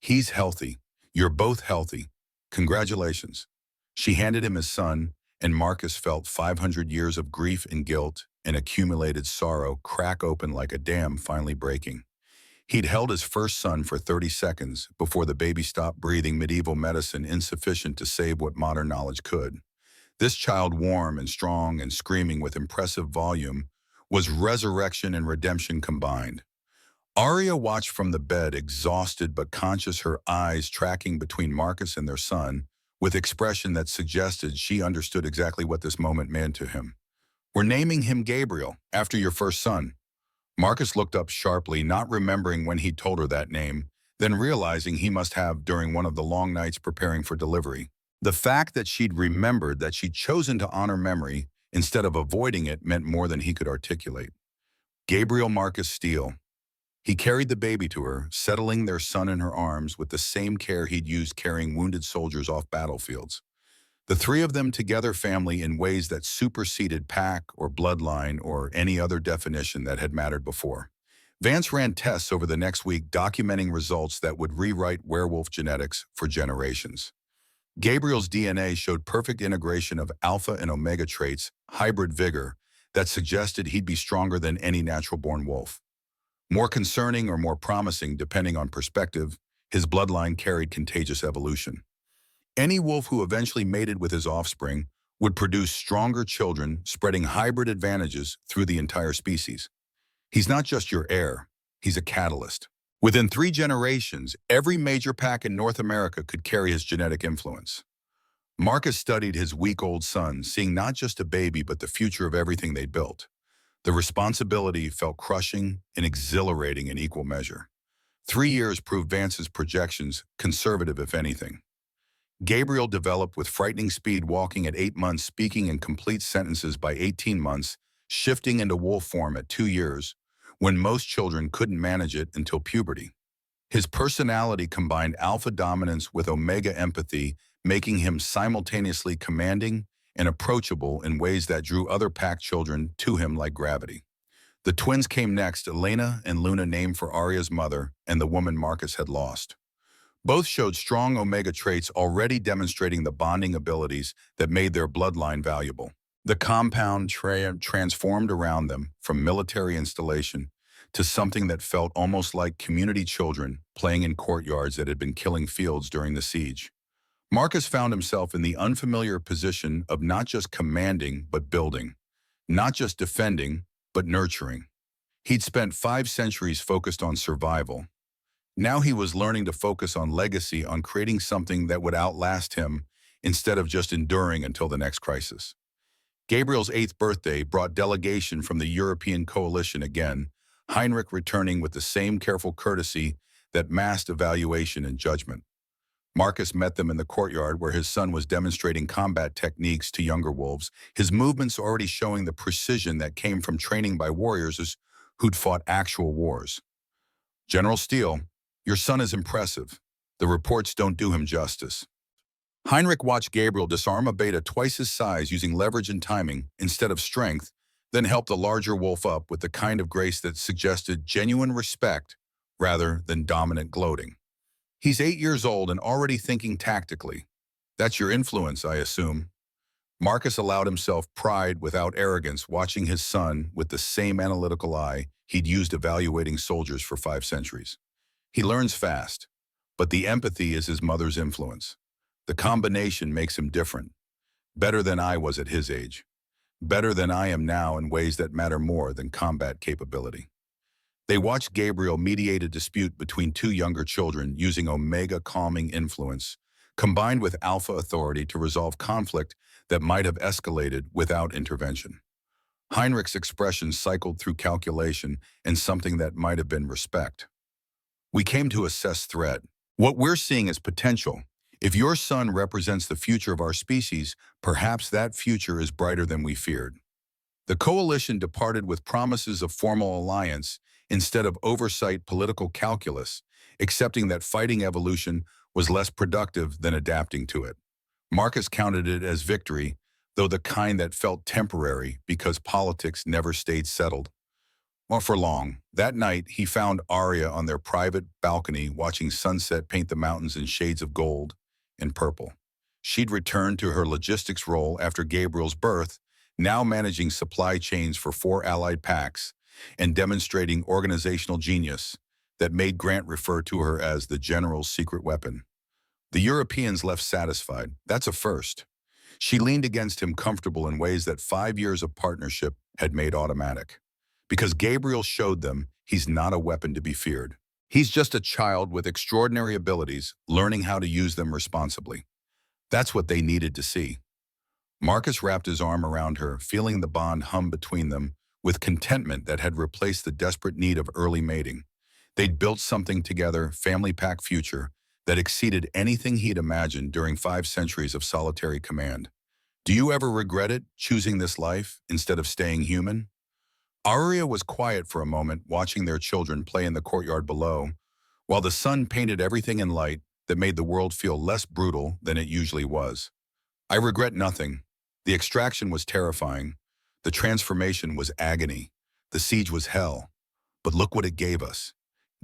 He's healthy. You're both healthy. Congratulations. She handed him his son, and Marcus felt 500 years of grief and guilt and accumulated sorrow crack open like a dam finally breaking. He'd held his first son for 30 seconds before the baby stopped breathing, medieval medicine insufficient to save what modern knowledge could. This child, warm and strong and screaming with impressive volume, was resurrection and redemption combined. Arya watched from the bed, exhausted but conscious, her eyes tracking between Marcus and their son, with expression that suggested she understood exactly what this moment meant to him. We're naming him Gabriel, after your first son. Marcus looked up sharply, not remembering when he'd told her that name, then realizing he must have during one of the long nights preparing for delivery. The fact that she'd remembered, that she'd chosen to honor memory instead of avoiding it, meant more than he could articulate. Gabriel Marcus Steele. He carried the baby to her, settling their son in her arms with the same care he'd used carrying wounded soldiers off battlefields. The three of them together, family, in ways that superseded pack or bloodline or any other definition that had mattered before. Vance ran tests over the next week documenting results that would rewrite werewolf genetics for generations. Gabriel's DNA showed perfect integration of alpha and omega traits, hybrid vigor, that suggested he'd be stronger than any natural-born wolf. More concerning or more promising, depending on perspective, his bloodline carried contagious evolution. Any wolf who eventually mated with his offspring would produce stronger children, spreading hybrid advantages through the entire species. He's not just your heir, he's a catalyst. Within 3 generations, every major pack in North America could carry his genetic influence. Marcus studied his week-old son, seeing not just a baby but the future of everything they built. The responsibility felt crushing and exhilarating in equal measure. 3 years proved Vance's projections conservative, if anything. Gabriel developed with frightening speed, walking at 8 months, speaking in complete sentences by 18 months, shifting into wolf form at 2 years, when most children couldn't manage it until puberty. His personality combined alpha dominance with omega empathy, making him simultaneously commanding and approachable in ways that drew other pack children to him like gravity. The twins came next, Elena and Luna, named for Arya's mother and the woman Marcus had lost. Both showed strong omega traits, already demonstrating the bonding abilities that made their bloodline valuable. The compound transformed around them from military installation to something that felt almost like community children playing in courtyards that had been killing fields during the siege. Marcus found himself in the unfamiliar position of not just commanding but building, not just defending but nurturing. He'd spent 5 centuries focused on survival. Now he was learning to focus on legacy, on creating something that would outlast him instead of just enduring until the next crisis. Gabriel's 8th birthday brought delegation from the European coalition again, Heinrich returning with the same careful courtesy that masked evaluation and judgment. Marcus met them in the courtyard where his son was demonstrating combat techniques to younger wolves, his movements already showing the precision that came from training by warriors who'd fought actual wars. "General Steele, your son is impressive. The reports don't do him justice." Heinrich watched Gabriel disarm a beta twice his size using leverage and timing instead of strength, then helped the larger wolf up with the kind of grace that suggested genuine respect rather than dominant gloating. "He's 8 years old and already thinking tactically. That's your influence, I assume." Marcus allowed himself pride without arrogance, watching his son with the same analytical eye he'd used evaluating soldiers for 5 centuries. He learns fast, but the empathy is his mother's influence. The combination makes him different. Better than I was at his age. Better than I am now in ways that matter more than combat capability. They watched Gabriel mediate a dispute between 2 younger children using omega calming influence, combined with alpha authority to resolve conflict that might have escalated without intervention. Heinrich's expression cycled through calculation and something that might have been respect. "We came to assess threat. What we're seeing is potential. If your son represents the future of our species, perhaps that future is brighter than we feared." The coalition departed with promises of formal alliance instead of oversight political calculus, accepting that fighting evolution was less productive than adapting to it. Marcus counted it as victory, though the kind that felt temporary because politics never stayed settled. Well, for long. That night, he found Arya on their private balcony watching sunset paint the mountains in shades of gold and purple. She'd returned to her logistics role after Gabriel's birth, now managing supply chains for 4 allied packs and demonstrating organizational genius that made Grant refer to her as the General's secret weapon. The Europeans left satisfied. That's a first. She leaned against him, comfortable in ways that 5 years of partnership had made automatic. Because Gabriel showed them he's not a weapon to be feared. He's just a child with extraordinary abilities, learning how to use them responsibly. That's what they needed to see. Marcus wrapped his arm around her, feeling the bond hum between them with contentment that had replaced the desperate need of early mating. They'd built something together, family pack future, that exceeded anything he'd imagined during 5 centuries of solitary command. "Do you ever regret it, choosing this life instead of staying human?" Arya was quiet for a moment, watching their children play in the courtyard below, while the sun painted everything in light that made the world feel less brutal than it usually was. "I regret nothing. The extraction was terrifying. The transformation was agony. The siege was hell. But look what it gave us.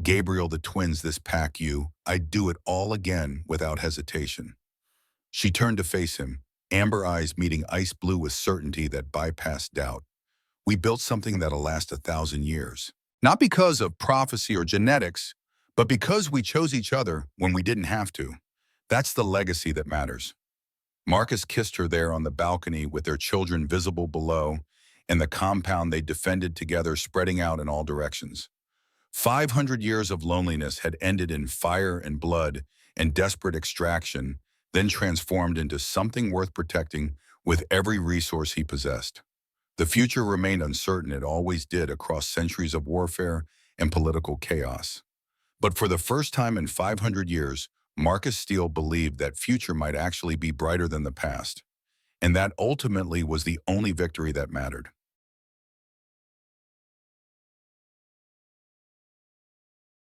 Gabriel the twins this pack you, I'd do it all again without hesitation. She turned to face him, amber eyes meeting ice blue with certainty that bypassed doubt. We built something that'll last 1,000 years. Not because of prophecy or genetics, but because we chose each other when we didn't have to. That's the legacy that matters. Marcus kissed her there on the balcony with their children visible below and the compound they defended together spreading out in all directions. 500 years of loneliness had ended in fire and blood and desperate extraction, then transformed into something worth protecting with every resource he possessed. The future remained uncertain, it always did across centuries of warfare and political chaos. But for the first time in 500 years, Marcus Steele believed that future might actually be brighter than the past. And that ultimately was the only victory that mattered.